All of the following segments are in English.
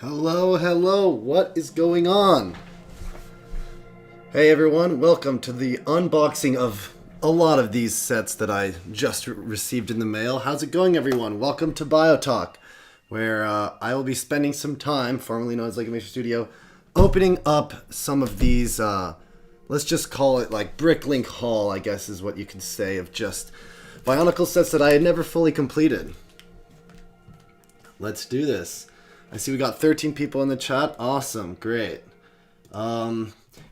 Hello, hello, what is going on? Hey everyone, welcome to the unboxing of a lot of these sets that I just received in the mail. How's it going, everyone? Welcome to BioTalk, where I will be spending some time, formerly known as LegomationStudio, opening up some of these, let's just call it like BrickLink haul, I guess is what you can say, of just Bionicle sets that I had never fully completed. Let's do this. I see we got 13 people in the chat. Awesome. Great.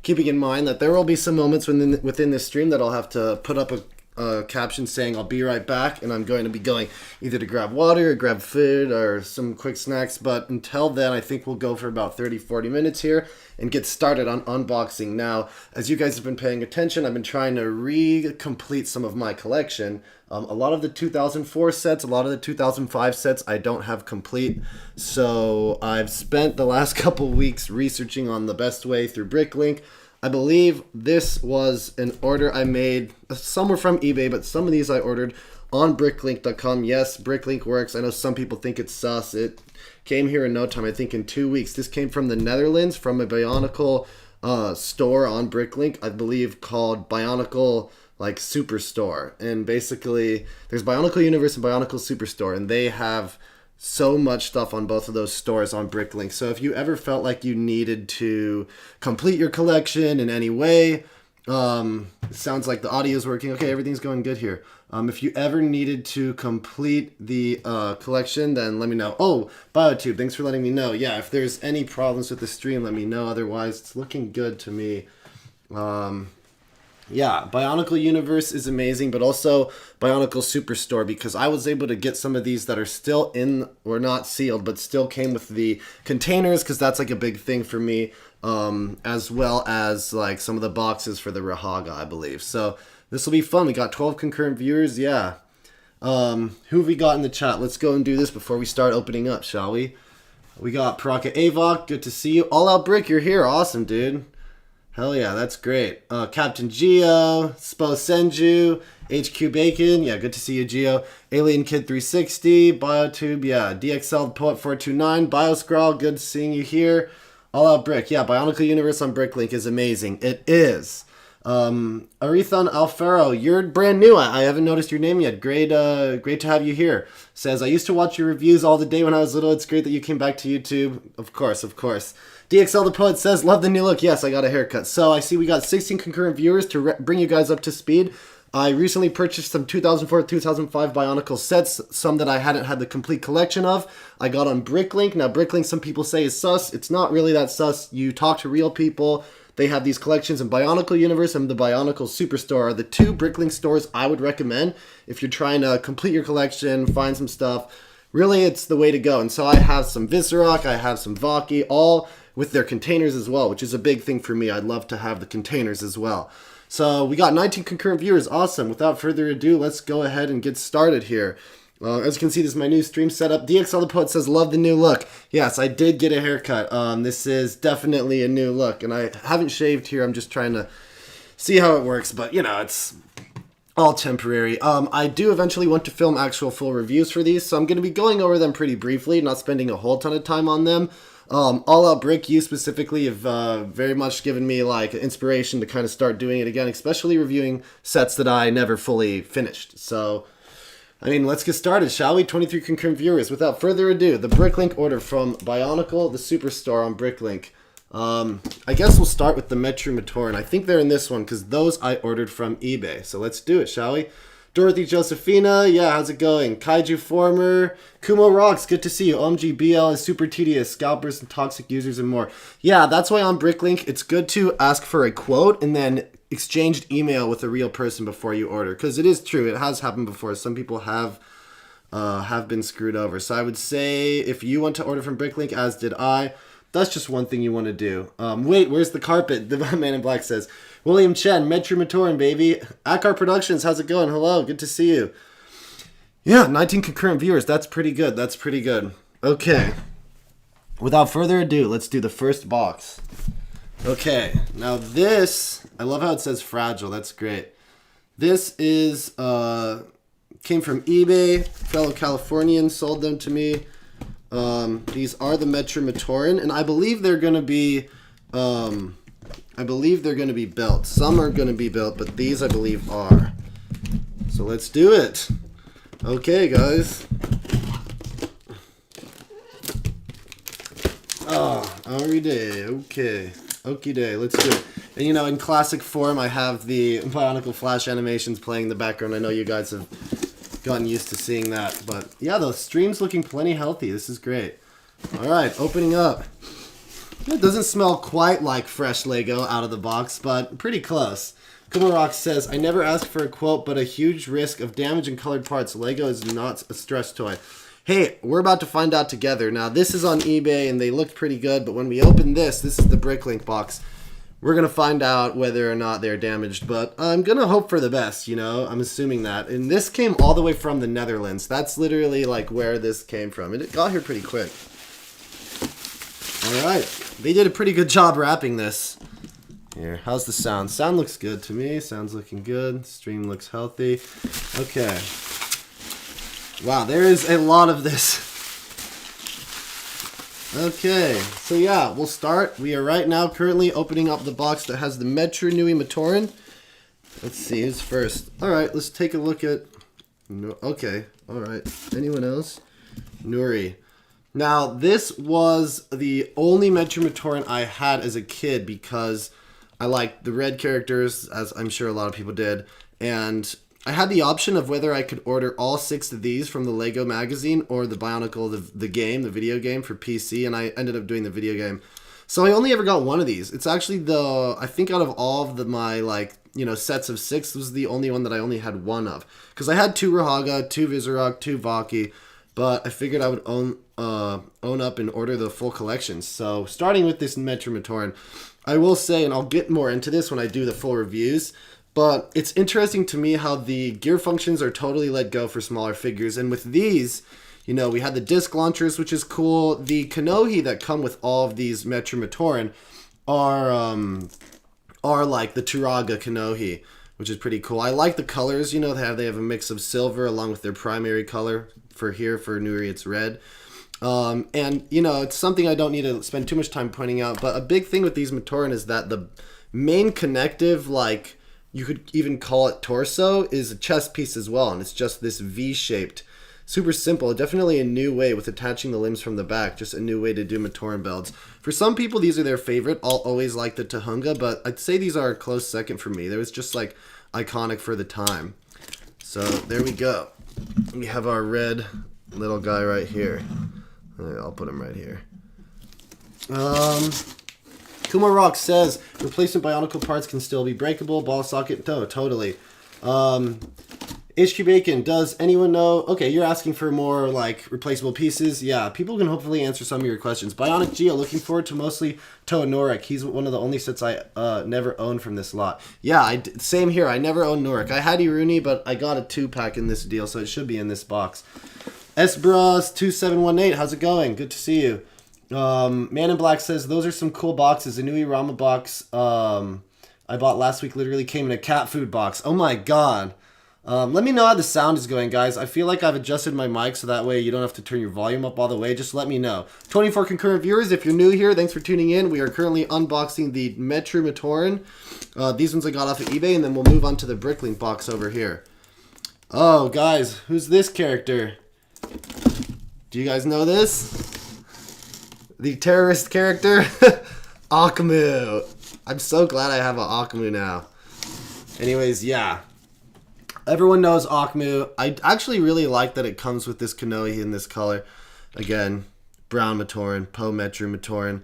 Keeping in mind that there will be some moments within this stream that I'll have to put up a caption saying I'll be right back, and I'm going to be going either to grab water or grab food or some quick snacks. But until then, I think we'll go for about 30-40 minutes here and get started on unboxing. Now, as you guys have been paying attention, I've been trying to re-complete some of my collection. A lot of the 2004 sets, a lot of the 2005 sets I don't have complete. So I've spent the last couple weeks researching on the best way through BrickLink. I believe this was an order I made. Some were from eBay, but some of these I ordered on BrickLink.com. Yes, BrickLink works. I know some people think it's sus. It came here in no time, I think in 2 weeks. This came from the Netherlands, from a Bionicle store on BrickLink, I believe called Bionicle like Superstore. And basically there's Bionicle Universe and Bionicle Superstore, and they have so much stuff on both of those stores on BrickLink. So if you ever felt like you needed to complete your collection in any way, it sounds like the audio is working. Okay, everything's going good here. If you ever needed to complete the collection, then let me know. Oh, BioTube, thanks for letting me know. Yeah, if there's any problems with the stream, let me know. Otherwise, it's looking good to me. Yeah, Bionicle Universe is amazing, but also Bionicle Superstore, because I was able to get some of these that are still in, or not sealed, but still came with the containers, because that's like a big thing for me, as well as like some of the boxes for the Rahaga, I believe. So this will be fun. We got 12 concurrent viewers, yeah. Who have we got in the chat? Let's go and do this before we start opening up, shall we? We got Paraka Avok, good to see you. All Out Brick, you're here, awesome, dude. Hell yeah, that's great. Captain Geo, Spo Senju, HQ Bacon, yeah, good to see you, Geo. Alien Kid 360, BioTube, yeah, DXL the Poet 429, Bioscrawl, good seeing you here. All Out Brick, yeah, Bionicle Universe on BrickLink is amazing. It is. Arithon Alfaro, you're brand new. I haven't noticed your name yet. Great to have you here. Says, I used to watch your reviews all the day when I was little. It's great that you came back to YouTube. Of course, of course. DXL the Poet says, love the new look. Yes, I got a haircut. So I see we got 16 concurrent viewers to bring you guys up to speed. I recently purchased some 2004, 2005 Bionicle sets, some that I hadn't had the complete collection of. I got on BrickLink. Now, BrickLink, some people say is sus. It's not really that sus. You talk to real people. They have these collections in Bionicle Universe and the Bionicle Superstore are the two BrickLink stores I would recommend if you're trying to complete your collection, find some stuff. Really, it's the way to go. And so I have some Visorak, I have some Vahki, all with their containers as well, which is a big thing for me. I'd love to have the containers as well. So we got 19 concurrent viewers. Awesome. Without further ado, let's go ahead and get started here. As you can see, this is my new stream setup. DXL the Poet says, love the new look. Yes, I did get a haircut. This is definitely a new look, and I haven't shaved here. I'm just trying to see how it works, but, you know, it's all temporary. I do eventually want to film actual full reviews for these, so I'm going to be going over them pretty briefly, not spending a whole ton of time on them. All Out Brick, you specifically have very much given me like inspiration to kind of start doing it again, especially reviewing sets that I never fully finished. So, I mean, let's get started, shall we? 23 concurrent viewers. Without further ado, the BrickLink order from Bionicle, the Superstore on BrickLink. I guess we'll start with the Metru Matoran. I think they're in this one because those I ordered from eBay. So let's do it, shall we? Dorothy Josephina, yeah, how's it going? Kaiju Former, Kumo Rocks, good to see you. OMG BL is super tedious, scalpers and toxic users and more. Yeah, that's why on BrickLink, it's good to ask for a quote and then exchanged email with a real person before you order. Because it is true, it has happened before. Some people have been screwed over. So I would say if you want to order from BrickLink, as did I, that's just one thing you want to do. Wait, where's the carpet? The man in black says. William Chen, Metru Matoran, baby. Akar Productions, how's it going? Hello, good to see you. Yeah, 19 concurrent viewers. That's pretty good. That's pretty good. Okay. Without further ado, let's do the first box. Okay, now this, I love how it says fragile. That's great. This is, came from eBay. Fellow Californian sold them to me. These are the Metru Matoran, and I believe they're going to be, built. Some are going to be built, but these I believe are. So let's do it. Okay, guys. Every day. Okay. Okie day. Let's do it. And, you know, in classic form, I have the Bionicle Flash animations playing in the background. I know you guys have gotten used to seeing that. But, yeah, the stream's looking plenty healthy. This is great. All right, opening up. It doesn't smell quite like fresh Lego out of the box, but pretty close. Kumarock says, I never asked for a quote, but a huge risk of damage and colored parts. Lego is not a stress toy. Hey, we're about to find out together. Now, this is on eBay, and they looked pretty good, but when we open this is the BrickLink box. We're going to find out whether or not they're damaged, but I'm going to hope for the best, you know? I'm assuming that. And this came all the way from the Netherlands. That's literally, like, where this came from. And it got here pretty quick. All right. They did a pretty good job wrapping this. Here, how's the sound? Sound looks good to me. Sound's looking good. Stream looks healthy. Okay. Wow, there is a lot of this. Okay, so yeah, we'll start. We are right now currently opening up the box that has the Metru Matoran. Let's see, who's first? Alright, let's take a look at... No, okay, alright. Anyone else? Nuri. Now, this was the only Metru Matoran I had as a kid because I liked the red characters, as I'm sure a lot of people did, and I had the option of whether I could order all 6 of these from the Lego magazine or the Bionicle, the game, the video game for PC, and I ended up doing the video game. So I only ever got one of these. It's actually I think out of all of my, like, you know, sets of 6, this was the only one that I only had one of. Because I had 2 Rahaga, 2 Visorak, 2 Vahki, but I figured I would own up and order the full collection. So starting with this Metru Matoran, I will say, and I'll get more into this when I do the full reviews, but it's interesting to me how the gear functions are totally let go for smaller figures. And with these, you know, we had the disc launchers, which is cool. The Kanohi that come with all of these Metru Matoran are like the Turaga Kanohi, which is pretty cool. I like the colors, you know, they have a mix of silver along with their primary color. For Nuri, it's red. And, you know, it's something I don't need to spend too much time pointing out, but a big thing with these Matoran is that the main connective, like, you could even call it torso, is a chest piece as well, and it's just this V-shaped. Super simple. Definitely a new way with attaching the limbs from the back. Just a new way to do Matoran builds. For some people, these are their favorite. I'll always like the Toa Haga, but I'd say these are a close second for me. They was just, like, iconic for the time. So, there we go. We have our red little guy right here. I'll put him right here. Kuma Rock says replacement Bionicle parts can still be breakable. Ball socket, no, totally. HQ Bacon, does anyone know? Okay, you're asking for more like replaceable pieces. Yeah, people can hopefully answer some of your questions. Bionic Geo, looking forward to mostly Toa Norik. He's one of the only sets I never owned from this lot. Yeah, same here. I never owned Norik. I had Iruni, but I got a 2-pack in this deal, so it should be in this box. Esbras2718, how's it going? Good to see you. Man in Black says, those are some cool boxes. A new Rama box I bought last week literally came in a cat food box. Oh my god. Let me know how the sound is going, guys. I feel like I've adjusted my mic so that way you don't have to turn your volume up all the way. Just let me know. 24 concurrent viewers, if you're new here, thanks for tuning in. We are currently unboxing the Metru Matoran. These ones I got off of eBay, and then we'll move on to the BrickLink box over here. Oh, guys, who's this character? Do you guys know this? The terrorist character? Akamu. I'm so glad I have an Akamu now. Anyways, yeah. Everyone knows Akamu. I actually really like that it comes with this Kanohi in this color. Again, brown Matoran, Po Metru Matoran.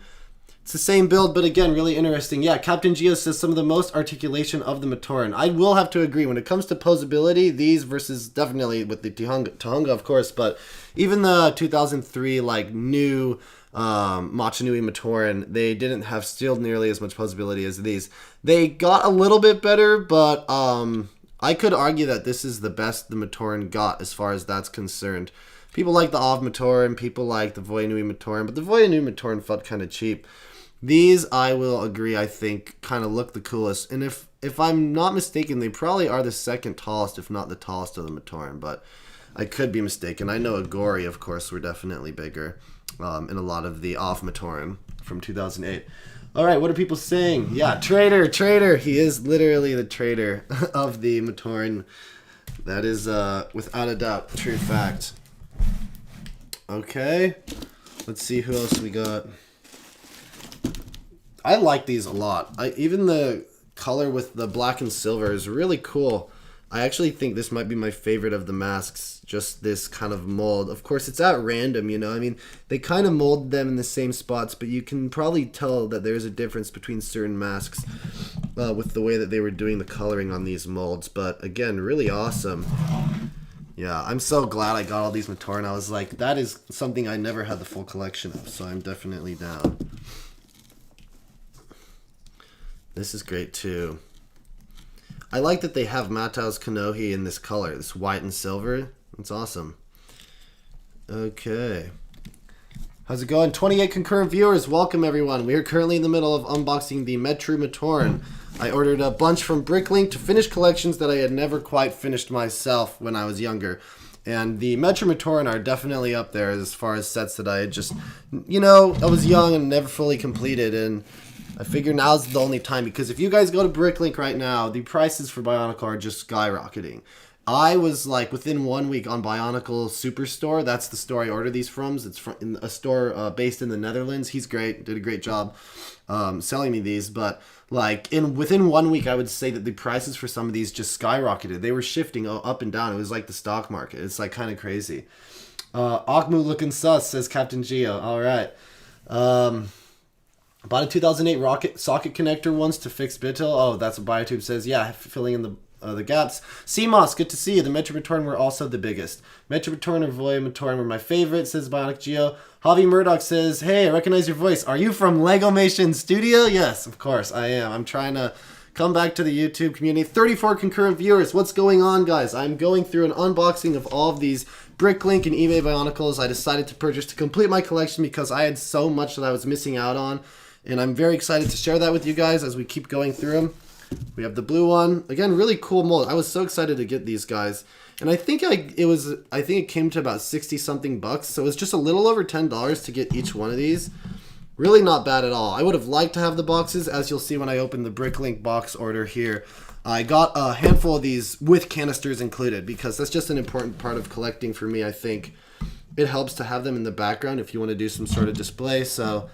It's the same build, but again, really interesting. Yeah, Captain Geo says some of the most articulation of the Matoran. I will have to agree. When it comes to posability, these versus definitely with the Toa Haga, of course, but even the 2003 like new Machinui Matoran, they didn't have still nearly as much posability as these. They got a little bit better, but I could argue that this is the best the Matoran got as far as that's concerned. People like the Av Matoran, people like the Voyanui Matoran, but the Voyanui Matoran felt kind of cheap. These, I will agree, I think kind of look the coolest. And if I'm not mistaken, they probably are the second tallest, if not the tallest of the Matoran. But I could be mistaken. I know Agori, of course, were definitely bigger in a lot of the off Matoran from 2008. All right, what are people saying? Yeah, traitor. He is literally the traitor of the Matoran. That is, without a doubt, true fact. Okay, let's see who else we got. I like these a lot. Even the color with the black and silver is really cool. I actually think this might be my favorite of the masks, just this kind of mold. Of course, it's at random, you know. I mean, they kind of molded them in the same spots, but you can probably tell that there's a difference between certain masks with the way that they were doing the coloring on these molds. But again, really awesome. Yeah, I'm so glad I got all these Matoran. I was like, that is something I never had the full collection of, so I'm definitely down. This is great too. I like that they have Matau's Kanohi in this color, this white and silver. It's awesome. Okay. How's it going? 28 concurrent viewers. Welcome, everyone. We are currently in the middle of unboxing the Metru Matoran. I ordered a bunch from BrickLink to finish collections that I had never quite finished myself when I was younger. And the Metru Matoran are definitely up there as far as sets that I had just, you know, I was young and never fully completed. And I figure now's the only time, because if you guys go to BrickLink right now, the prices for Bionicle are just skyrocketing. I was like within 1 week on Bionicle Superstore. That's the store I ordered these from. It's from in a store based in the Netherlands. He's great, did a great job selling me these. But like within 1 week, I would say that the prices for some of these just skyrocketed. They were shifting up and down. It was like the stock market. It's like kind of crazy. Akmu looking sus, says Captain Geo. All right. Bought a 2008 rocket socket connector once to fix Bitil. Oh, that's what Biotube says. Yeah, filling in the gaps. CMOS, good to see you. The Metru Matoran were also the biggest. Metru Matoran or Voya Matoran were my favorite, says Bionic Geo. Javi Murdoch says, hey, I recognize your voice. Are you from LegomationStudio? Yes, of course, I am. I'm trying to come back to the YouTube community. 34 concurrent viewers. What's going on, guys? I'm going through an unboxing of all of these BrickLink and eBay Bionicles I decided to purchase to complete my collection because I had so much that I was missing out on. And I'm very excited to share that with you guys as we keep going through them. We have the blue one. Again, really cool mold. I was so excited to get these guys. And I think it came to about 60 something bucks. So it's just a little over $10 to get each one of these. Really not bad at all. I would have liked to have the boxes, as you'll see when I open the BrickLink box order here. I got a handful of these with canisters included because that's just an important part of collecting for me, I think. It helps to have them in the background if you want to do some sort of display. So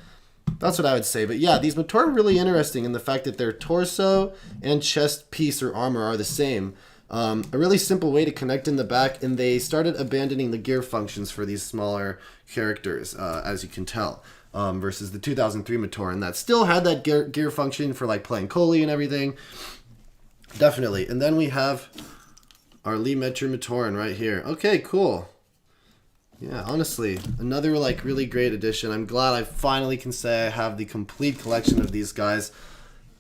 that's what I would say. But yeah, these Matoran are really interesting in the fact that their torso and chest piece or armor are the same. A really simple way to connect in the back, and they started abandoning the gear functions for these smaller characters, as you can tell, versus the 2003 Matoran that still had that gear function for like playing Koli and everything. Definitely. And then we have our Metru Matoran right here. Okay, cool. Yeah, honestly, another like really great addition. I'm glad I finally can say I have the complete collection of these guys.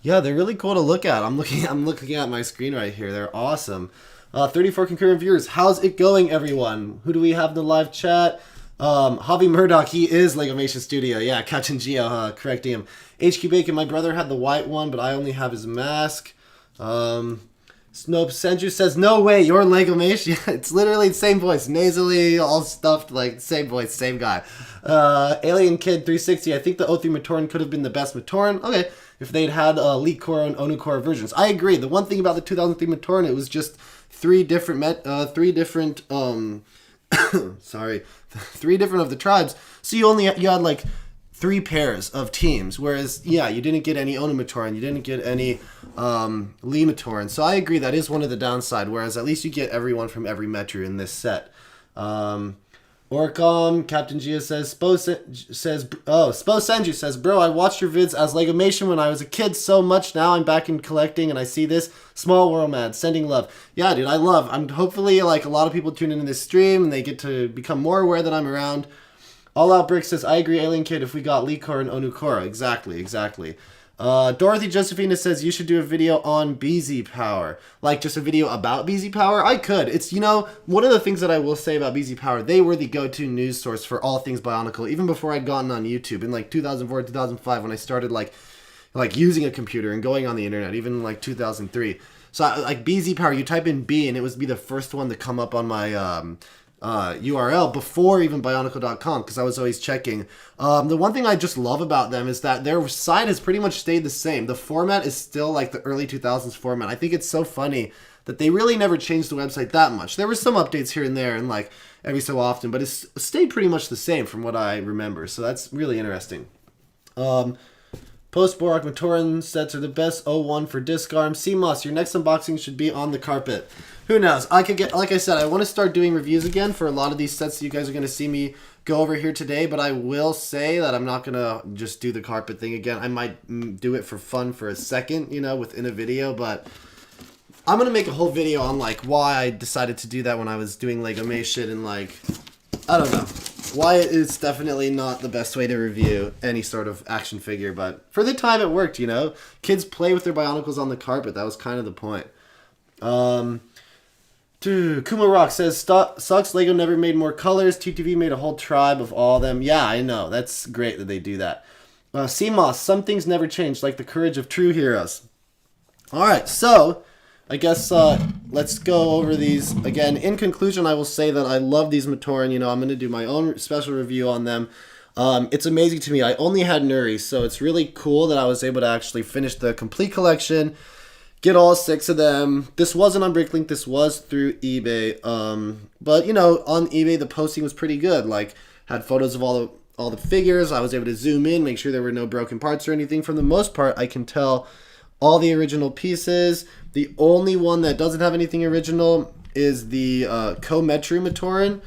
Yeah, they're really cool to look at. I'm looking at my screen right here. They're awesome. 34 concurrent viewers. How's it going, everyone? Who do we have in the live chat? Javi Murdoch, he is LegomationStudio. Yeah, Captain Geo, correcting him. HQ Bacon, my brother had the white one, but I only have his mask. Snope Senju says, no way, you're Legomation. It's literally the same voice, nasally, all stuffed, like, same voice, same guy. Alien Kid 360, I think the 03 Matoran could have been the best Matoran. Okay, if they'd had Elite Core and Onu Core versions. I agree. The one thing about the 2003 Matoran, it was just three different of the tribes. So you had like 3 pairs of teams, whereas, yeah, you didn't get any Onu Matoran, you didn't get any Lee Matoran. So I agree, that is one of the downside, whereas at least you get everyone from every Metru in this set. Orcom, Captain Gia says, Senju says, bro, I watched your vids as Legomation when I was a kid so much. Now I'm back in collecting and I see this. Small world, mad. Sending love. Yeah, dude, I'm hopefully, like, a lot of people tune into this stream and they get to become more aware that I'm around. All Out Brick says, I agree, Alien Kid, if we got Lee Core and Onu Core. Exactly. Dorothy Josephina says, you should do a video on BZ Power. Like, just a video about BZ Power? I could. It's, one of the things that I will say about BZ Power, they were the go-to news source for all things Bionicle, even before I'd gotten on YouTube. In, like, 2004, 2005, when I started, like using a computer and going on the internet, even, like, 2003. So, like, BZ Power, you type in B, and it would be the first one to come up on my URL before even Bionicle.com, because I was always checking. The one thing I just love about them is that their site has pretty much stayed the same. The format is still like the early 2000s format. I think it's so funny that they really never changed the website that much. There were some updates here and there and like every so often, but it's stayed pretty much the same from what I remember. So that's really interesting. Post-Borak Matoran sets are the best. 01 for disc arm. CMOS, your next unboxing should be on the carpet. Who knows? I could get, like I said, I want to start doing reviews again for a lot of these sets that you guys are going to see me go over here today, but I will say that I'm not going to just do the carpet thing again. I might do it for fun for a second, you know, within a video, but I'm going to make a whole video on, like, why I decided to do that when I was doing Legomation and, like, I don't know. Why it's definitely not the best way to review any sort of action figure, but for the time it worked, you know? Kids play with their Bionicles on the carpet. That was kind of the point. Kuma Rock says, sucks, Lego never made more colors. TTV made a whole tribe of all of them. Yeah, I know. That's great that they do that. CMOS, some things never change, like the courage of true heroes. Alright, so I guess let's go over these. Again, in conclusion, I will say that I love these Matoran. You know, I'm going to do my own special review on them. It's amazing to me. I only had Nuri, so it's really cool that I was able to actually finish the complete collection, get all 6 of them. This wasn't on BrickLink. This was through eBay. But, you know, on eBay, the posting was pretty good. Like, had photos of all the figures. I was able to zoom in, make sure there were no broken parts or anything. For the most part, I can tell all the original pieces. The only one that doesn't have anything original is the Metru Matoran.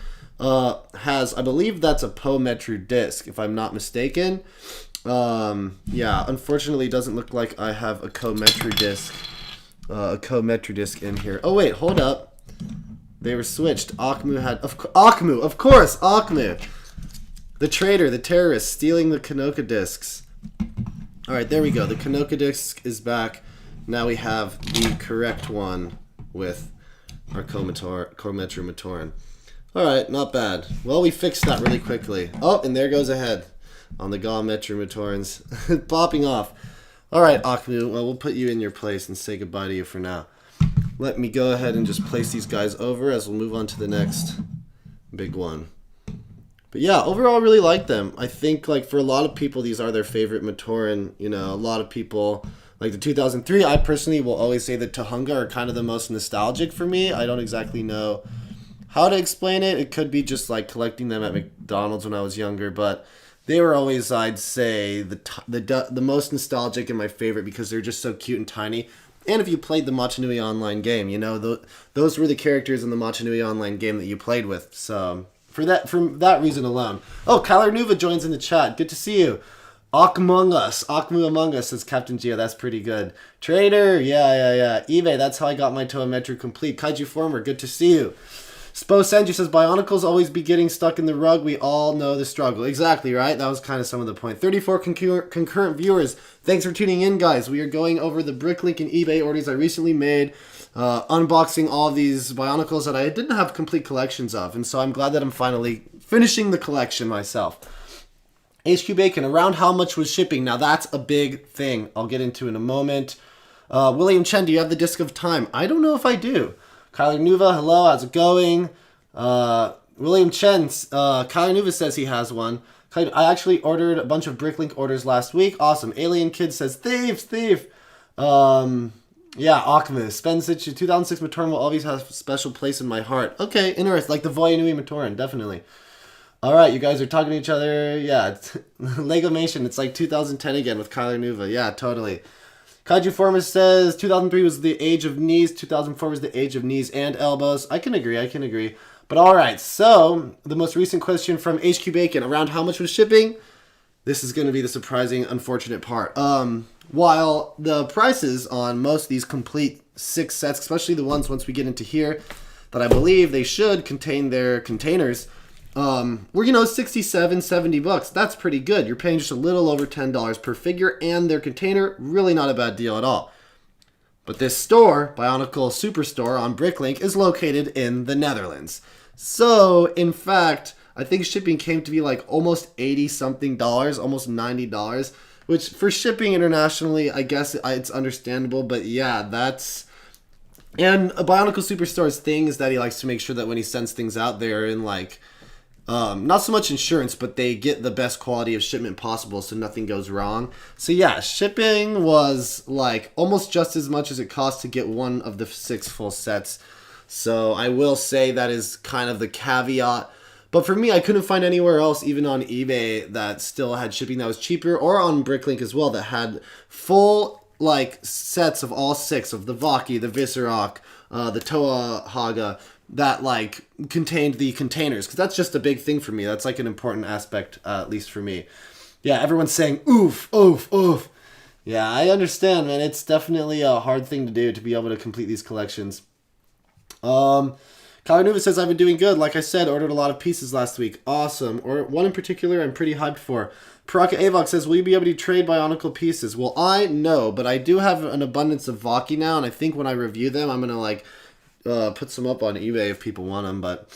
Has, I believe that's a Metru disc, if I'm not mistaken. Yeah, unfortunately, it doesn't look like I have a Metru disc. Metru disc in here. Oh wait, hold up. They were switched. Akmu had of course, Akmu. The traitor, the terrorist, stealing the Kanoka discs. Alright, there we go. The Kanoka disc is back. Now we have the correct one with our Metru Matoran. Alright, not bad. Well, we fixed that really quickly. Oh, and there goes a head on the Metru Matorans. Popping off. Alright, Akmu, well, we'll put you in your place and say goodbye to you for now. Let me go ahead and just place these guys over as we'll move on to the next big one. But yeah, overall, I really like them. I think, like, for a lot of people, these are their favorite Matoran. You know, a lot of people, like the 2003, I personally will always say that Toa Haga are kind of the most nostalgic for me. I don't exactly know how to explain it. It could be just, like, collecting them at McDonald's when I was younger, but they were always, I'd say, the most nostalgic and my favorite because they're just so cute and tiny. And if you played the Machinui Online game, you know, those were the characters in the Machinui Online game that you played with, so for that reason alone. Oh, Kyler Nuva joins in the chat. Good to see you. Akmu Among Us, says Captain Geo. That's pretty good. Trader, yeah. eBay, that's how I got my Toa Metru complete. Kaiju Former, good to see you. Spo Senju says, Bionicles always be getting stuck in the rug. We all know the struggle. Exactly, right? That was kind of some of the point. 34 concurrent viewers. Thanks for tuning in, guys. We are going over the BrickLink and eBay orders I recently made. Unboxing all of these Bionicles that I didn't have complete collections of. And so I'm glad that I'm finally finishing the collection myself. HQ Bacon, around how much was shipping? Now that's a big thing. I'll get into in a moment. William Chen, do you have the Disc of Time? I don't know if I do. Kyler Nuva, hello, how's it going? William Chen, Kyler Nuva says he has one. I actually ordered a bunch of BrickLink orders last week. Awesome. Alien Kid says, thief. Yeah, Akmu. Spen Situ, 2006 Matoran will always have a special place in my heart. Okay, interesting. Like the Voyanui Matoran, definitely. Alright, you guys are talking to each other. Yeah, Legomation, it's like 2010 again with Kyler Nuva. Yeah, totally. Kaiju Formus says 2003 was the age of knees, 2004 was the age of knees and elbows. I can agree. But alright, so the most recent question from HQ Bacon, around how much was shipping? This is going to be the surprising, unfortunate part. While the prices on most of these complete 6 sets, especially the ones once we get into here, that I believe they should contain their containers, were, you know, 67, 70 bucks. That's pretty good. You're paying just a little over $10 per figure and their container. Really not a bad deal at all. But this store, Bionicle Superstore on BrickLink, is located in the Netherlands. So, in fact, I think shipping came to be like almost 80-something dollars, almost $90, which for shipping internationally, I guess it's understandable. But yeah, that's And a Bionicle Superstore's thing is that he likes to make sure that when he sends things out, they're in like, not so much insurance, but they get the best quality of shipment possible so nothing goes wrong. So yeah, shipping was like almost just as much as it cost to get one of the 6 full sets. So I will say that is kind of the caveat. But for me, I couldn't find anywhere else, even on eBay, that still had shipping that was cheaper, or on BrickLink as well, that had full like sets of all 6 of the Vahki, the Visorak, the Toa Haga, that like contained the containers, because that's just a big thing for me. That's like an important aspect, at least for me. Yeah, everyone's saying oof, oof, oof. Yeah, I understand, man. It's definitely a hard thing to do to be able to complete these collections. Kalanuva says, I've been doing good. Like I said, ordered a lot of pieces last week. Awesome. Or one in particular I'm pretty hyped for. Paraka Avok says, will you be able to trade Bionicle pieces? Well, I know, but I do have an abundance of Vahki now, and I think when I review them, I'm going to like put some up on eBay if people want them, but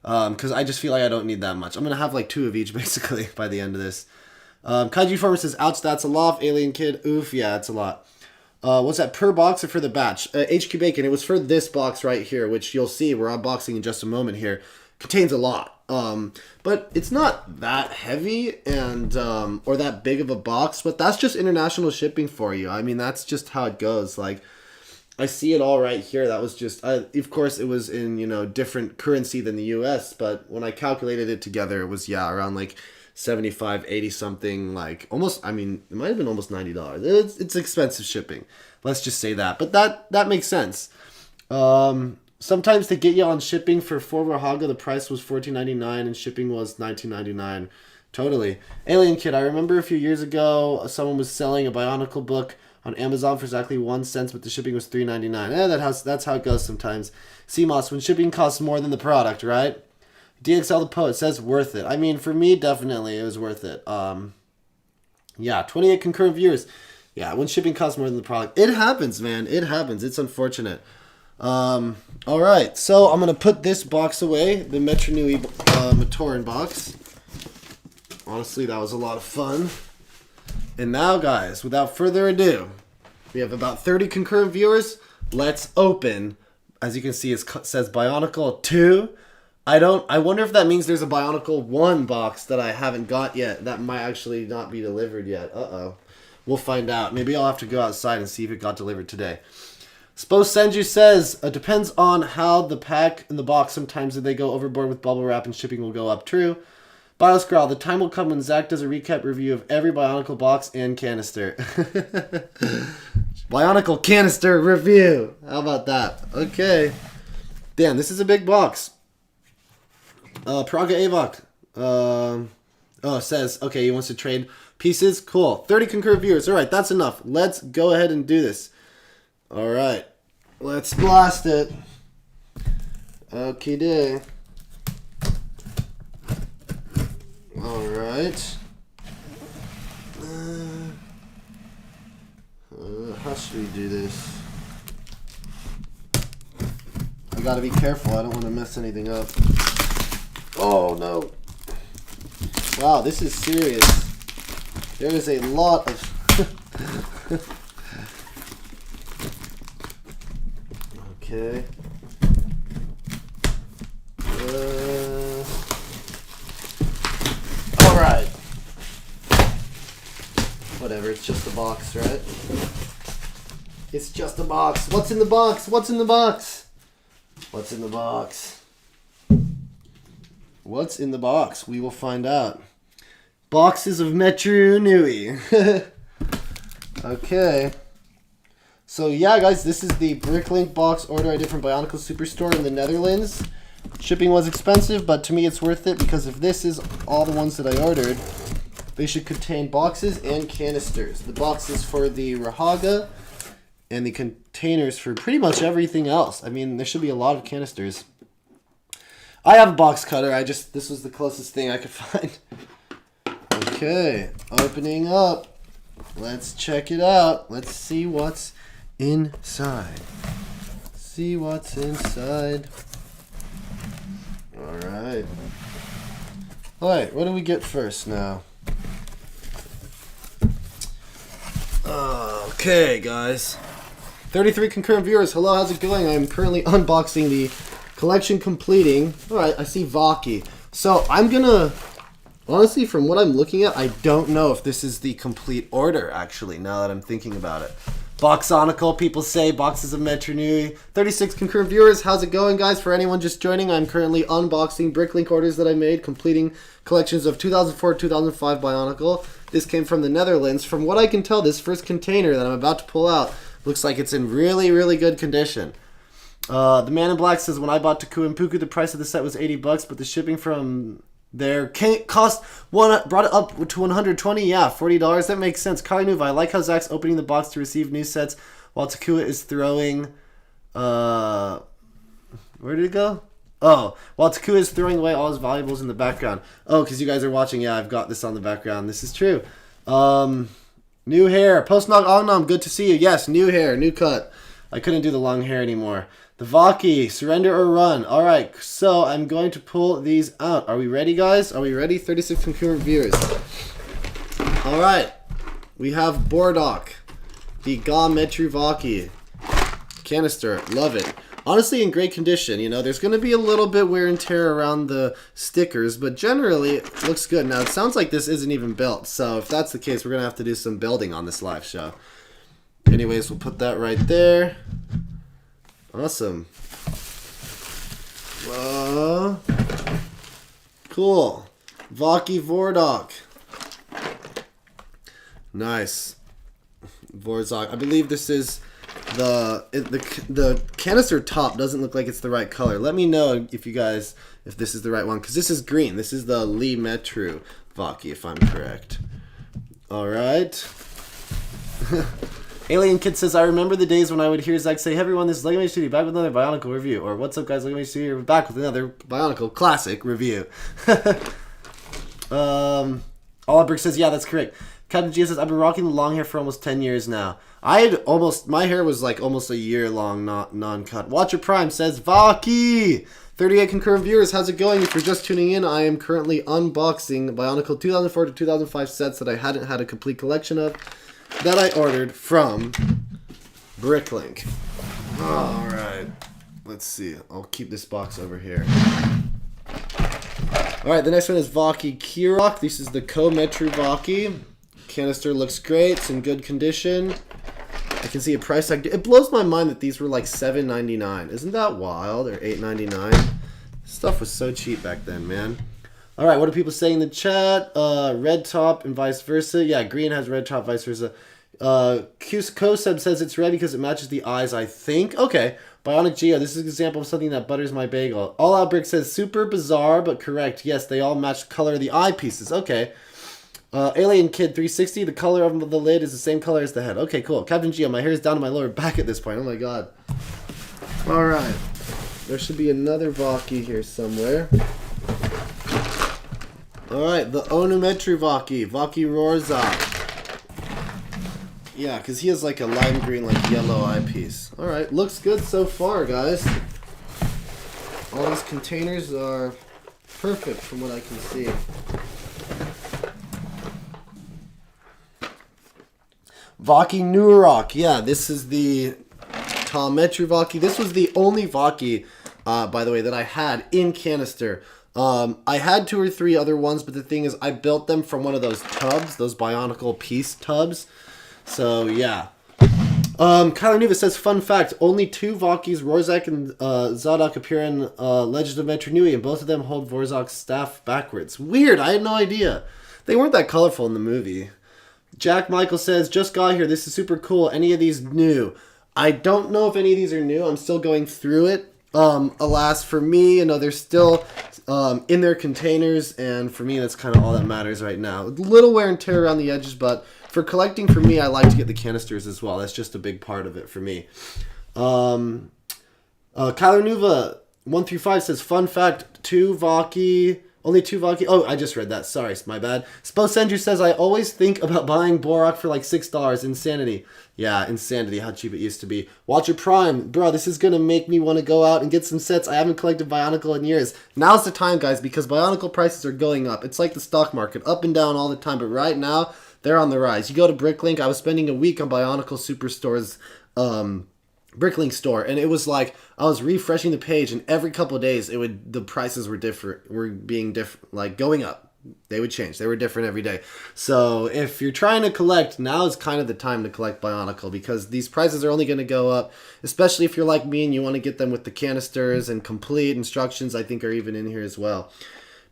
because I just feel like I don't need that much. I'm going to have like 2 of each basically by the end of this. Kaiju Farmer says, ouch, that's a lot. Alien Kid, oof, yeah, it's a lot. What's that, per box or for the batch? HQ Bacon, it was for this box right here, which you'll see, we're unboxing in just a moment here. Contains a lot. But it's not that heavy and or that big of a box, but that's just international shipping for you. I mean, that's just how it goes. Like, I see it all right here. That was just, of course, it was in, you know, different currency than the US, but when I calculated it together, it was, yeah, around like 75, 80 something, like almost, I mean, it might have been almost $90. It's expensive shipping. Let's just say that. But that makes sense. Sometimes they get you on shipping for Rahaga, the price was $14.99 and shipping was $19.99. Totally. Alien Kid, I remember a few years ago, someone was selling a Bionicle book on Amazon for exactly 1 cent, but the shipping was $3.99. That's how it goes sometimes. CMOS, when shipping costs more than the product, right? DXL the Poet says worth it. I mean, for me, definitely, it was worth it. Yeah, 28 concurrent viewers. Yeah, when shipping costs more than the product. It happens, man. It happens. It's unfortunate. All right, so I'm going to put this box away, the Metru Matoran box. Honestly, that was a lot of fun. And now, guys, without further ado, we have about 30 concurrent viewers. Let's open. As you can see, it says Bionicle 2. I wonder if that means there's a Bionicle 1 box that I haven't got yet. That might actually not be delivered yet. Uh-oh. We'll find out. Maybe I'll have to go outside and see if it got delivered today. Spo Senju says, depends on how the pack in the box. Sometimes if they go overboard with bubble wrap and shipping will go up. True. Bioscrawl, the time will come when Zach does a recap review of every Bionicle box and canister. Bionicle canister review. How about that? Okay. Damn, this is a big box. Praga Avok says, okay, he wants to trade pieces. Cool. 30 concurrent viewers. All right, that's enough. Let's go ahead and do this. All right. Let's blast it. Okay, day. All right. How should we do this? I gotta be careful. I don't want to mess anything up. Oh, no. Wow, this is serious. There is a lot of... Okay. Alright. Whatever, it's just a box, right? It's just a box. What's in the box? What's in the box? What's in the box? What's in the box? We will find out. Boxes of Metru Nui. Okay. So yeah, guys, this is the BrickLink box order I did from Bionicle Superstore in the Netherlands. Shipping was expensive, but to me it's worth it because if this is all the ones that I ordered, they should contain boxes and canisters. The boxes for the Rahaga and the containers for pretty much everything else. I mean, there should be a lot of canisters. I have a box cutter. This was the closest thing I could find. Okay, opening up. Let's check it out. Let's see what's inside. See what's inside. Alright. Alright, what do we get first now? Okay, guys. 33 concurrent viewers. Hello, how's it going? I'm currently unboxing the collection completing. All right, I see Vahki. So I'm gonna, honestly, from what I'm looking at, I don't know if this is the complete order, actually, now that I'm thinking about it. Boxonicle, people say, boxes of Metru Nui. 36 concurrent viewers. How's it going, guys? For anyone just joining, I'm currently unboxing BrickLink orders that I made, completing collections of 2004-2005 Bionicle. This came from the Netherlands. From what I can tell, this first container that I'm about to pull out looks like it's in really, really good condition. The Man in Black says, when I bought Taku and Puku, the price of the set was 80 bucks, but the shipping from there brought it up to 120. Yeah, $40. That makes sense. Kali Nuva, I like how Zach's opening the box to receive new sets while Takua is throwing. Where did it go? Oh, while Takua is throwing away all his valuables in the background. Oh, because you guys are watching. Yeah, I've got this on the background. This is true. New hair. Postnog Ognam, good to see you. Yes, new hair, new cut. I couldn't do the long hair anymore. The Vahki, surrender or run. All right, so I'm going to pull these out. Are we ready, guys? Are we ready? 36 concurrent viewers. All right, we have Bordok, the Metru Vahki canister. Love it. Honestly, in great condition. You know, there's going to be a little bit wear and tear around the stickers, but generally it looks good. Now, it sounds like this isn't even built, so if that's the case, we're going to have to do some building on this live show. Anyways, we'll put that right there. Awesome. Cool. Vahki Vordok. Nice. Vorzok. I believe this is the canister top doesn't look like it's the right color. Let me know if you guys, if this is the right one, because this is green. This is the Metru Vahki, if I'm correct. All right. Alien Kid says, I remember the days when I would hear Zach say, hey everyone, this is LegomationStudio back with another Bionicle review. Or, what's up guys, LegomationStudio back with another Bionicle classic review. Oliver says, yeah, that's correct. Captain G says, I've been rocking the long hair for almost 10 years now. My hair was like almost a year long, not non-cut. Watcher Prime says, Vahki! 38 concurrent viewers, how's it going? If you're just tuning in, I am currently unboxing Bionicle 2004 to 2005 sets that I hadn't had a complete collection of, that I ordered from BrickLink. Alright, let's see. I'll keep this box over here. Alright, the next one is Vahki Kirok. This is the Metru Vahki. Canister looks great. It's in good condition. I can see a price tag. It blows my mind that these were like $7.99. Isn't that wild? Or $8.99. Stuff was so cheap back then, man. Alright, what are people saying in the chat? Red top and vice versa. Yeah, green has red top, vice versa. Koseb says it's red because it matches the eyes, I think. Okay. Bionic Geo, this is an example of something that butters my bagel. All Out Brick says super bizarre, but correct. Yes, they all match the color of the eyepieces. Okay. Alien Kid 360, the color of the lid is the same color as the head. Okay, cool. Captain Geo, my hair is down to my lower back at this point. Oh my god. Alright. There should be another Vahki here somewhere. Alright, the Metru Vahki. Vahki Rorzak. Yeah, because he has like a lime green, like yellow eyepiece. Alright, looks good so far, guys. All these containers are perfect from what I can see. Vahki Nurok. Yeah, this is the Metru Vahki. This was the only Vahki, by the way, that I had in canister. I had 2 or 3 other ones, but the thing is, I built them from one of those tubs, those Bionicle piece tubs. So, yeah. Kyler Nuva says, fun fact, only 2 Vahkis, Rorzak and Zadok, appear in Legend of Metru Nui, and both of them hold Vorzak's staff backwards. Weird, I had no idea. They weren't that colorful in the movie. Jack Michael says, just got here, this is super cool. Any of these new? I don't know if any of these are new. I'm still going through it. Alas, for me, you know, they're still in their containers, and for me, that's kind of all that matters right now. A little wear and tear around the edges, but for collecting, for me, I like to get the canisters as well. That's just a big part of it for me. Kyler Nuva 135 says, fun fact, only 2 Vahki. Oh, I just read that. Sorry, my bad. Sposendru says, I always think about buying Borak for like $6. Insanity. Yeah, insanity, how cheap it used to be. Watcher Prime. Bro, this is going to make me want to go out and get some sets. I haven't collected Bionicle in years. Now's the time, guys, because Bionicle prices are going up. It's like the stock market, up and down all the time. But right now, they're on the rise. You go to BrickLink. I was spending a week on Bionicle Superstore's BrickLink store, and it was like I was refreshing the page, and every couple of days the prices were being different, like going up. They would change. They were different every day. So if you're trying to collect, now is kind of the time to collect Bionicle, because these prices are only going to go up, especially if you're like me and you want to get them with the canisters, and complete instructions I think are even in here as well.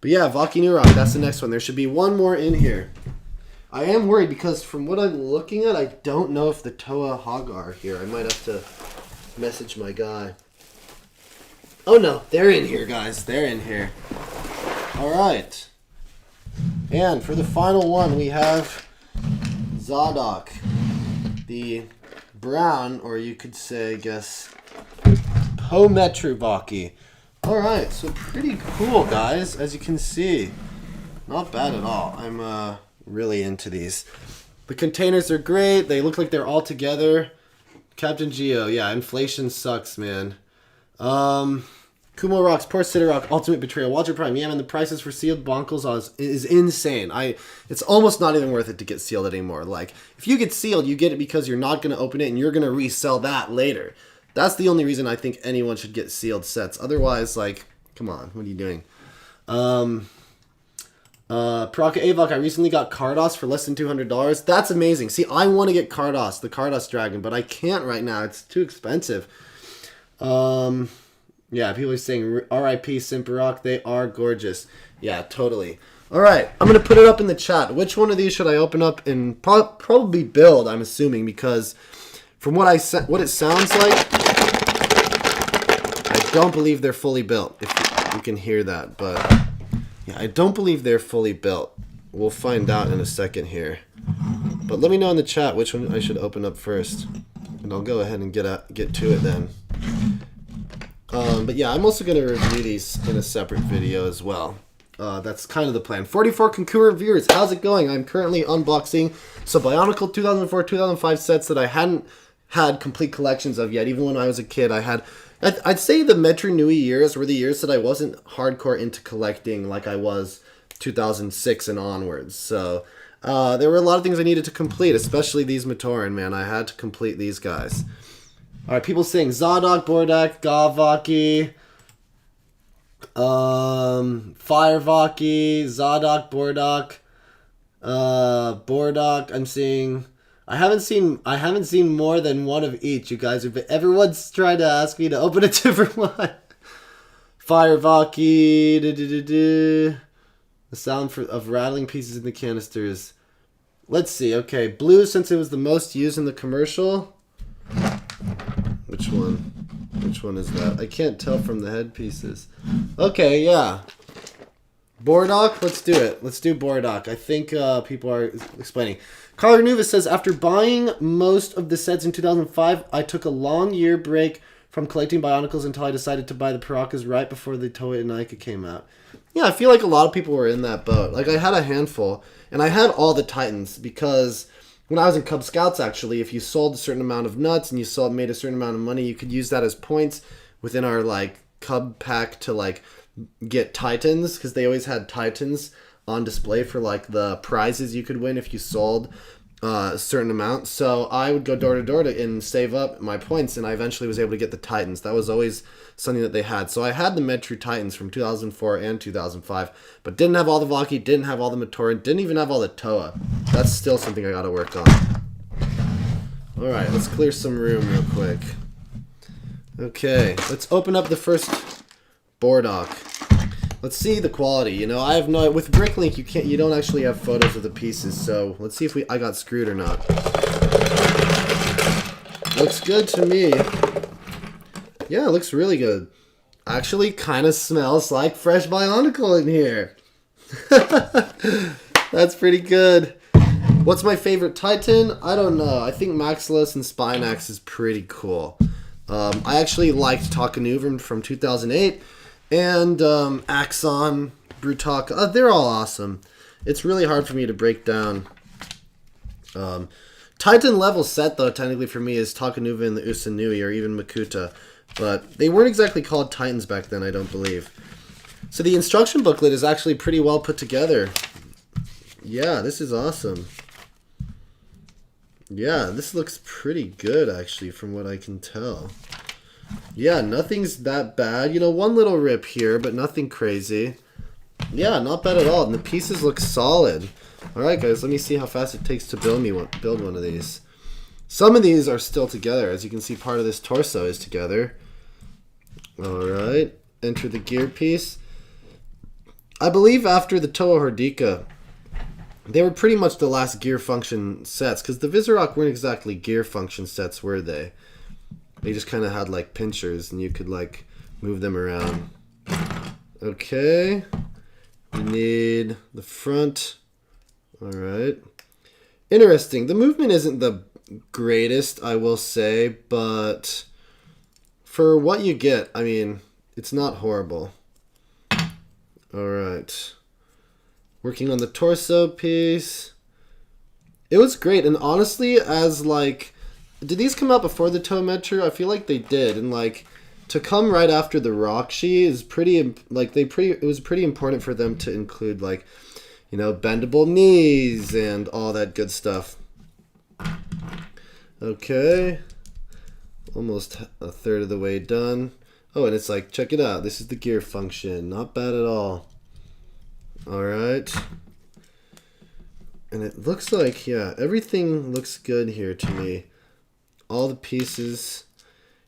But yeah, Vahki New Rock, that's the next one. There should be one more in here. I am worried because from what I'm looking at, I don't know if the Toa Haga are here. I might have to message my guy. Oh no, they're in here, guys. They're in here. All right. And for the final one, we have Zadok, the brown, or you could say, I guess, Metru Vahki. Alright, so pretty cool, guys, as you can see. Not bad at all. I'm really into these. The containers are great. They look like they're all together. Captain Geo, yeah, inflation sucks, man. Kumo Rocks, Poor Sitter Ultimate Betrayal, Walter Prime. Yeah, man, the prices for sealed bonkles is insane. It's almost not even worth it to get sealed anymore. Like, if you get sealed, you get it because you're not going to open it and you're going to resell that later. That's the only reason I think anyone should get sealed sets. Otherwise, like, come on, what are you doing? Paraka Avok, I recently got Cardos for less than $200. That's amazing. See, I want to get Cardos, the Cardos Dragon, but I can't right now. It's too expensive. Yeah, people are saying R.I.P. Simperok. They are gorgeous. Yeah, totally. All right, I'm going to put it up in the chat. Which one of these should I open up and probably build, I'm assuming, because from what it sounds like, I don't believe they're fully built, if you can hear that. But yeah, I don't believe they're fully built. We'll find out in a second here. But let me know in the chat which one I should open up first. And I'll go ahead and get to it then. But yeah, I'm also going to review these in a separate video as well. That's kind of the plan. 44 concurrent viewers, how's it going? I'm currently unboxing some Bionicle 2004-2005 sets that I hadn't had complete collections of yet. Even when I was a kid, I'd say the Metru Nui years were the years that I wasn't hardcore into collecting like I was 2006 and onwards. So there were a lot of things I needed to complete, especially these Matoran, man. I had to complete these guys. Alright, people saying Zadok, Bordak, Vahki, Fire Vahki, Zadok, Bordak. I'm seeing I haven't seen more than one of each, you guys, but everyone's trying to ask me to open a different one. Fire Vahki, the sound of rattling pieces in the canisters. Let's see, okay, blue, since it was the most used in the commercial. Which one? Which one is that? I can't tell from the headpieces. Okay, yeah. Bordak, let's do it. Let's do Bordak. I think people are explaining. Carla Nuva says, after buying most of the sets in 2005, I took a long year break from collecting Bionicles until I decided to buy the Parakas right before the Toa Haga came out. Yeah, I feel like a lot of people were in that boat. Like, I had a handful, and I had all the Titans because when I was in Cub Scouts, actually, if you sold a certain amount of nuts and you made a certain amount of money, you could use that as points within our, like, Cub pack to, like, get Titans, because they always had Titans on display for, like, the prizes you could win if you sold a certain amount. So I would go door to door and save up my points, and I eventually was able to get the Titans. That was always something that they had. So I had the Metru Titans from 2004 and 2005, but didn't have all the Vahki, didn't have all the Matoran, didn't even have all the Toa. That's still something I gotta work on. Alright, let's clear some room real quick. Okay, let's open up the first Bordak. Let's see the quality. You know, I have no, with BrickLink you don't actually have photos of the pieces, so let's see if I got screwed or not. Looks good to me. Yeah, it looks really good. Actually, kind of smells like fresh Bionicle in here. That's pretty good. What's my favorite Titan? I don't know. I think Maximus and Spinax is pretty cool. I actually liked Takanuvan from 2008. And Axon, Brutak, they're all awesome. It's really hard for me to break down. Titan level set, though, technically for me, is Takanuva and the Usanui, or even Makuta. But they weren't exactly called Titans back then, I don't believe. So the instruction booklet is actually pretty well put together. Yeah, this is awesome. Yeah, this looks pretty good, actually, from what I can tell. Yeah, nothing's that bad. You know, one little rip here, but nothing crazy. Yeah, not bad at all. And the pieces look solid. Alright, guys, let me see how fast it takes to build one of these. Some of these are still together. As you can see, part of this torso is together. Alright, enter the gear piece. I believe after the Toa Haga, they were pretty much the last gear function sets, because the Visorak weren't exactly gear function sets, were they? They just kind of had like pinchers, and you could like move them around. Okay, we need the front. All right, interesting. The movement isn't the greatest, I will say, but for what you get, I mean, it's not horrible. All right. Working on the torso piece. It was great, and honestly, as like, did these come out before the Toa Metru? I feel like they did, and like, to come right after the Rockshi is pretty, like, it was pretty important for them to include, like, you know, bendable knees and all that good stuff. Okay. Almost a third of the way done. Oh, and it's like, check it out. This is the gear function. Not bad at all. Alright. And it looks like, yeah, everything looks good here to me. All the pieces.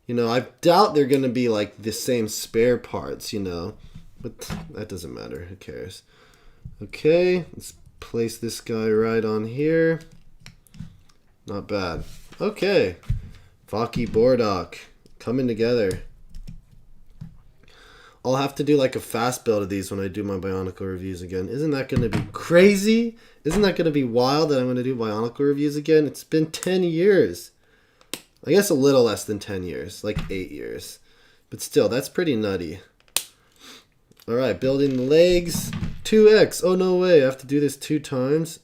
You know, I doubt they're going to be like the same spare parts, you know. But that doesn't matter. Who cares? Okay, let's place this guy right on here. Not bad. Okay. Vahki Bordock coming together. I'll have to do like a fast build of these when I do my Bionicle reviews again. Isn't that going to be crazy? Isn't that going to be wild that I'm going to do Bionicle reviews again? It's been 10 years. I guess a little less than 10 years. Like 8 years. But still, that's pretty nutty. Alright, building the legs. 2x. Oh, no way. I have to do this 2 times.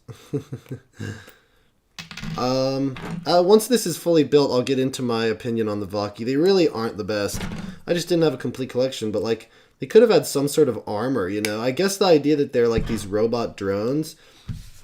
Once this is fully built, I'll get into my opinion on the Vahki. They really aren't the best. I just didn't have a complete collection, but like, they could have had some sort of armor, you know? I guess the idea that they're like these robot drones,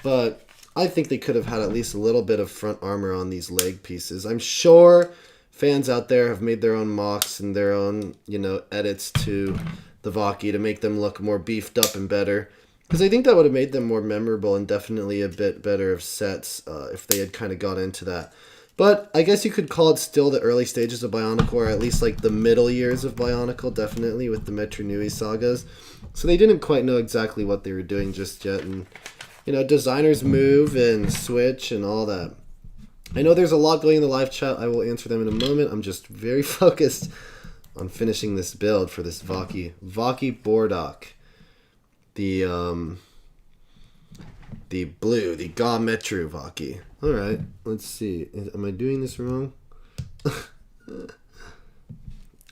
but I think they could have had at least a little bit of front armor on these leg pieces. I'm sure fans out there have made their own mocks and their own, you know, edits to the Vahki to make them look more beefed up and better. Because I think that would have made them more memorable and definitely a bit better of sets if they had kind of got into that. But I guess you could call it still the early stages of Bionicle, or at least like the middle years of Bionicle, definitely, with the Metru Nui sagas. So they didn't quite know exactly what they were doing just yet. And, you know, designers move and switch and all that. I know there's a lot going in the live chat. I will answer them in a moment. I'm just very focused on finishing this build for this Vahki Bordock. The blue, the Ga Metru Vahki. Alright, let's see. Am I doing this wrong?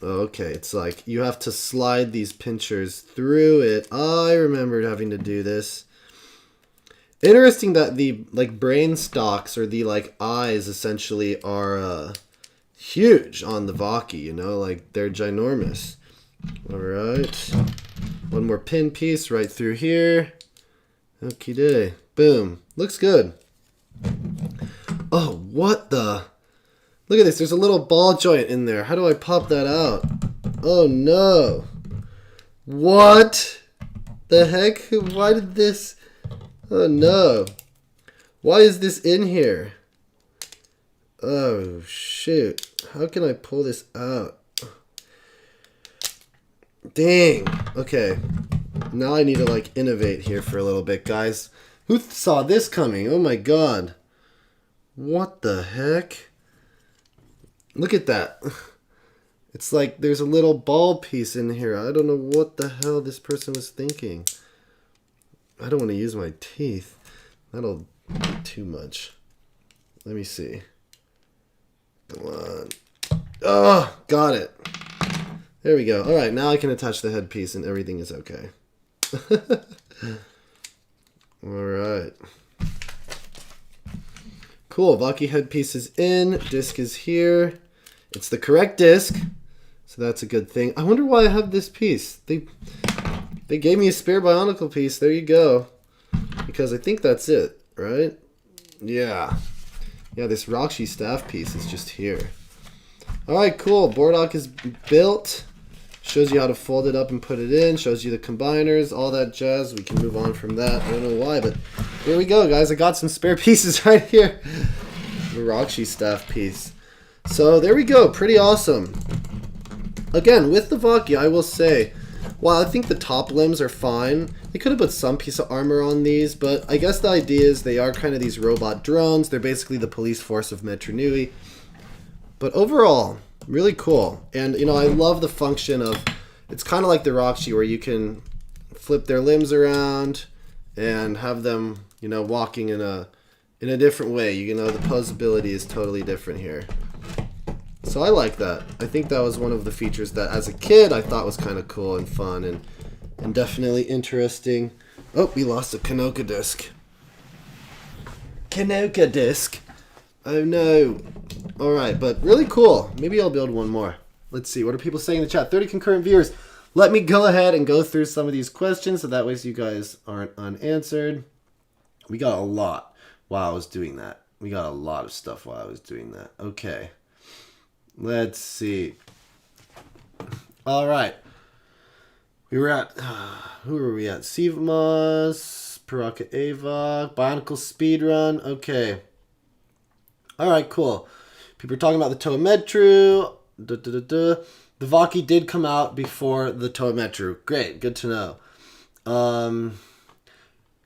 Okay, it's like you have to slide these pinchers through it. I remembered having to do this. Interesting that the like brain stalks or the like eyes essentially are huge on the Vahki, you know, like they're ginormous. Alright. One more pin piece right through here. Okie day. Boom. Looks good. Oh, what the? Look at this. There's a little ball joint in there. How do I pop that out? Oh, no. What the heck? Why did this? Oh, no. Why is this in here? Oh, shoot. How can I pull this out? Dang. Okay. Now I need to, like, innovate here for a little bit, guys. Who saw this coming? Oh, my God. What the heck? Look at that. It's like there's a little ball piece in here. I don't know what the hell this person was thinking. I don't want to use my teeth. That'll be too much. Let me see. Come on. Oh, got it. There we go. All right, now I can attach the headpiece and everything is okay. All right. Cool. Vahki headpiece is in. Disc is here. It's the correct disc, so that's a good thing. I wonder why I have this piece. They gave me a spare Bionicle piece. There you go. Because I think that's it, right? Yeah. Yeah, this Roxy staff piece is just here. Alright, cool. Boardok is built. Shows you how to fold it up and put it in. Shows you the combiners, all that jazz. We can move on from that. I don't know why, but here we go, guys. I got some spare pieces right here. The Roxy staff piece. So there we go. Pretty awesome. Again, with the Vahki, I will say, while I think the top limbs are fine, they could have put some piece of armor on these, but I guess the idea is they are kind of these robot drones. They're basically the police force of Metru Nui. But overall, really cool. And, you know, I love the function of, it's kind of like the Roxy where you can flip their limbs around and have them, you know, walking in a different way. You know, the posability is totally different here. So I like that. I think that was one of the features that as a kid I thought was kind of cool and fun and definitely interesting. Oh, we lost a Kanoka disc. Kanoka disc. Oh no. Alright, but really cool. Maybe I'll build one more. Let's see. What are people saying in the chat? 30 concurrent viewers. Let me go ahead and go through some of these questions so that way you guys aren't unanswered. We got a lot while I was doing that. We got a lot of stuff while I was doing that. Okay. Let's see. Alright. We were at... who were we at? Sivmas, Paraka Ava, Bionicle Speedrun. Okay. Alright, cool. People are talking about the Toa Metru. The Vahki did come out before the Toa Metru. Great, good to know.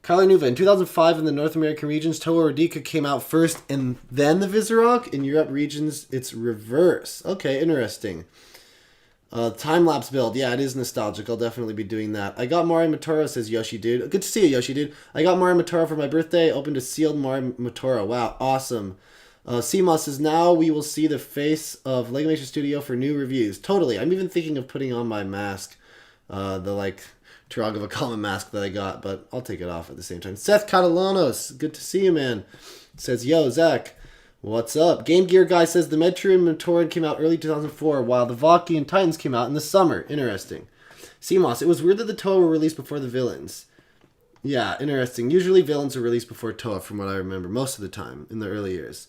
Kyler Nuva, in 2005 in the North American regions, Toa Radika came out first and then the Visorak. In Europe regions, it's reverse. Okay, interesting. Time-lapse build. Yeah, it is nostalgic. I'll definitely be doing that. I got Mari Matora, says Yoshi Dude. Good to see you, Yoshi Dude. I got Mari Matora for my birthday. Opened a sealed Mari Matora. Wow, awesome. CMOS says, now we will see the face of LegomationStudio for new reviews. Totally. I'm even thinking of putting on my mask. The, like, Rahaga Vakala mask that I got, but I'll take it off at the same time. Seth Catalanos, good to see you, man. Says, yo, Zach, what's up? Game Gear Guy says, the Metru Matoran came out early 2004, while the Vahki and Titans came out in the summer. Interesting. CMOS, it was weird that the Toa were released before the villains. Yeah, interesting. Usually villains are released before Toa, from what I remember, most of the time, in the early years.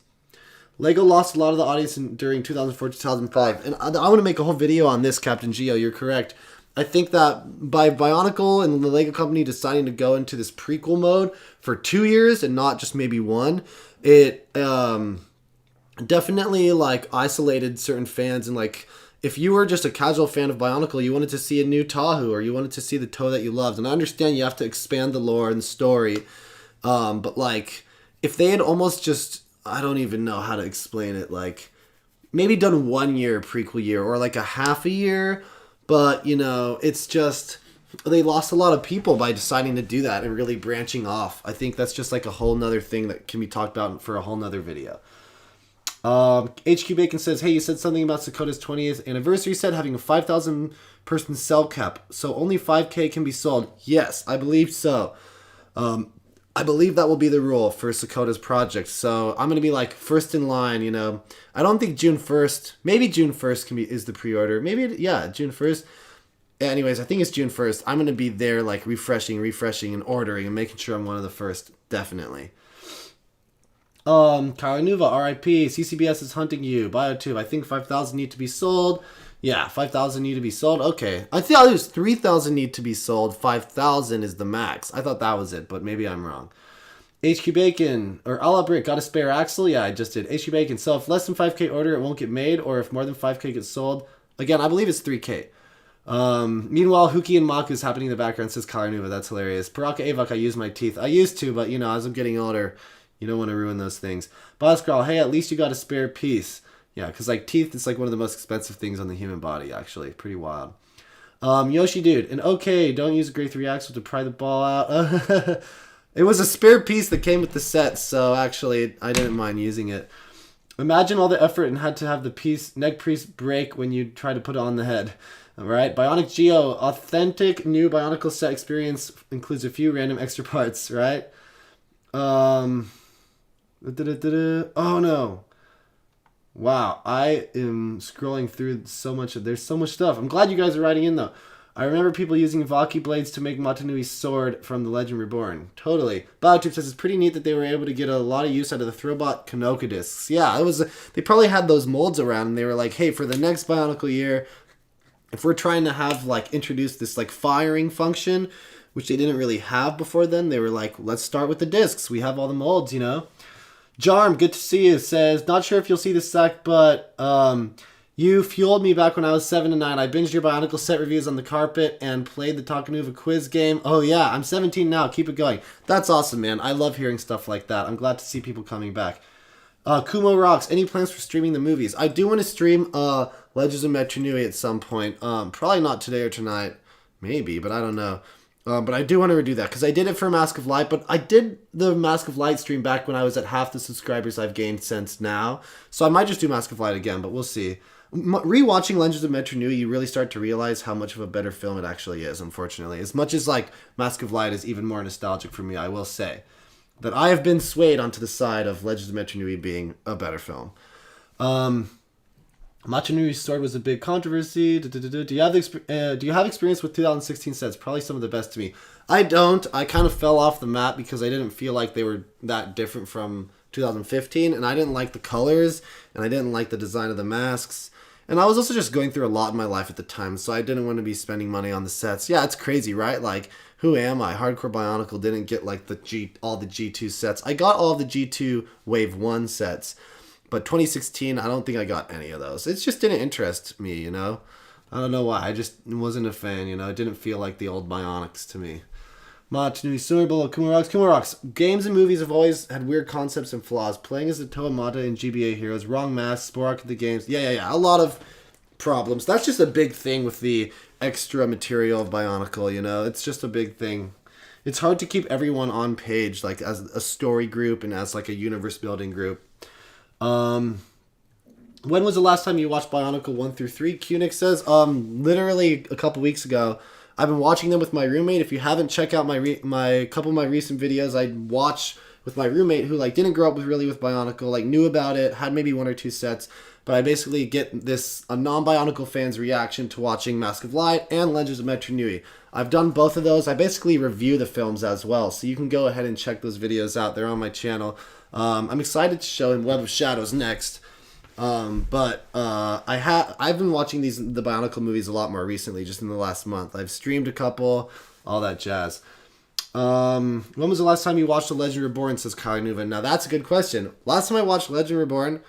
Lego lost a lot of the audience during 2004-2005. And I want to make a whole video on this, Captain Geo. You're correct. I think that by Bionicle and the Lego company deciding to go into this prequel mode for 2 years and not just maybe one, it definitely like isolated certain fans. And like if you were just a casual fan of Bionicle, you wanted to see a new Tahu or you wanted to see the Toa that you loved. And I understand you have to expand the lore and the story. But like if they had almost just... I don't even know how to explain it. Like, maybe done 1 year prequel year or like a half a year. But, you know, it's just, they lost a lot of people by deciding to do that and really branching off. I think that's just like a whole nother thing that can be talked about for a whole nother video. HQ Bacon says, hey, you said something about Sakota's 20th anniversary set having a 5,000 person cell cap. So only 5K can be sold. Yes, I believe so. I believe that will be the rule for Sakota's project. So I'm going to be like first in line, you know. I don't think June 1st, maybe June 1st is the pre-order. Maybe, yeah, June 1st. Anyways, I think it's June 1st. I'm going to be there like refreshing and ordering and making sure I'm one of the first. Definitely. Kyle Nuva, RIP. CCBS is hunting you. BioTube, I think 5,000 need to be sold. Yeah, 5,000 need to be sold. Okay. I thought it was 3,000 need to be sold. 5,000 is the max. I thought that was it, but maybe I'm wrong. HQ Bacon, or a la Brick, got a spare axle? Yeah, I just did. HQ Bacon, so if less than 5K order, it won't get made, or if more than 5K gets sold. Again, I believe it's 3K. Meanwhile, Huki and Maku is happening in the background, says Kyler Nuva. That's hilarious. Paraka Avak, I use my teeth. I used to, but, you know, as I'm getting older, you don't want to ruin those things. Boskral, hey, at least you got a spare piece. Yeah, because like teeth is like one of the most expensive things on the human body, actually. Pretty wild. Yoshi Dude, and okay, don't use a grade 3 axle to pry the ball out. It was a spare piece that came with the set, so actually I didn't mind using it. Imagine all the effort and had to have the neck piece break when you try to put it on the head. Alright, Bionic Geo, authentic new Bionicle set experience includes a few random extra parts, right? Oh no. Wow, I am scrolling through so much. There's so much stuff. I'm glad you guys are writing in, though. I remember people using Vahki blades to make Matanui's sword from The Legend Reborn. Totally. BioTube says it's pretty neat that they were able to get a lot of use out of the Throwbot Kanoka discs. Yeah, it was. They probably had those molds around, and they were like, hey, for the next Bionicle year, if we're trying to have, like, introduce this, like, firing function, which they didn't really have before then, they were like, let's start with the discs. We have all the molds, you know? Jarm, good to see you, says, not sure if you'll see this sec, but, you fueled me back when I was 7 and 9. I binged your Bionicle set reviews on the carpet and played the Takanuva quiz game. Oh yeah, I'm 17 now. Keep it going. That's awesome, man. I love hearing stuff like that. I'm glad to see people coming back. Kumo rocks. Any plans for streaming the movies? I do want to stream Legends of Metru Nui at some point. Probably not today or tonight. Maybe, but I don't know. But I do want to redo that because I did it for Mask of Light, but I did the Mask of Light stream back when I was at half the subscribers I've gained since now. So I might just do Mask of Light again, but we'll see. Rewatching Legends of Metru Nui, you really start to realize how much of a better film it actually is, unfortunately. As much as, like, Mask of Light is even more nostalgic for me, I will say that I have been swayed onto the side of Legends of Metru Nui being a better film. Matanui's sword was a big controversy. Do you have experience with 2016 sets? Probably some of the best to me. I don't. I kind of fell off the map because I didn't feel like they were that different from 2015, and I didn't like the colors, and I didn't like the design of the masks. And I was also just going through a lot in my life at the time, so I didn't want to be spending money on the sets. Yeah, it's crazy, right? Like, who am I? Hardcore Bionicle didn't get, like, all the G2 sets. I got all the G2 Wave 1 sets, but 2016, I don't think I got any of those. It just didn't interest me, you know? I don't know why. I just wasn't a fan, you know? It didn't feel like the old Bionics to me. Matanui's sword, Kumo rocks. Games and movies have always had weird concepts and flaws. Playing as the Toa Mata in GBA Heroes, wrong mask, Spork of the games. Yeah. A lot of problems. That's just a big thing with the extra material of Bionicle, you know? It's just a big thing. It's hard to keep everyone on page, like, as a story group and as, like, a universe-building group. When was the last time you watched Bionicle 1 through 3? Kunix says, literally a couple weeks ago. I've been watching them with my roommate. If you haven't checked out my couple of my recent videos, I watch with my roommate who, like, didn't grow up with Bionicle, like, knew about it, had maybe 1 or 2 sets, but I basically get a non-Bionicle fan's reaction to watching Mask of Light and Legends of Metru Nui. I've done both of those. I basically review the films as well, so you can go ahead and check those videos out. They're on my channel. I'm excited to show him Web of Shadows next. I've been watching the Bionicle movies a lot more recently, just in the last month. I've streamed a couple, all that jazz. When was the last time you watched The Legend Reborn, says Kyle Nuva? Now, that's a good question. Last time I watched Legend Reborn,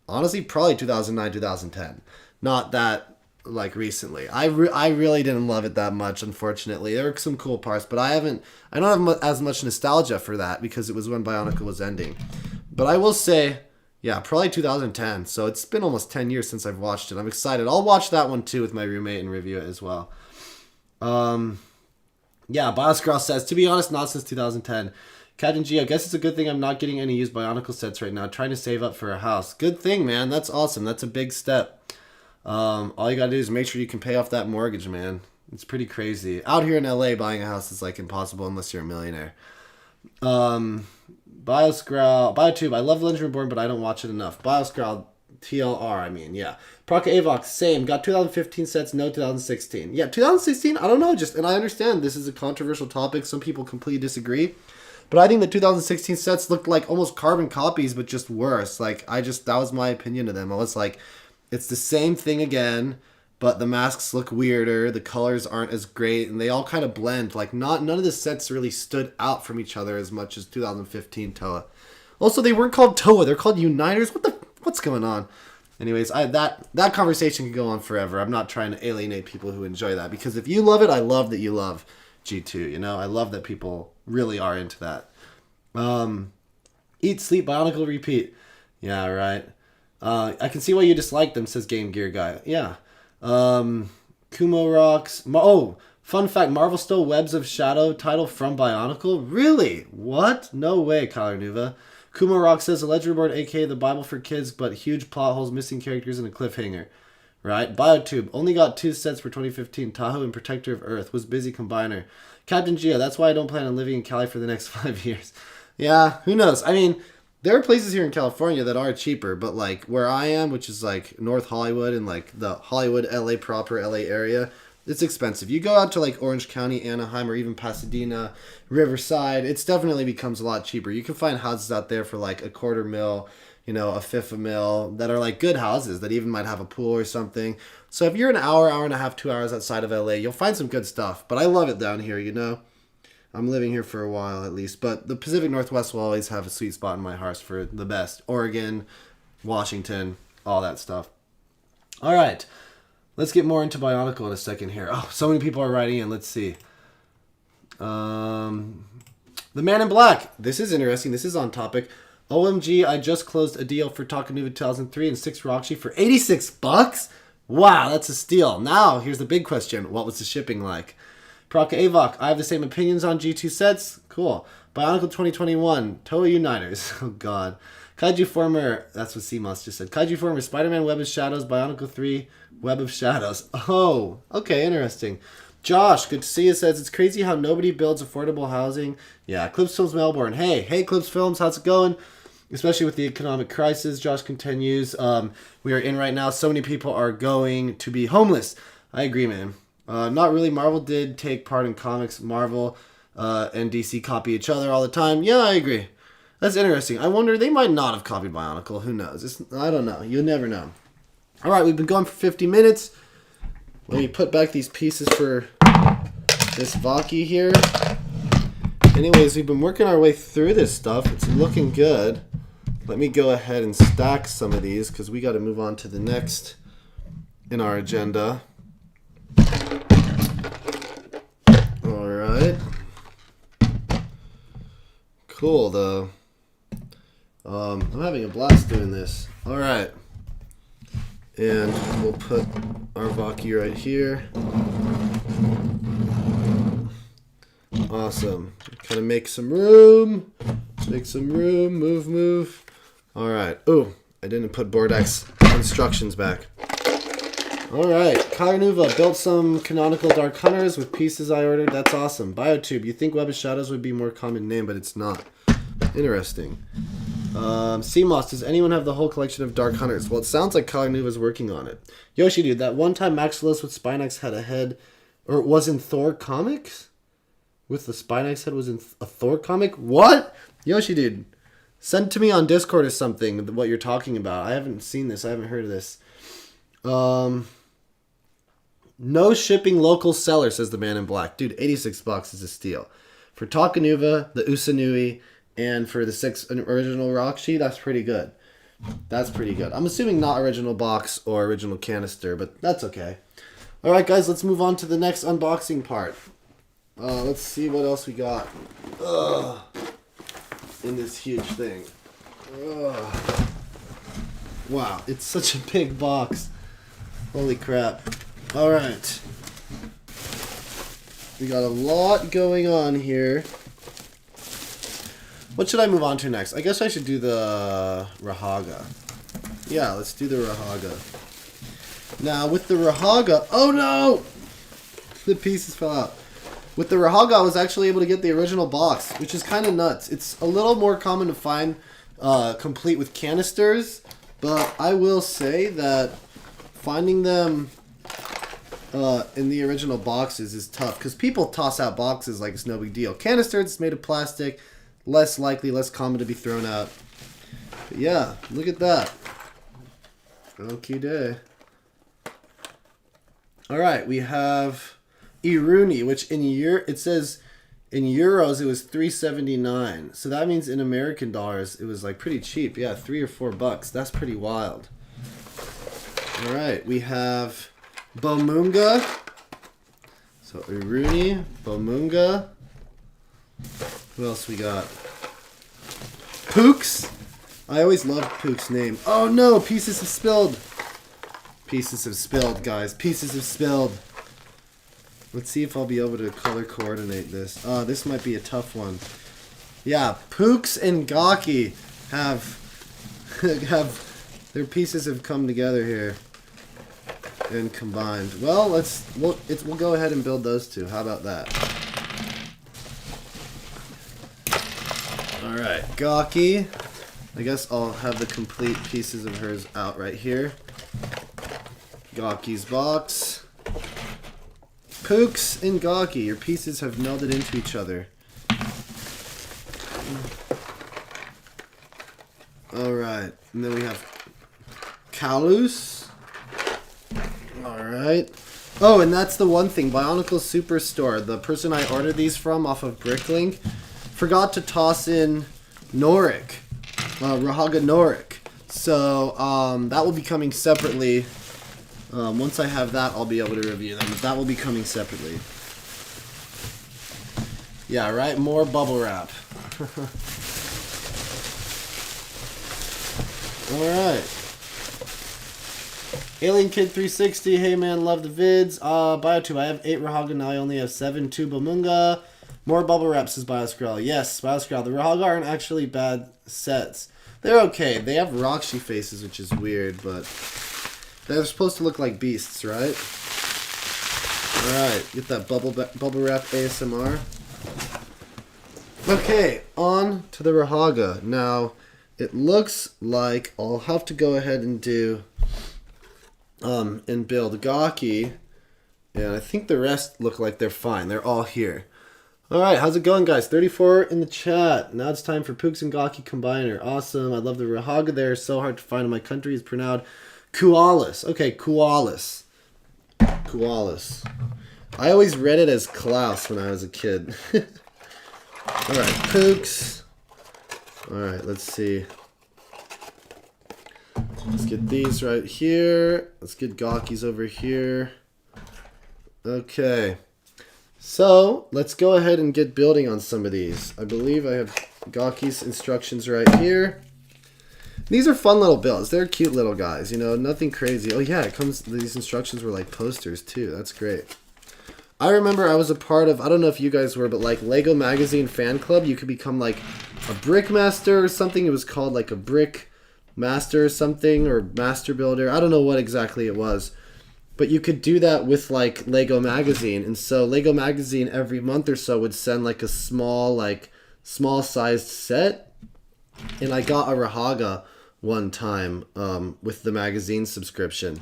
honestly, probably 2009, 2010. Not that, like, recently. I really didn't love it that much, unfortunately. There were some cool parts, but I don't have as much nostalgia for that because it was when Bionicle was ending. But I will say, yeah, probably 2010. So it's been almost 10 years since I've watched it. I'm excited. I'll watch that one too with my roommate and review it as well. Yeah, Bioscross says, to be honest, not since 2010. Captain G, I guess it's a good thing I'm not getting any used Bionicle sets right now. Trying to save up for a house. Good thing, man. That's awesome. That's a big step. All you gotta do is make sure you can pay off that mortgage, man. It's pretty crazy. Out here in LA, buying a house is, like, impossible unless you're a millionaire. Biotube, I love Legend Reborn, but I don't watch it enough. Bioscrowl, TLR, yeah. Proca Avox, same. Got 2015 sets, no 2016. Yeah, 2016, I don't know, and I understand this is a controversial topic. Some people completely disagree. But I think the 2016 sets looked like almost carbon copies, but just worse. Like, that was my opinion of them. I was like, it's the same thing again, but the masks look weirder, the colors aren't as great, and they all kind of blend. Like, none of the sets really stood out from each other as much as 2015 Toa. Also, they weren't called Toa, they're called Uniters. What's going on? Anyways, that conversation can go on forever. I'm not trying to alienate people who enjoy that, because if you love it, I love that you love G2, you know? I love that people really are into that. Eat, sleep, Bionicle, repeat. Yeah, right. I can see why you dislike them, says Game Gear Guy. Yeah. Kumo rocks. Fun fact, Marvel stole Webs of Shadow title from Bionicle? Really? What? No way, Kyler Nuva. Kumo Rock says, a Legend Reborn, aka the Bible for kids, but huge plot holes, missing characters, and a cliffhanger. Right? Biotube, only got 2 sets for 2015. Tahoe and Protector of Earth. Was busy combiner. Captain Geo, that's why I don't plan on living in Cali for the next 5 years. Yeah, who knows? I mean, there are places here in California that are cheaper, but, like, where I am, which is, like, North Hollywood and, like, the Hollywood, LA proper, LA area, It's expensive. You go out to like Orange County, Anaheim, or even Pasadena, Riverside, it's definitely becomes a lot cheaper. You can find houses out there for like $250,000, a $500,000 that are like good houses that even might have a pool or something. So if you're an hour, hour and a half, 2 hours outside of LA, you'll find some good stuff. But I love it down here, I'm living here for a while at least. But the Pacific Northwest will always have a sweet spot in my heart for the best. Oregon, Washington, all that stuff. All right. Let's get more into Bionicle in a second here. Oh, so many people are writing in. Let's see. The Man in Black. This is interesting. This is on topic. OMG, I just closed a deal for Takanuva 2003 and 6 Roxy for $86. Wow, that's a steal. Now, here's the big question. What was the shipping like? Praka Avok, I have the same opinions on G2 sets. Cool. Bionicle 2021. Toa Uniters. Oh, God. Kaiju Former. That's what CMOS just said. Kaiju Former. Spider-Man Web of Shadows. Bionicle 3. Web of Shadows. Oh, okay, interesting. Josh, good to see you, says, it's crazy how nobody builds affordable housing. Yeah, Clips Films Melbourne. Hey, Clips Films, how's it going? Especially with the economic crisis, Josh continues. We are in right now. So many people are going to be homeless. I agree, man. Not really. Marvel did take part in comics. Marvel and DC copy each other all the time. Yeah, I agree. That's interesting. I wonder, they might not have copied Bionicle. Who knows? I don't know. You'll never know. All right, we've been going for 50 minutes. Let me put back these pieces for this Vahki here. Anyways, we've been working our way through this stuff. It's looking good. Let me go ahead and stack some of these because we got to move on to the next in our agenda. All right. Cool, though. I'm having a blast doing this. All right. And we'll put our Vahki right here. Awesome. Kind of make some room. Make some room. Move. All right. Oh, I didn't put Bordex instructions back. All right. Karanuva built some canonical Dark Hunters with pieces I ordered. That's awesome. Biotube. You think Web of Shadows would be a more common name, but it's not. Interesting. CMOS, does anyone have the whole collection of Dark Hunters? Well, it sounds like Karanuva's working on it. Yoshi, dude, that one time Maximus with Spinax had a head, or it was in Thor comics? With the Spinax head was in a Thor comic? What? Yoshi, dude, send to me on Discord or something what you're talking about. I haven't seen this. I haven't heard of this. No shipping local seller, says the Man in Black. Dude, $86 is a steal. For Takanuva, the Usanui, and for the 6 original Roxy, that's pretty good. That's pretty good. I'm assuming not original box or original canister, but that's okay. Alright, guys, let's move on to the next unboxing part. Let's see what else we got in this huge thing. Wow, it's such a big box. Holy crap. Alright. We got a lot going on here. What should I move on to next? I guess I should do the Rahaga. Yeah, let's do the Rahaga. Now, with the Rahaga... Oh, no! The pieces fell out. With the Rahaga, I was actually able to get the original box, which is kind of nuts. It's a little more common to find complete with canisters, but I will say that finding them in the original boxes is tough, because people toss out boxes like it's no big deal. Canisters, it's made of plastic. Less likely, less common to be thrown out. But yeah, look at that. Okay day. Alright, we have Iruni, which it says in euros it was $3.79. So that means in American dollars it was like pretty cheap. Yeah, $3 or $4. That's pretty wild. Alright, we have Bomunga. So Iruni, Bomunga. Who else we got? Pooks. I always loved Pook's name. Oh no, pieces have spilled. Pieces have spilled, guys. Pieces have spilled. Let's see if I'll be able to color coordinate this. This might be a tough one. Yeah, Pooks and Gaki have their pieces have come together here and combined. Well, we'll go ahead and build those two. How about that? Alright, Gaki. I guess I'll have the complete pieces of hers out right here. Gaki's box. Pooks and Vahki, your pieces have melded into each other. Alright, and then we have Kalus. Alright. Oh, and that's the one thing. Bionicle Superstore, the person I ordered these from off of BrickLink, forgot to toss in Norik. Rahaga Norik. So, that will be coming separately. Once I have that, I'll be able to review them. But that will be coming separately. Yeah, right? More bubble wrap. Alright. Alien Kid 360, hey man, love the vids. Biotube, I have 8 Rahaga, now I only have 7 Tubamunga. More bubble wrap, says Bioscroll. Yes, Bioscroll, the Rahaga aren't actually bad sets. They're okay. They have Roxy faces, which is weird, but they're supposed to look like beasts, right? Alright, get that bubble wrap ASMR. Okay, on to the Rahaga. Now, it looks like I'll have to go ahead and do and build Vahki, and I think the rest look like they're fine. They're all here. Alright, how's it going, guys? 34 in the chat. Now it's time for Pooks and Vahki Combiner. Awesome. I love the Rahaga. They're so hard to find in my country. It's pronounced Koalas. Okay, Koalas. Koalas. I always read it as Klaus when I was a kid. Alright, Pooks. Alright, let's see. Let's get these right here. Let's get Vahki's over here. Okay. So, let's go ahead and get building on some of these. I believe I have Vahki's instructions right here. These are fun little builds. They're cute little guys, you know, nothing crazy. Oh yeah, it comes, these instructions were like posters too. That's great. I remember I was a part of, I don't know if you guys were, but like Lego Magazine fan club, you could become like a brick master or something. It was called like a brick master or something, or master builder. I don't know what exactly it was, but you could do that with like Lego Magazine. And so Lego Magazine every month or so would send like a small sized set, and I got a Rahaga one time with the magazine subscription.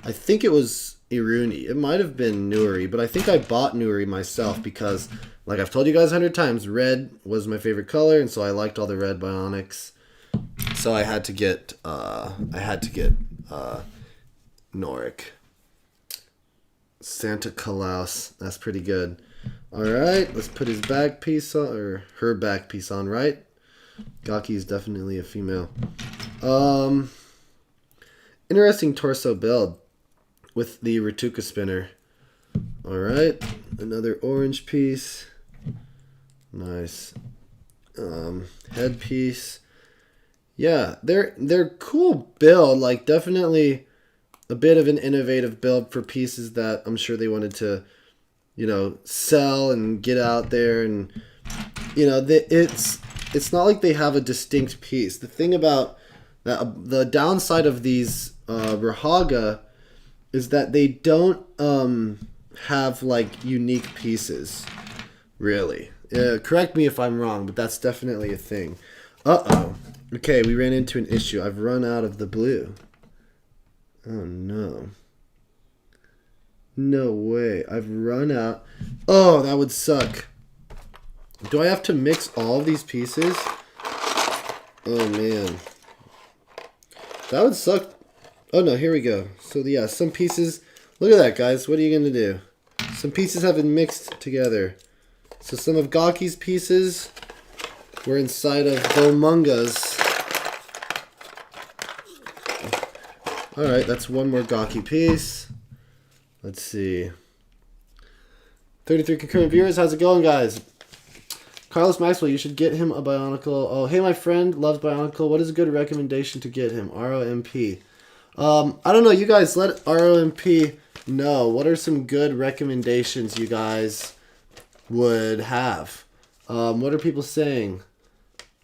I think it was Iruni. It might have been Nuri, but I think I bought Nuri myself because, like I've told you guys 100 times, red was my favorite color, and so I liked all the red Bionics. So I had to get Norik. Santa Claus. That's pretty good. Alright, let's put his back piece on, or her back piece on, right? Vahki is definitely a female. Interesting torso build with the Ratuka spinner. Alright, another orange piece. Nice. Headpiece. Yeah, they're cool build, like definitely a bit of an innovative build for pieces that I'm sure they wanted to, you know, sell and get out there, and you know, it's not like they have a distinct piece. The thing about that, the downside of these Rahaga is that they don't have like unique pieces, really. Correct me if I'm wrong, but that's definitely a thing. Uh-oh. Okay, we ran into an issue. I've run out of the blue. Oh, no. No way. I've run out. Oh, that would suck. Do I have to mix all of these pieces? Oh, man. That would suck. Oh, no, here we go. So, yeah, some pieces. Look at that, guys. What are you going to do? Some pieces have been mixed together. So, some of Vahki's pieces were inside of Bomunga's. Alright, that's one more Vahki piece. Let's see. 33 concurrent viewers. How's it going, guys? Carlos Maxwell, you should get him a Bionicle. Oh, hey, my friend loves Bionicle. What is a good recommendation to get him? ROMP. I don't know. You guys let ROMP know. What are some good recommendations you guys would have? What are people saying?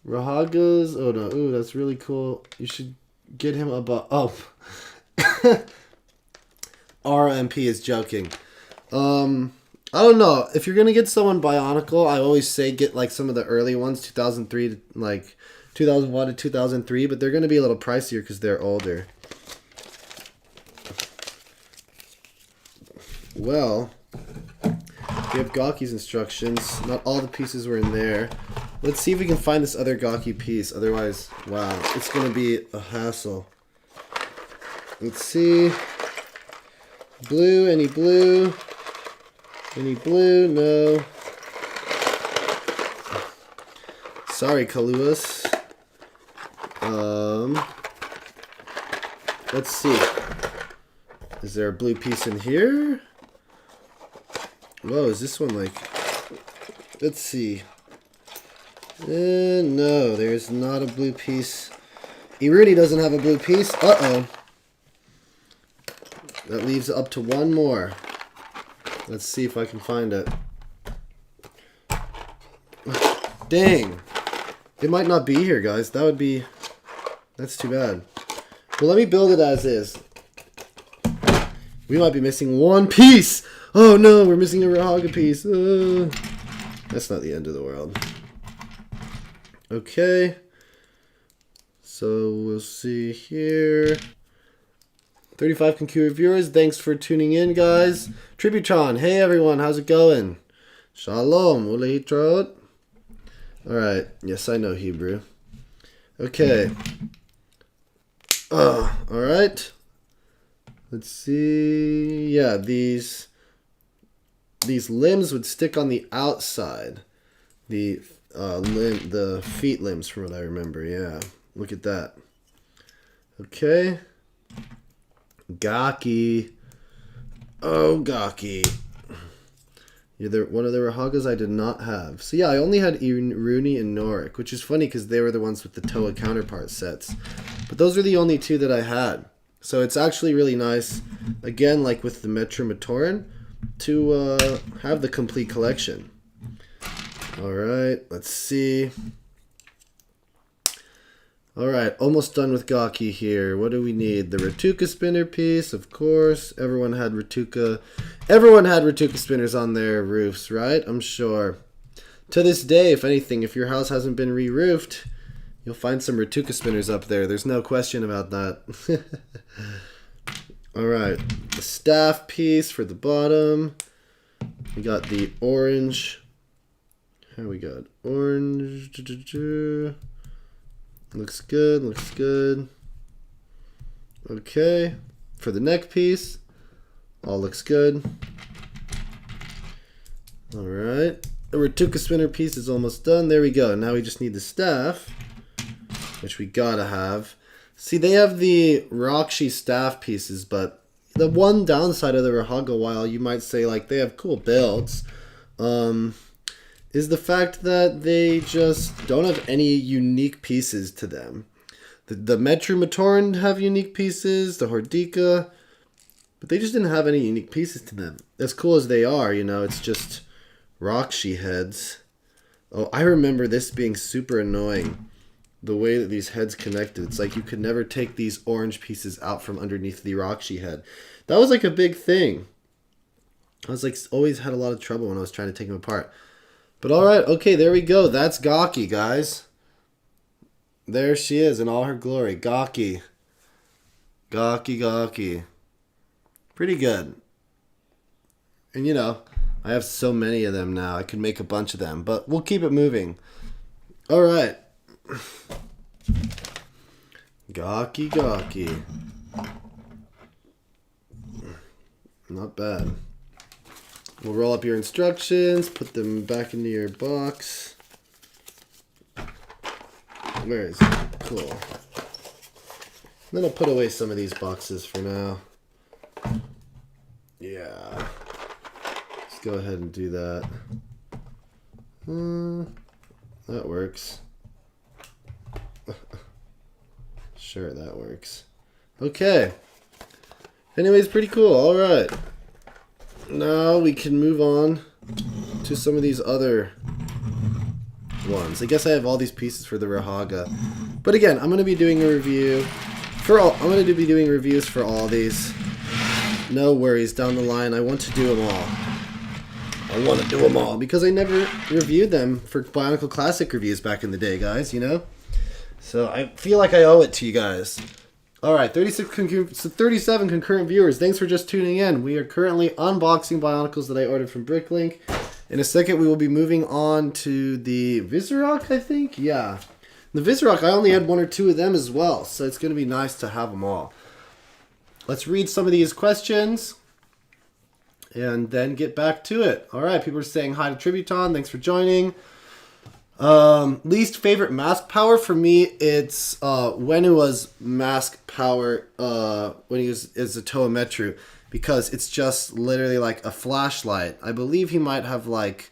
Rahagas. Oh, no. Ooh, that's really cool. You should get him a... Oh. RMP is joking. I don't know. If you're gonna get someone Bionicle, I always say get like some of the early ones, 2003 to like 2001 to 2003, but they're gonna be a little pricier because they're older. Well, We have Gawky's instructions. Not all the pieces were in there. Let's see if we can find this other Gawky piece. Otherwise, wow, it's going to be a hassle. Let's see. Blue, any blue? Any blue? No. Sorry, Kaluas. Let's see. Is there a blue piece in here? Whoa, is this one like... Let's see. No, there's not a blue piece. Iruni doesn't have a blue piece. Uh-oh. That leaves up to one more. Let's see if I can find it. Dang. It might not be here, guys. That would be... That's too bad. Well, let me build it as is. We might be missing one piece. Oh no, we're missing a Rahaga piece. That's not the end of the world. Okay. So we'll see here. 35 concurrent viewers. Thanks for tuning in, guys. Tributron. Hey everyone, how's it going? Shalom. Ulehitrot. Alright. Yes, I know Hebrew. Okay. Alright. Let's see. Yeah, these limbs would stick on the outside. The feet limbs, from what I remember. Yeah, look at that. Okay. Gawky. Oh, Gawky. You're one of the Rahagas I did not have. So yeah, I only had Iruni and Norik, which is funny because they were the ones with the Toa counterpart sets. But those are the only two that I had. So it's actually really nice, again, like with the Metru Matoran, to have the complete collection. Alright, let's see. Alright, almost done with Gawky here. What do we need? The Ratuka spinner piece, of course. Everyone had Ratuka spinners on their roofs, right? I'm sure. To this day, if anything, if your house hasn't been re-roofed, you'll find some Ratuka spinners up there. There's no question about that. Alright, the staff piece for the bottom. We got the orange. Here we got orange. Looks good, looks good. Okay, for the neck piece, all looks good. Alright, the Ratuka spinner piece is almost done. There we go. Now we just need the staff, which we gotta have. See, they have the Rakshi staff pieces, but the one downside of the Rahaga, while you might say like they have cool builds, is the fact that they just don't have any unique pieces to them. The Metru Matoran have unique pieces, the Hordika, but they just didn't have any unique pieces to them. As cool as they are, you know, it's just Rakshi heads. Oh, I remember this being super annoying. The way that these heads connected. It's like you could never take these orange pieces out from underneath the Rakshi head. That was like a big thing. I was like always had a lot of trouble when I was trying to take them apart. But alright, okay, there we go. That's Gawky, guys. There she is in all her glory. Gawky. Gawky, Gawky. Pretty good. And you know, I have so many of them now. I could make a bunch of them. But we'll keep it moving. Alright. Gawky, Gawky. Not bad. We'll roll up your instructions, put them back into your box. Where is it? Cool. Then I'll put away some of these boxes for now. Yeah. Let's go ahead and do that. That works. Sure, that works. Okay. Anyways, pretty cool. Alright. Now we can move on to some of these other ones. I guess I have all these pieces for the Rahaga. But again, I'm going to be doing a review for all. I'm going to be doing reviews for all these. No worries down the line. I want to do them all. I want to do them all because I never reviewed them for Bionicle Classic reviews back in the day, guys, you know? So I feel like I owe it to you guys. Alright, 37 concurrent viewers. Thanks for just tuning in. We are currently unboxing Bionicles that I ordered from BrickLink. In a second, we will be moving on to the Visorak, I think? Yeah. The Visorak, I only had 1 or 2 of them as well, so it's going to be nice to have them all. Let's read some of these questions and then get back to it. All right, people are saying hi to Tributon. Thanks for joining. Least favorite mask power for me, it's when it was mask power when he was as a Toa Metru, because it's just literally like a flashlight. I believe he might have like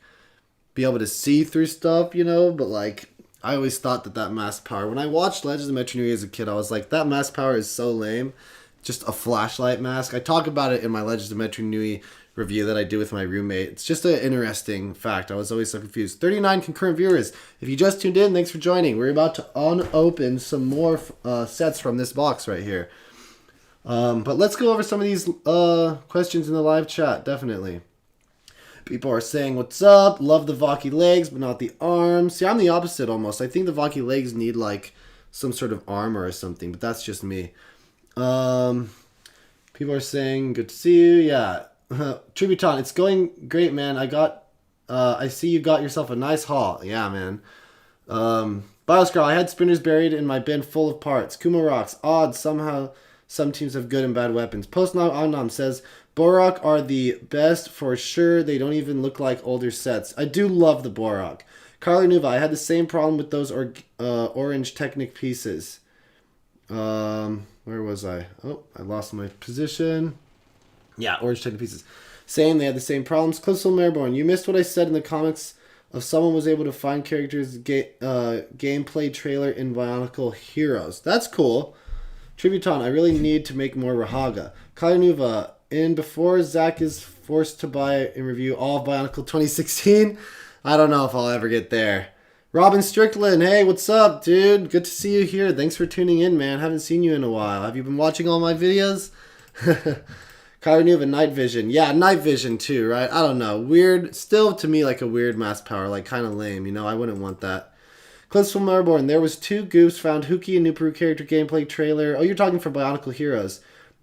be able to see through stuff, you know, but like I always thought that mask power, when I watched Legends of Metru Nui as a kid, I was like, that mask power is so lame. Just a flashlight mask. I talk about it in my Legends of Metru Nui review that I do with my roommate. It's just an interesting fact. I was always so confused. 39 concurrent viewers. If you just tuned in, thanks for joining. We're about to unopen some more sets from this box right here. But let's go over some of these questions in the live chat, definitely. People are saying, what's up? Love the Vahki legs, but not the arms. See, I'm the opposite almost. I think the Vahki legs need like some sort of armor or something, but that's just me. People are saying, good to see you. Yeah. Tributon, it's going great, man. I see you got yourself a nice haul. Yeah, man. Bioscroll, I had spinners buried in my bin full of parts. Kuma rocks, odd, somehow some teams have good and bad weapons. Postnom says, Borak are the best for sure. They don't even look like older sets. I do love the Borak. Carly Nuva, I had the same problem with those orange Technic pieces. Where was I? Oh, I lost my position. Yeah, orange Technic pieces. Same, they had the same problems. Cliffsville Mareborn, you missed what I said in the comics of someone was able to find characters' gameplay trailer in Bionicle Heroes. That's cool. Tributon, I really need to make more Rahaga. Kalinuva, in before Zach is forced to buy and review all of Bionicle 2016, I don't know if I'll ever get there. Robin Strickland, hey, what's up, dude? Good to see you here. Thanks for tuning in, man. Haven't seen you in a while. Have you been watching all my videos? Kyrie Nuva, Night Vision. Yeah, Night Vision too, right? I don't know. Weird. Still, to me, like a weird mass power. Like, kind of lame. You know, I wouldn't want that. Clips from Marborn. There was 2 goofs found Huki and New Peru character gameplay trailer. Oh, you're talking for Bionicle Heroes.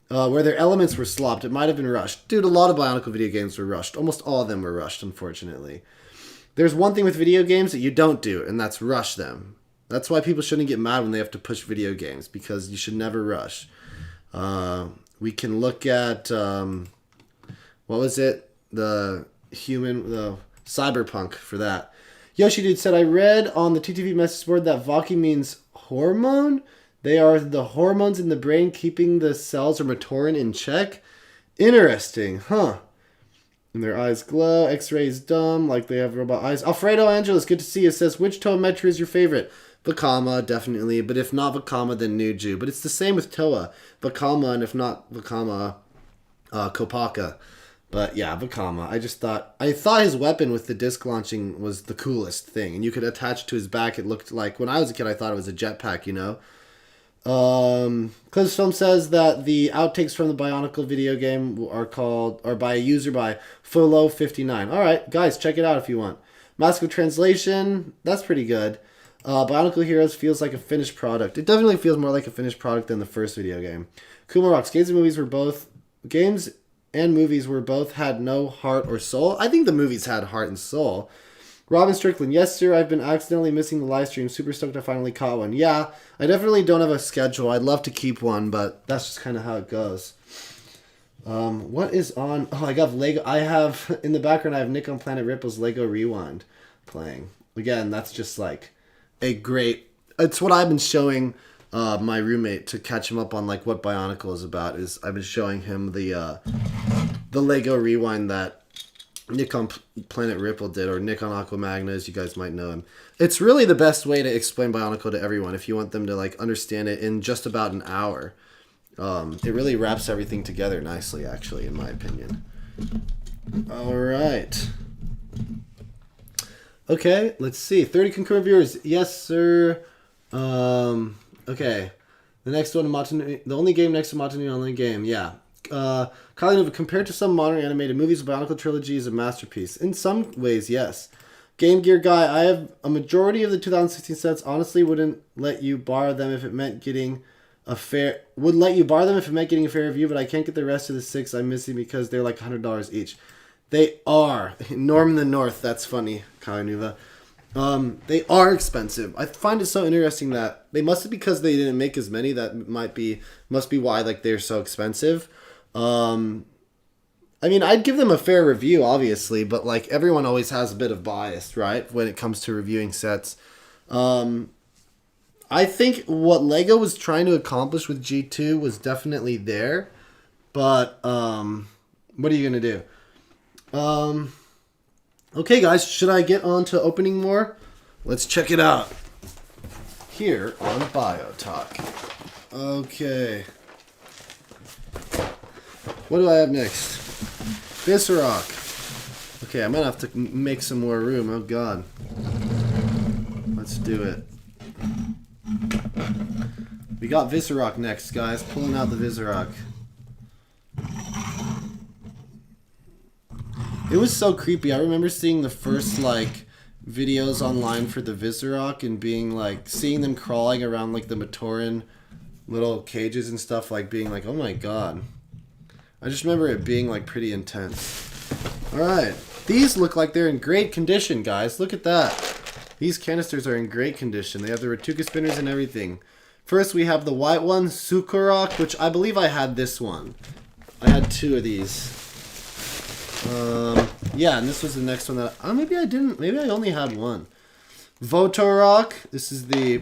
Where their elements were slopped. It might have been rushed. Dude, a lot of Bionicle video games were rushed. Almost all of them were rushed, unfortunately. There's one thing with video games that you don't do, and that's rush them. That's why people shouldn't get mad when they have to push video games, because you should never rush. We can look at, what was it? The Cyberpunk for that. Yoshi Dude said, I read on the TTV message board that Vahki means hormone. They are the hormones in the brain keeping the cells or Matoran in check. Interesting, huh? And their eyes glow. X-rays dumb, like they have robot eyes. Alfredo Angeles, good to see you. Says, which Toa Metru is your favorite? Vakama, definitely. But if not Vakama, then Nuju. But it's the same with Toa. Vakama, and if not Vakama, Kopaka. But yeah, Vakama. I thought his weapon with the disc launching was the coolest thing. And you could attach it to his back. It looked like, when I was a kid, I thought it was a jetpack, you know? Clips Film says that the outtakes from the Bionicle video game are by a user by Folo59. Alright, guys, check it out if you want. Mask of Translation, that's pretty good. Bionicle Heroes feels like a finished product. It definitely feels more like a finished product than the first video game. Kumarok's games and movies were both had no heart or soul. I think the movies had heart and soul. Robin Strickland, yes sir, I've been accidentally missing the live stream. Super stoked I finally caught one. Yeah, I definitely don't have a schedule. I'd love to keep one, but that's just kind of how it goes. What is on? Oh, I got Lego. I have, in the background, I have Nick on Planet Ripple's Lego Rewind playing. Again, that's just like a great, it's what I've been showing my roommate to catch him up on like what Bionicle is about. Is I've been showing him the Lego Rewind that Nick on Planet Ripple did, or Nick on Aquamagna, as you guys might know him. It's really the best way to explain Bionicle to everyone if you want them to like understand it in just about an hour. It really wraps everything together nicely, actually, in my opinion. All right. Okay, let's see. 30 concurrent viewers. Yes, sir. Okay. The next one, the only game next to Matanui Online game. Yeah. Kylie, compared to some modern animated movies, the Bionicle trilogy is a masterpiece. In some ways, yes. Game Gear Guy, I have a majority of the 2016 sets. Honestly, wouldn't let you borrow them if it meant getting a fair... Would let you borrow them if it meant getting a fair review, but I can't get the rest of the 6 I'm missing because they're like $100 each. They are. Norm in the North, that's funny, Kalanuva. They are expensive. I find it so interesting that they must be because they didn't make as many. That must be why like they're so expensive. I mean, I'd give them a fair review, obviously, but like everyone always has a bit of bias, right, when it comes to reviewing sets. I think what Lego was trying to accomplish with G2 was definitely there, but what are you gonna do? Okay, guys, should I get on to opening more? Let's check it out here on BioTalk. Okay. What do I have next? Visorak. Okay, I'm gonna have to make some more room. Oh god. Let's do it. We got Visorak next, guys. Pulling out the Visorak. It was so creepy. I remember seeing the first like videos online for the Visorak and being like seeing them crawling around like the Matoran little cages and stuff, like being like, oh my god. I just remember it being like pretty intense. Alright. These look like they're in great condition, guys. Look at that. These canisters are in great condition. They have the Ratuka spinners and everything. First we have the white one, Sukurok, which I believe I had this one. I had 2 of these. Yeah, and this was the next one that... Oh, maybe I didn't. Maybe I only had one. Visorak. This is the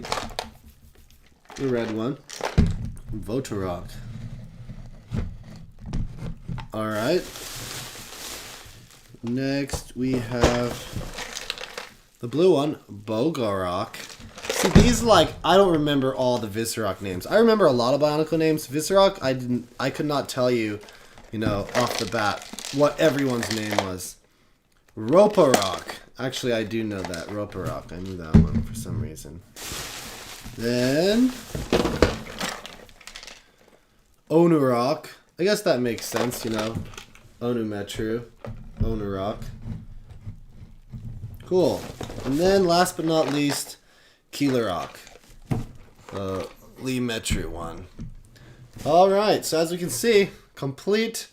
red one. Visorak. Alright. Next, we have the blue one, Bogarok. See, these, like, I don't remember all the Visorak names. I remember a lot of Bionicle names. Visorak, I could not tell you, you know, off the bat what everyone's name was. Roparok. Actually, I do know that. Roparok. I knew that one for some reason. Then Onurok. I guess that makes sense, you know. Onu Metru. Onurok. Cool. And then last but not least, Keelerok. Lee Metru one. Alright, so as we can see, complete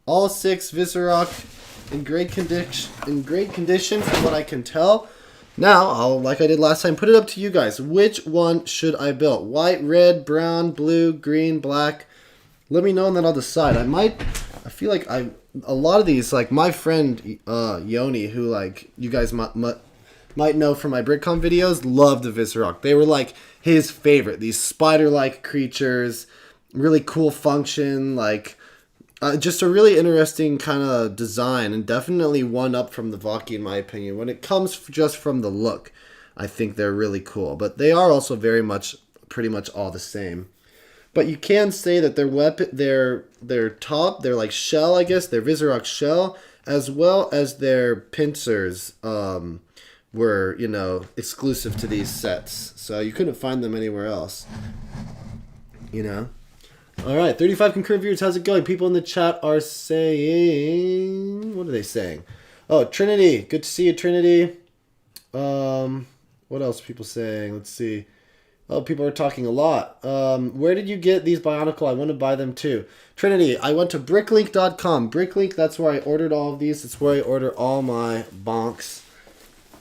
all 6 Visorak in great condition from what I can tell. Now, I'll, like I did last time, put it up to you guys. Which one should I build? White, red, brown, blue, green, black? Let me know and then I'll decide. I feel like a lot of these, like my friend Yoni, who like you guys might know from my BrickCon videos, loved the Visorak. They were like his favorite. These spider-like creatures, really cool function, like just a really interesting kind of design, and definitely one up from the Vahki in my opinion. When it comes just from the look, I think they're really cool. But they are also pretty much all the same. But you can say that their weapon, their top, their like shell, I guess, their Visorak shell, as well as their pincers, were, you know, exclusive to these sets. So you couldn't find them anywhere else. You know? Alright, 35 concurrent viewers, how's it going? People in the chat are saying... What are they saying? Oh, Trinity. Good to see you, Trinity. What else are people saying? Let's see. Oh, people are talking a lot. Where did you get these Bionicle? I want to buy them too. Trinity, I went to BrickLink.com. BrickLink, that's where I ordered all of these. It's where I order all my bonks.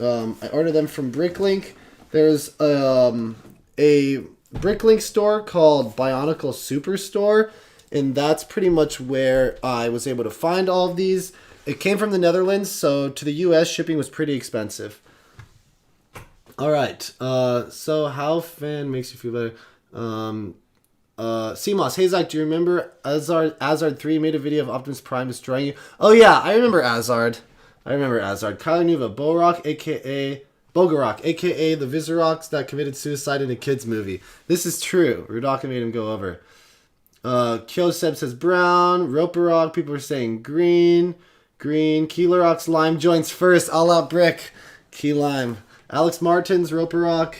I order them from BrickLink. There's a BrickLink store called Bionicle Superstore, and that's pretty much where I was able to find all of these. It came from the Netherlands, so to the US, shipping was pretty expensive. Alright, so how fan makes you feel better? CMOS, hey Zach, do you remember Azard 3 made a video of Optimus Prime destroying you? Oh yeah, I remember Azard. Kyler Nuva, Bogarok, aka the Visoroks that committed suicide in a kid's movie. This is true. Rudaka made him go over. Kyoseb says brown. Roparok, people are saying green. Keelerok's lime joints first. All out brick. Key lime. Alex Martins, Roparok.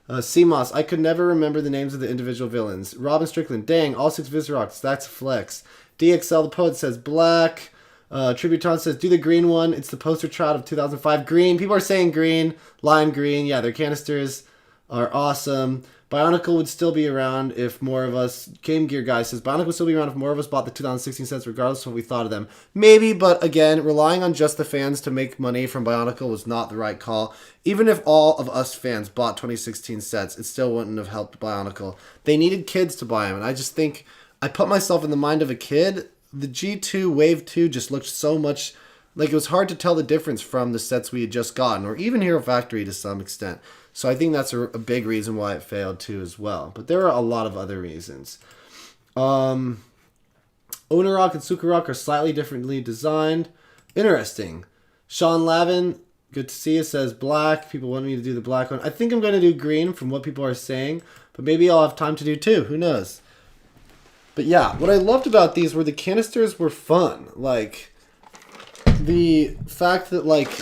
CMOS, I could never remember the names of the individual villains. Robin Strickland, dang, all 6 Visoroks. That's flex. DXL the Poet says black. Tributon says, do the green one. It's the poster child of 2005. Green. People are saying green. Lime green. Yeah, they're canisters. are awesome. Bionicle would still be around if more of us... Game Gear Guy says, Bionicle would still be around if more of us bought the 2016 sets regardless of what we thought of them. Maybe, but again, relying on just the fans to make money from Bionicle was not the right call. Even if all of us fans bought 2016 sets, it still wouldn't have helped Bionicle. They needed kids to buy them, and I just think... I put myself in the mind of a kid. The G2 Wave 2 just looked so much... Like, it was hard to tell the difference from the sets we had just gotten, or even Hero Factory to some extent. So I think that's a big reason why it failed too as well. But there are a lot of other reasons. Onarock and Sukarock are slightly differently designed. Interesting. Sean Lavin, good to see you, says black. People want me to do the black one. I think I'm going to do green from what people are saying. But maybe I'll have time to do two. Who knows? But yeah, what I loved about these were the canisters were fun. Like, the fact that, like,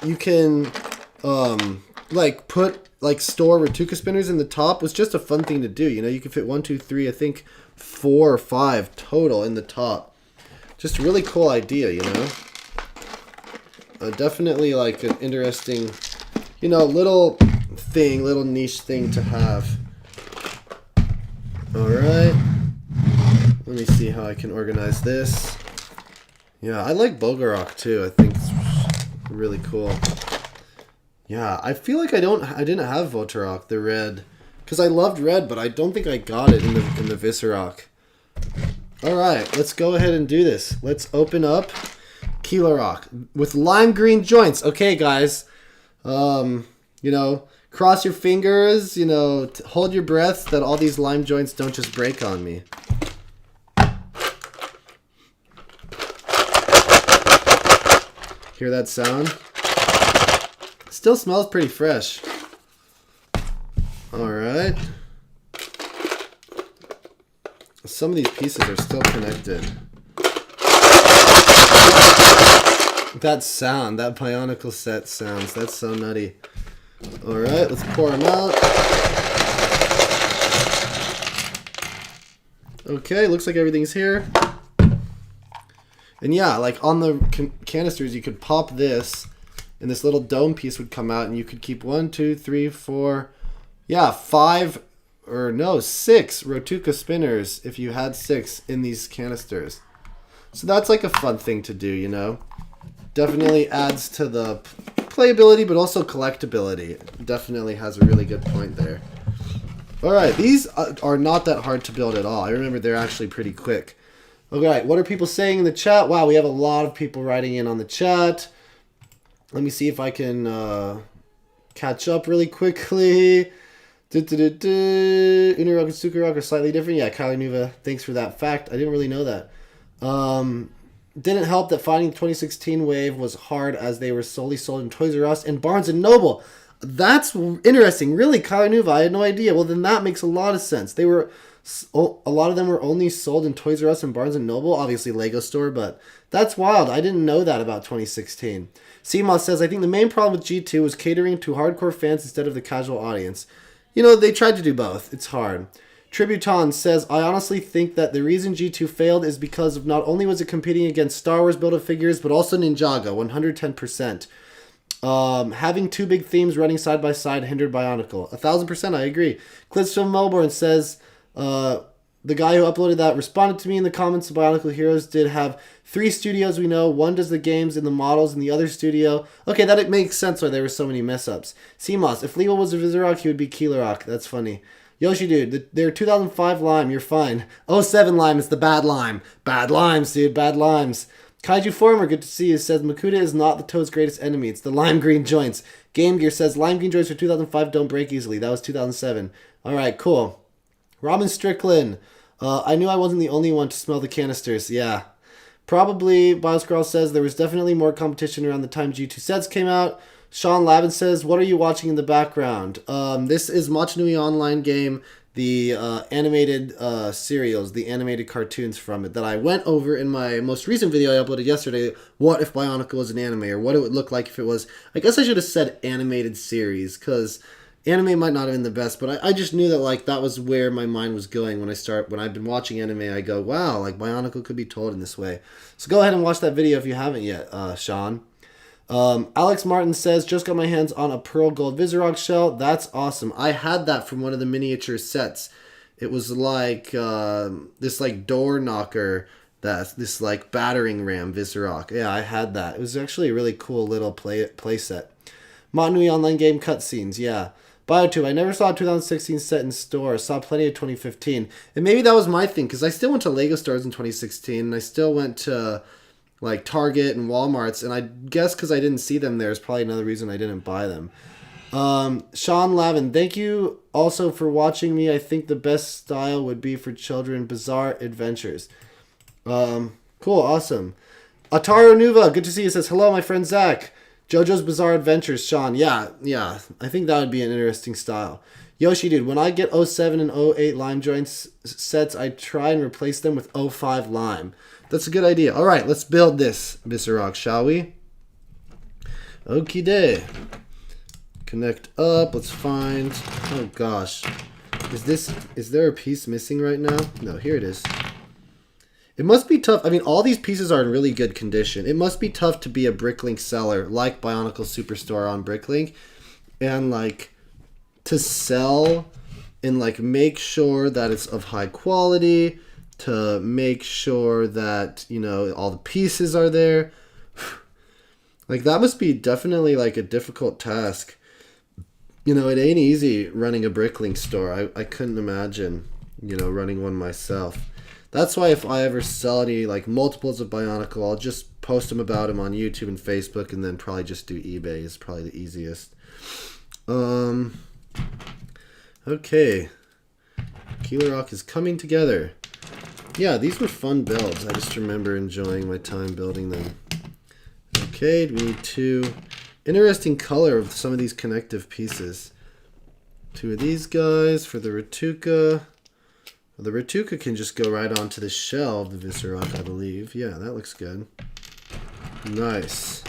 you can... like put like store Rotuka spinners in the top was just a fun thing to do. You know, you can fit 1, 2, 3, I think 4 or 5 total in the top. Just a really cool idea, you know. Definitely like an interesting, you know, little niche thing to have. All right, let me see how I can organize this. Yeah, I like Bogorok too. I think it's really cool. Yeah, I feel like I didn't have Votorok, the red. Because I loved red, but I don't think I got it in the Visorak. Alright, let's go ahead and do this. Let's open up Kilorok with lime green joints. Okay, guys. You know, cross your fingers, you know, hold your breath that all these lime joints don't just break on me. Hear that sound? Still smells pretty fresh. Alright. Some of these pieces are still connected. That sound, that Bionicle set sounds, that's so nutty. Alright, let's pour them out. Okay, looks like everything's here. And yeah, like on the canisters, you could pop this. And this little dome piece would come out, and you could keep 1, 2, 3, 4, yeah, 5, or no, 6 Rotuka spinners if you had 6 in these canisters. So that's like a fun thing to do, you know. Definitely adds to the playability, but also collectability. Definitely has a really good point there. Alright, these are not that hard to build at all. I remember they're actually pretty quick. Alright, what are people saying in the chat? Wow, we have a lot of people writing in on the chat. Let me see if I can catch up really quickly. Unarok and Sukarok are slightly different. Yeah, Kylie Nuva, thanks for that fact. I didn't really know that. Didn't help that finding the 2016 wave was hard as they were solely sold in Toys R Us and Barnes & Noble. That's interesting. Really, Kylie Nuva, I had no idea. Well, then that makes a lot of sense. They were... A lot of them were only sold in Toys R Us and Barnes & Noble, obviously Lego Store, but that's wild. I didn't know that about 2016. CMOS says, I think the main problem with G2 was catering to hardcore fans instead of the casual audience. You know, they tried to do both. It's hard. Tributon says, I honestly think that the reason G2 failed is because of not only was it competing against Star Wars Build-A-Figures, but also Ninjago, 110%. Having two big themes running side by side hindered Bionicle. 1000%, I agree. Clitsville Melbourne says... the guy who uploaded that responded to me in the comments. The Bionicle Heroes did have 3 studios we know. One does the games and the models, and the other studio... Okay, that it makes sense why there were so many mess-ups. CMOS, if Leo was a Visorak, he would be Kilorok. That's funny. Yoshi, dude, they're 2005 lime. You're fine. 07 lime is the bad lime. Bad limes, dude. Bad limes. Kaiju Former, good to see you, says Makuta is not the Toad's greatest enemy. It's the lime green joints. Game Gear says lime green joints for 2005 don't break easily. That was 2007. Alright, cool. Robin Strickland. I knew I wasn't the only one to smell the canisters. Yeah. Probably, BioScroll says there was definitely more competition around the time G2 sets came out. Sean Lavin says, what are you watching in the background? This is Machinui Online game, the animated serials, the animated cartoons from it that I went over in my most recent video I uploaded yesterday. What if Bionicle was an anime, or what it would look like if it was... I guess I should have said animated series, because... Anime might not have been the best, but I just knew that like that was where my mind was going when I've been watching anime. I go, wow, like Bionicle could be told in this way. So go ahead and watch that video if you haven't yet, Sean. Alex Martin says, just got my hands on a pearl gold Visorak shell. That's awesome. I had that from one of the miniature sets. It was like this like door knocker, this like battering ram Visorak. Yeah, I had that. It was actually a really cool little play set. Montanui online game cutscenes, yeah. BioTube, I never saw a 2016 set in store. Saw plenty of 2015. And maybe that was my thing, because I still went to Lego stores in 2016, and I still went to like Target and Walmart's, and I guess because I didn't see them there is probably another reason I didn't buy them. Sean Lavin, thank you also for watching me. I think the best style would be for children. Bizarre Adventures. Cool, awesome. Ataro Nuva, good to see you. Says, hello, my friend Zach. JoJo's Bizarre Adventures, Sean. Yeah. I think that would be an interesting style. Yoshi, dude, when I get 07 and 08 lime joints sets, I try and replace them with 05 lime. That's a good idea. All right, let's build this Visorak, shall we? Okie day. Connect up. Let's find. Oh gosh, is there a piece missing right now? No, here it is. It must be tough. I mean, all these pieces are in really good condition. It must be tough to be a BrickLink seller like Bionicle Superstore on BrickLink, and like to sell and like make sure that it's of high quality, to make sure that, you know, all the pieces are there. Like that must be definitely like a difficult task. You know, it ain't easy running a BrickLink store. I couldn't imagine, you know, running one myself. That's why if I ever sell any like multiples of Bionicle, I'll just post them about them on YouTube and Facebook, and then probably just do eBay is probably the easiest. Okay. Keeler Rock is coming together. Yeah, these were fun builds. I just remember enjoying my time building them. Okay, we need two. Interesting color of some of these connective pieces. Two of these guys for the Ratuka. The Ratuka can just go right onto the shell of the Visorak, I believe. Yeah, that looks good. Nice.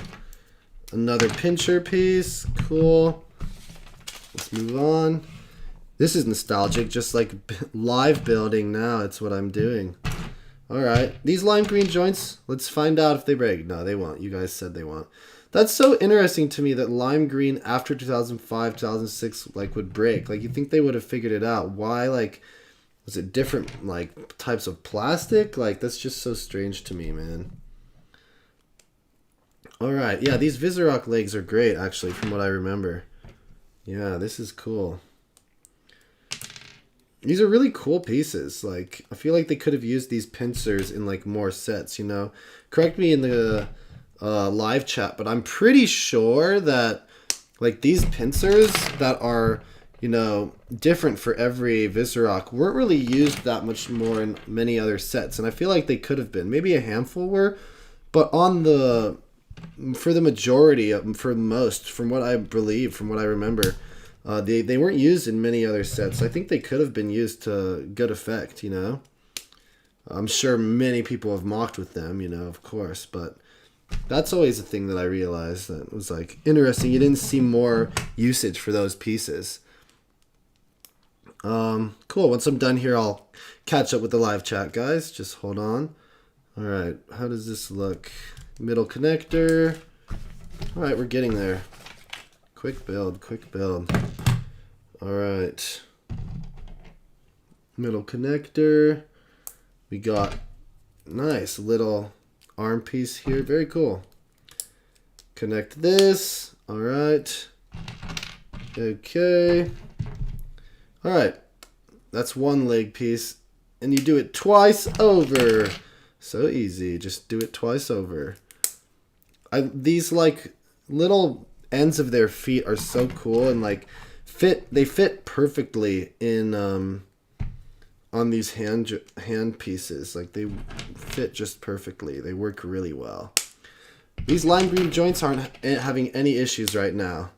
Another pincher piece. Cool. Let's move on. This is nostalgic, just like live building now. It's what I'm doing. Alright. These lime green joints, let's find out if they break. No, they won't. You guys said they won't. That's so interesting to me that lime green after 2005, 2006 like would break. Like you think they would have figured it out. Why, like, was it different like types of plastic? Like that's just so strange to me, man. Alright, yeah, these Visorak legs are great actually from what I remember. Yeah, this is cool. These are really cool pieces. Like, I feel like they could have used these pincers in like more sets, you know? Correct me in the live chat, but I'm pretty sure that like these pincers that are, you know, different for every Visorak weren't really used that much more in many other sets, and I feel like they could have been. Maybe a handful were, but for the majority, for most, from what I believe, from what I remember, they weren't used in many other sets. I think they could have been used to good effect, you know? I'm sure many people have mocked with them, you know, of course, but that's always a thing that I realized that was like interesting. You didn't see more usage for those pieces. Cool. Once I'm done here, I'll catch up with the live chat, guys. Just hold on. All right. How does this look? Middle connector. All right, we're getting there. Quick build, quick build. All right. Middle connector. We got nice little arm piece here. Very cool. Connect this. All right. Okay. All right. That's one leg piece. And you do it twice over. So easy. Just do it twice over. These like little ends of their feet are so cool and like they fit perfectly in on these hand pieces. Like they fit just perfectly. They work really well. These lime green joints aren't having any issues right now.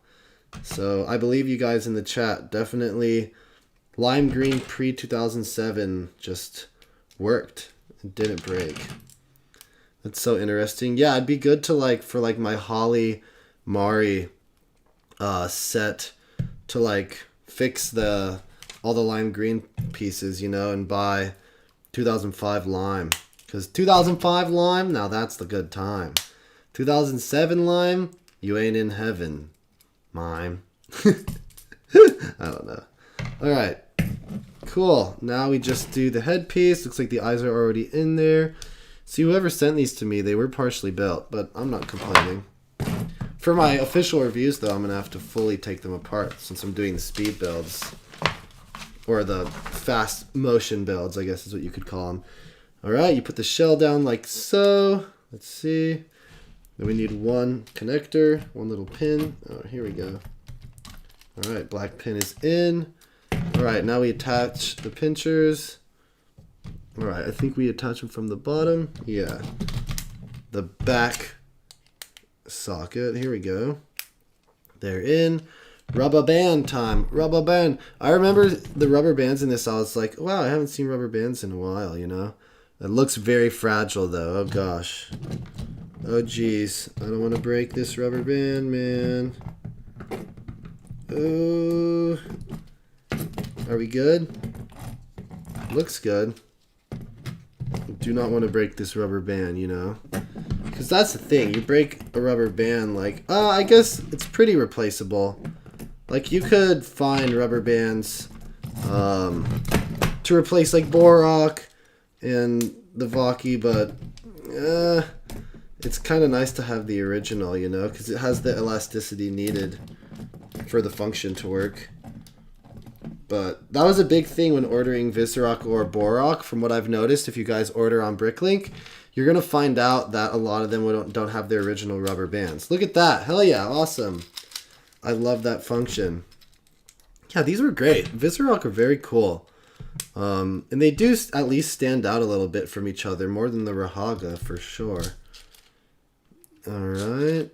So I believe you guys in the chat. Definitely lime green pre-2007 just worked. It didn't break. That's so interesting. Yeah, it'd be good to like for like my Holly Mari set to like fix all the lime green pieces, you know, and buy 2005 lime. Because 2005 lime, now that's the good time. 2007 lime, You ain't in heaven, mime. I don't know. Alright. Cool. Now we just do the headpiece. Looks like the eyes are already in there. See, whoever sent these to me, they were partially built, but I'm not complaining. For my official reviews, though, I'm going to have to fully take them apart since I'm doing the speed builds. Or the fast motion builds, I guess is what you could call them. Alright, you put the shell down like so. Let's see. Then we need one connector, one little pin. Oh, here we go. Alright, black pin is in. Alright, now we attach the pinchers. Alright, I think we attach them from the bottom. Yeah. The back socket. Here we go. They're in. Rubber band time. Rubber band. I remember the rubber bands in this. I was like, wow, I haven't seen rubber bands in a while, you know? It looks very fragile, though. Oh, gosh. Oh, geez. I don't want to break this rubber band, man. Oh. Are we good? Looks good. Do not want to break this rubber band, you know? Because that's the thing. You break a rubber band, like, I guess it's pretty replaceable. Like, you could find rubber bands to replace, like, Borak and the Vahki, but it's kind of nice to have the original, you know? Because it has the elasticity needed for the function to work. But that was a big thing when ordering Visorak or Borak. From what I've noticed, if you guys order on BrickLink, you're going to find out that a lot of them don't have their original rubber bands. Look at that. Hell yeah. Awesome. I love that function. Yeah, these were great. Visorak are very cool. And they do at least stand out a little bit from each other, more than the Rahaga for sure. Alright.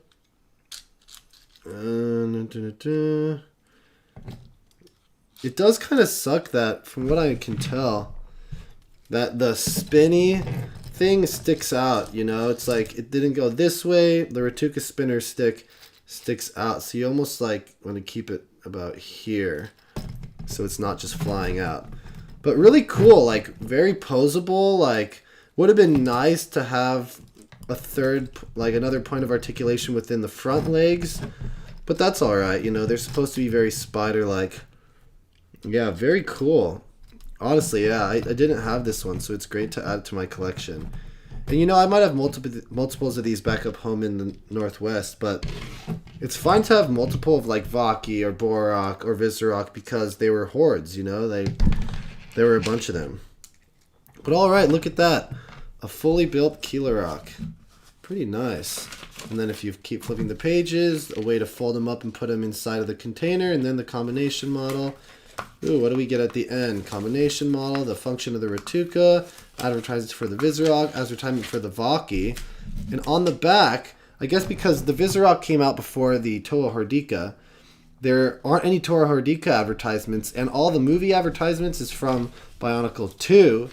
It does kind of suck that, from what I can tell, that the spinny thing sticks out, you know? It's like, it didn't go this way, the Ratuka spinner stick sticks out, so you almost like want to keep it about here, so it's not just flying out. But really cool, like, very posable, like, would have been nice to have a third, like, another point of articulation within the front legs, but that's alright, you know? They're supposed to be very spider-like. Yeah, very cool. Honestly, yeah, I didn't have this one, so it's great to add to my collection. And you know, I might have multiples of these back up home in the Northwest, but it's fine to have multiple of like Vahki or Borak or Visorak because they were hordes, you know? There were a bunch of them. But alright, look at that. A fully built Kilorok. Pretty nice. And then if you keep flipping the pages, a way to fold them up and put them inside of the container, and then the combination model. Ooh, what do we get at the end? Combination model, the function of the Ratuka, advertisements for the Visorak, advertisement for the Vahki. And on the back, I guess because the Visorak came out before the Toa Haga, there aren't any Toa Haga advertisements, and all the movie advertisements is from Bionicle 2,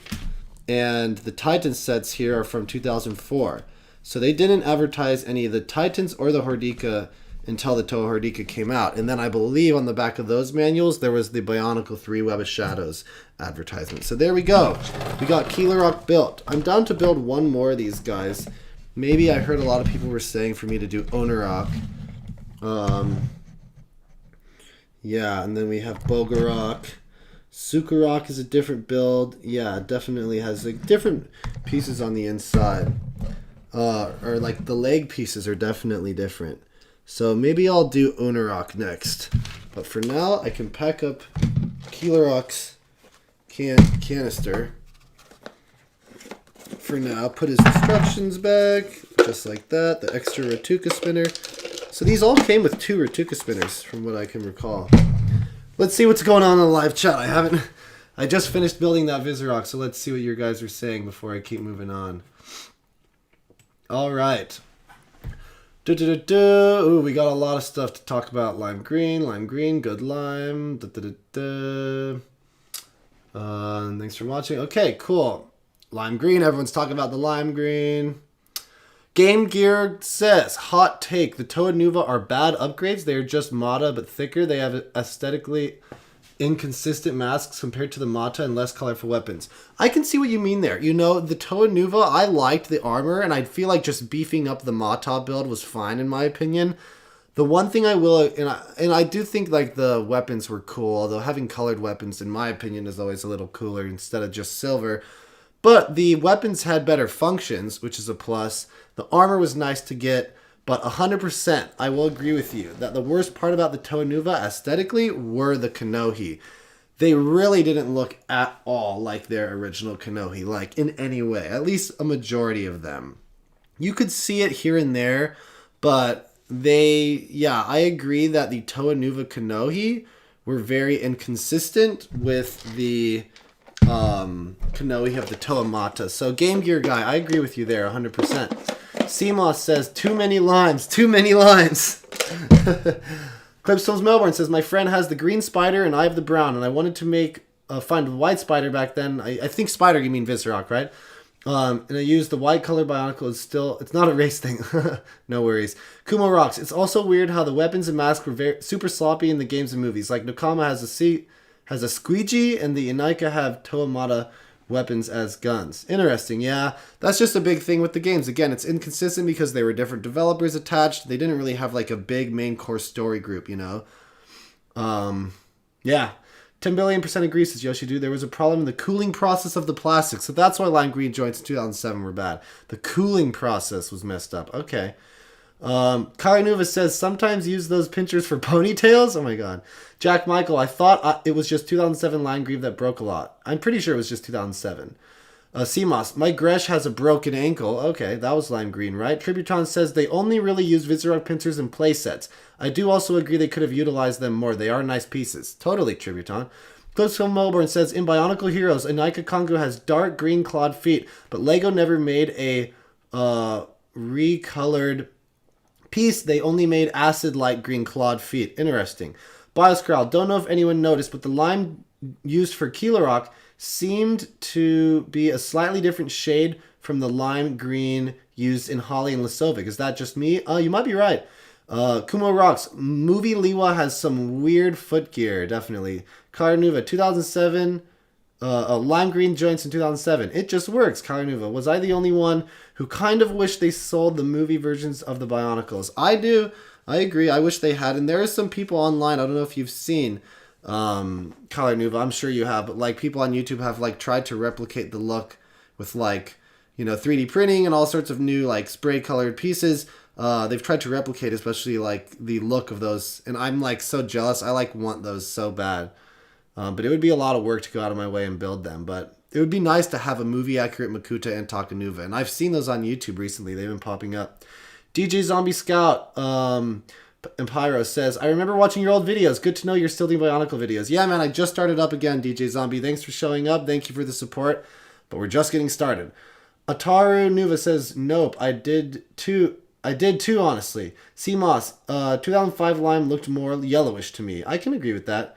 and the Titan sets here are from 2004. So they didn't advertise any of the Titans or the Haga until the Toa Haga came out. And then I believe on the back of those manuals, there was the Bionicle 3 Web of Shadows advertisement. So there we go. We got Kilorok built. I'm down to build one more of these guys. Maybe I heard a lot of people were saying for me to do Onorok. Yeah, and then we have Bogarok. Sukarok is a different build. Yeah, it definitely has like different pieces on the inside. Or like the leg pieces are definitely different. So maybe I'll do Onorok next. But for now, I can pack up Kilorok's canister. For now, put his instructions back, just like that. The extra Ratuka spinner. So these all came with 2 Ratuka spinners, from what I can recall. Let's see what's going on in the live chat. I just finished building that Visorak, so let's see what your guys are saying before I keep moving on. All right. Ooh, we got a lot of stuff to talk about. Lime green, good lime. Thanks for watching. Okay, cool. Lime green, everyone's talking about the lime green. Game Gear says, hot take, the Toa Nuva are bad upgrades. They are just Mata, but thicker. They have aesthetically inconsistent masks compared to the Mata and less colorful weapons. I can see what you mean there. You know, the Toa Nuva, I liked the armor, and I feel like just beefing up the Mata build was fine in my opinion. The one thing I will, and I do think like the weapons were cool, although having colored weapons, in my opinion, is always a little cooler instead of just silver. But the weapons had better functions, which is a plus. The armor was nice to get, but 100%, I will agree with you that the worst part about the Toa Nuva aesthetically were the Kanohi. They really didn't look at all like their original Kanohi, like in any way, at least a majority of them. You could see it here and there, but I agree that the Toa Nuva Kanohi were very inconsistent with the Kanohi of the Toa Mata. So Game Gear guy, I agree with you there 100%. CMOS says, too many lines. Clipstones Melbourne says, my friend has the green spider and I have the brown, and I wanted to find a white spider back then. I think spider, you mean Visorak, right? And I used the white color Bionicle. It's not a race thing. No worries. Kumo rocks. It's also weird how the weapons and masks were super sloppy in the games and movies. Like Nakama has a squeegee, and the Inika have Toa Mata weapons as guns. Interesting. Yeah, that's just a big thing with the games. Again, it's inconsistent because they were different developers attached. They didn't really have like a big main core story group, you know. Yeah. 10 billion% agree, says Yoshidu. There was a problem in the cooling process of the plastic. So that's why lime green joints in 2007 were bad. The cooling process was messed up. Okay. Kali Nuva says, sometimes use those pinchers for ponytails? Oh my god. Jack Michael, I thought it was just 2007 lime green that broke a lot. I'm pretty sure it was just 2007. CMOS, Mike Gresh has a broken ankle. Okay, that was lime green, right? Tributon says they only really use Visorak pincers in play sets. I do also agree they could have utilized them more. They are nice pieces. Totally, Tributon. Clips from Melbourne says, in Bionicle Heroes, Inika Kongo has dark green clawed feet, but LEGO never made a recolored piece. They only made acid light green clawed feet. Interesting. Bioscral, don't know if anyone noticed, but the lime used for Kilorok seemed to be a slightly different shade from the lime green used in Holly and Lasovic. Is that just me? You might be right. Kumo rocks. Movie Liwa has some weird footgear, definitely. Carnuva, 2007. Lime green joints in 2007. It just works, Carnuva. Was I the only one who kind of wished they sold the movie versions of the Bionicles? I do. I agree. I wish they had. And there are some people online, I don't know if you've seen Color Nuva, I'm sure you have, but like people on YouTube have like tried to replicate the look with like, you know, 3D printing and all sorts of new like spray colored pieces. They've tried to replicate especially like the look of those, and I'm like so jealous. I like want those so bad, but it would be a lot of work to go out of my way and build them. But it would be nice to have a movie accurate Makuta and Takanuva, and I've seen those on YouTube recently. They've been popping up. DJ Zombie Scout and Pyro says, I remember watching your old videos. Good to know you're still doing Bionicle videos. Yeah, man, I just started up again, DJ Zombie. Thanks for showing up. Thank you for the support. But we're just getting started. Ataru Nuva says, nope, I did too, honestly. CMOS, 2005 lime looked more yellowish to me. I can agree with that.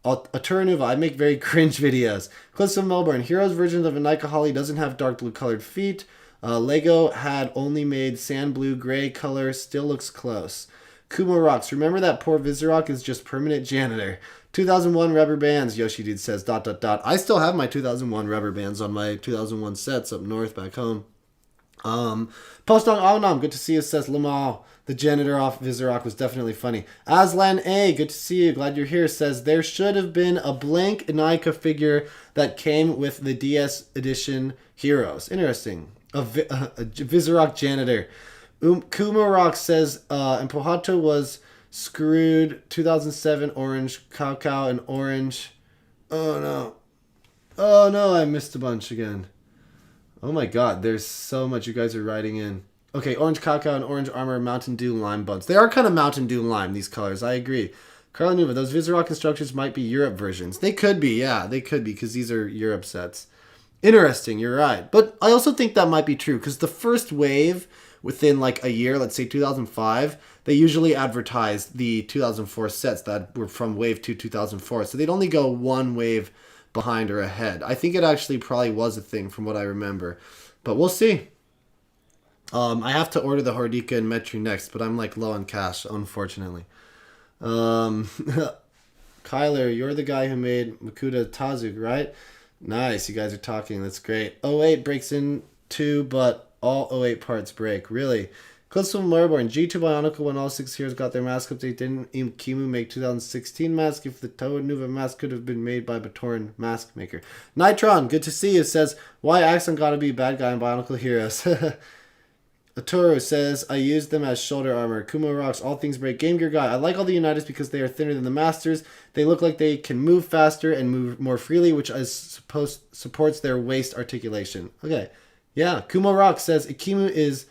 Ataru Nuva, I make very cringe videos. Clips of Melbourne, Heroes version of Inika Holly doesn't have dark blue colored feet. Lego had only made sand blue gray color. Still looks close. Kumo rocks. Remember that poor Visorak is just permanent janitor. 2001 rubber bands, Yoshi Dude says, ... I still have my 2001 rubber bands on my 2001 sets up north back home. Post on Aonam, good to see you, says Lamal. The janitor off Visorak was definitely funny. Aslan A, good to see you, glad you're here, says, there should have been a blank Inika figure that came with the DS edition Heroes. Interesting. A Visorak janitor. Kumo Rock says, and Pohato was screwed 2007 orange, Cow and orange. Oh no, I missed a bunch again. Oh my god, there's so much you guys are writing in. Okay, orange Cow and orange armor, Mountain Dew lime buns. They are kind of Mountain Dew lime, these colors, I agree. Carla Nuva, those Visorak instructions might be Europe versions. They could be, yeah, they could be, because these are Europe sets. Interesting, you're right. But I also think that might be true, because the first wave, within like a year, let's say 2005, they usually advertised the 2004 sets that were from wave 2 2004. So they'd only go one wave behind or ahead. I think it actually probably was a thing from what I remember. But we'll see. I have to order the Hordika and Metru next, but I'm like low on cash, unfortunately. Kyler, you're the guy who made Makuta Tazug, right? Nice, you guys are talking. That's great. 08 breaks in too, but all 08 parts break. Really? Close to Marborn. G2 Bionicle when all 6 heroes got their mask update. Didn't Kimu make 2016 mask? If the Toa Nuva mask could have been made by Matoran mask maker. Nitron, good to see you, says, why Axon gotta be a bad guy in Bionicle Heroes? Atoro says, I used them as shoulder armor. Kumo rocks, all things break. Game Gear guy, I like all the Uniteds because they are thinner than the Masters. They look like they can move faster and move more freely, which I suppose supports their waist articulation. Okay. Yeah, Kumo rocks says, Ikimu is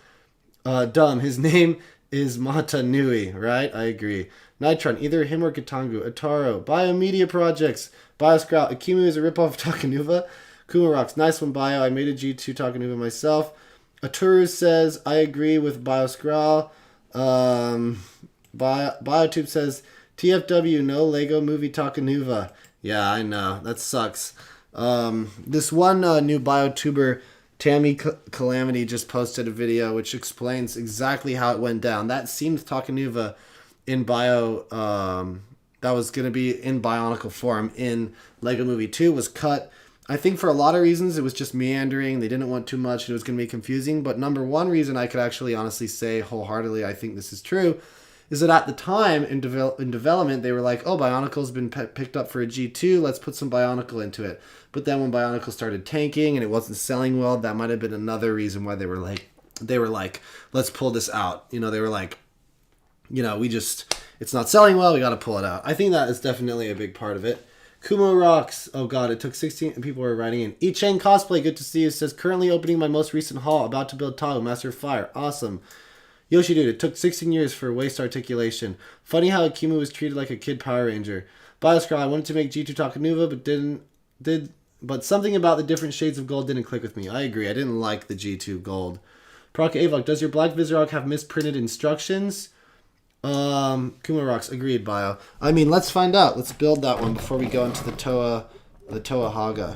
dumb. His name is Mata Nui, right? I agree. Nitron, either him or Katangu. Ataro, Biomedia Projects. Bioscrout, Ikimu is a ripoff of Takanuva. Kumo rocks, nice one, Bio. I made a G2 Takanuva myself. Aturu says, I agree with Bioscrowl. Biotube says, TFW, no Lego movie Takanuva. Yeah, I know. That sucks. This one new Biotuber, Tammy Calamity, just posted a video which explains exactly how it went down. That seemed Takanuva in Bio, that was going to be in Bionicle form in Lego Movie 2 was cut. I think for a lot of reasons, it was just meandering. They didn't want too much. It was going to be confusing. But number one reason I could actually honestly say wholeheartedly I think this is true is that at the time in development, they were like, oh, Bionicle's been picked up for a G2. Let's put some Bionicle into it. But then when Bionicle started tanking and it wasn't selling well, that might have been another reason why they were like, let's pull this out. You know, they were like, you know, it's not selling well. We got to pull it out. I think that is definitely a big part of it. Kumo rocks. Oh god, it took 16 people were writing in. Icheng Cosplay, good to see you. Says, currently opening my most recent haul. About to build Tahu, Master of Fire. Awesome. Yoshi dude, it took 16 years for waist articulation. Funny how Akimu was treated like a kid Power Ranger. Bioscroll, I wanted to make G2 Takanuva, but something about the different shades of gold didn't click with me. I agree. I didn't like the G2 gold. Proc Avok, does your black Visorak have misprinted instructions? Kuma rocks, agreed, Bio. I mean, let's find out. Let's build that one before we go into the Toa Haga.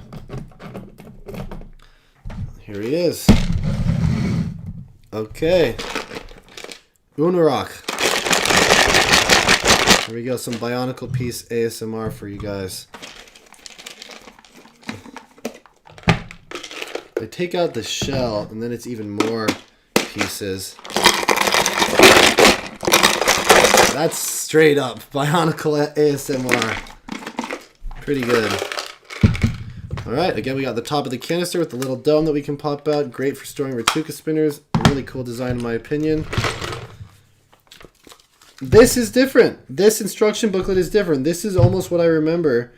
Here he is. Okay. Unarock. Here we go, some Bionicle piece ASMR for you guys. They take out the shell, and then it's even more pieces. That's straight up Bionicle ASMR. Pretty good. Alright, again we got the top of the canister with the little dome that we can pop out. Great for storing Ratuka spinners. A really cool design in my opinion. This is different. This instruction booklet is different. This is almost what I remember.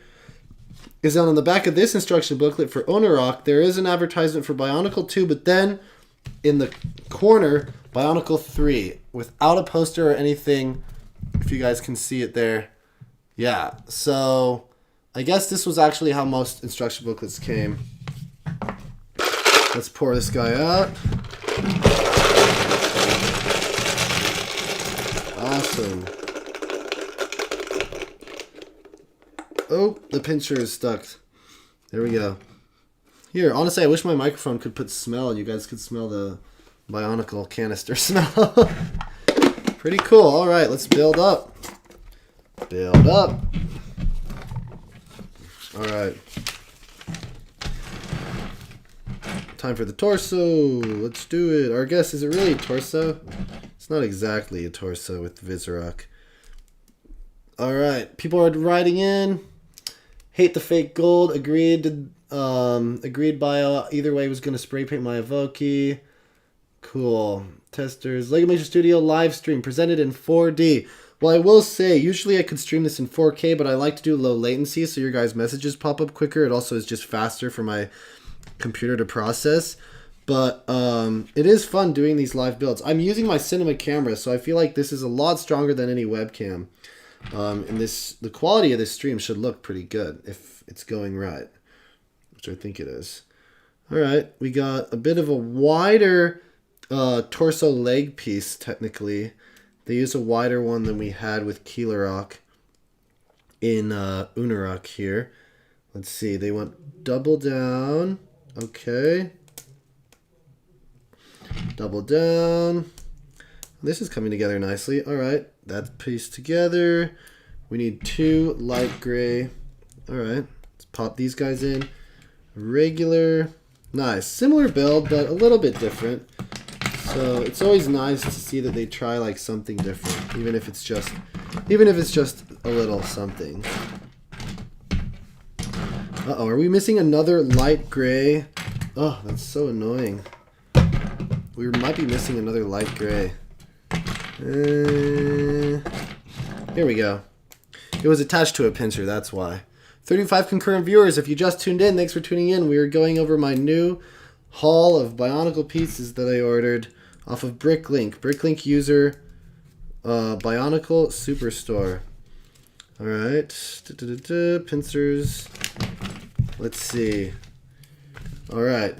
Is that on the back of this instruction booklet for Onorok, there is an advertisement for Bionicle 2, but then in the corner, Bionicle 3, without a poster or anything. If you guys can see it there. Yeah, so I guess this was actually how most instruction booklets came. Let's pour this guy out. Awesome. Oh, the pincher is stuck. There we go. Here, honestly, I wish my microphone could put smell and you guys could smell the Bionicle canister smell. Pretty cool. All right, let's build up. Build up. All right. Time for the torso. Let's do it. Or I guess, is it really a torso? It's not exactly a torso with Visorak. All right. People are writing in. Hate the fake gold. Agreed. Agreed Bio. Either way, was going to spray paint my Vahki. Cool. Testers. LegomationStudio live stream presented in 4D. Well, I will say, usually I could stream this in 4K, but I like to do low latency so your guys' messages pop up quicker. It also is just faster for my computer to process. But it is fun doing these live builds. I'm using my cinema camera, so I feel like this is a lot stronger than any webcam. And the quality of this stream should look pretty good if it's going right, which I think it is. All right, we got a bit of a wider torso leg piece, technically. They use a wider one than we had with Keelerok in Unarok here. Let's see, they went double down. Okay. Double down. This is coming together nicely. All right, that's pieced together. We need 2 light gray. All right, let's pop these guys in. Regular. Nice. Similar build, but a little bit different. So it's always nice to see that they try like something different, even if it's just a little something. Uh-oh, are we missing another light gray? Oh, that's so annoying. We might be missing another light gray. Here we go. It was attached to a pincer, that's why. 35 concurrent viewers. If you just tuned in, thanks for tuning in. We are going over my new haul of Bionicle pieces that I ordered off of BrickLink. BrickLink user Bionicle Superstore. Alright. Pincers. Let's see. Alright.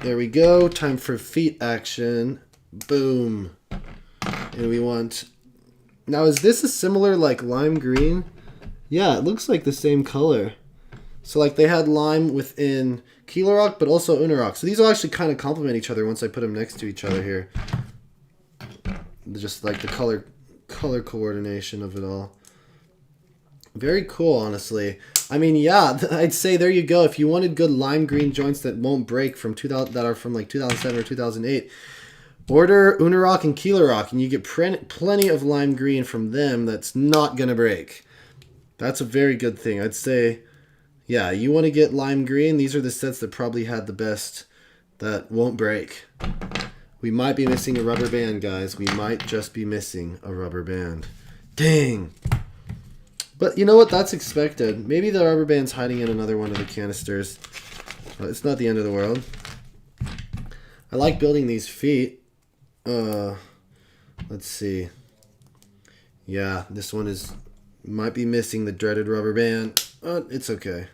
There we go. Time for feet action. Boom. And we want... Now, is this a similar, like, lime green? Yeah, it looks like the same color. So, like, they had lime within Kilarok, but also Unarok. So these will actually kind of complement each other once I put them next to each other here. Just, like, the color coordination of it all. Very cool, honestly. I mean, yeah, I'd say there you go. If you wanted good lime green joints that won't break from that are from like 2007 or 2008, order Unarok and Kilarok, and you get plenty of lime green from them that's not gonna break. That's a very good thing. I'd say, yeah, you want to get lime green. These are the sets that probably had the best that won't break. We might be missing a rubber band, guys. We might just be missing a rubber band. Dang. But you know what? That's expected. Maybe the rubber band's hiding in another one of the canisters. But it's not the end of the world. I like building these feet. Let's see. Yeah, this one might be missing the dreaded rubber band. It's okay.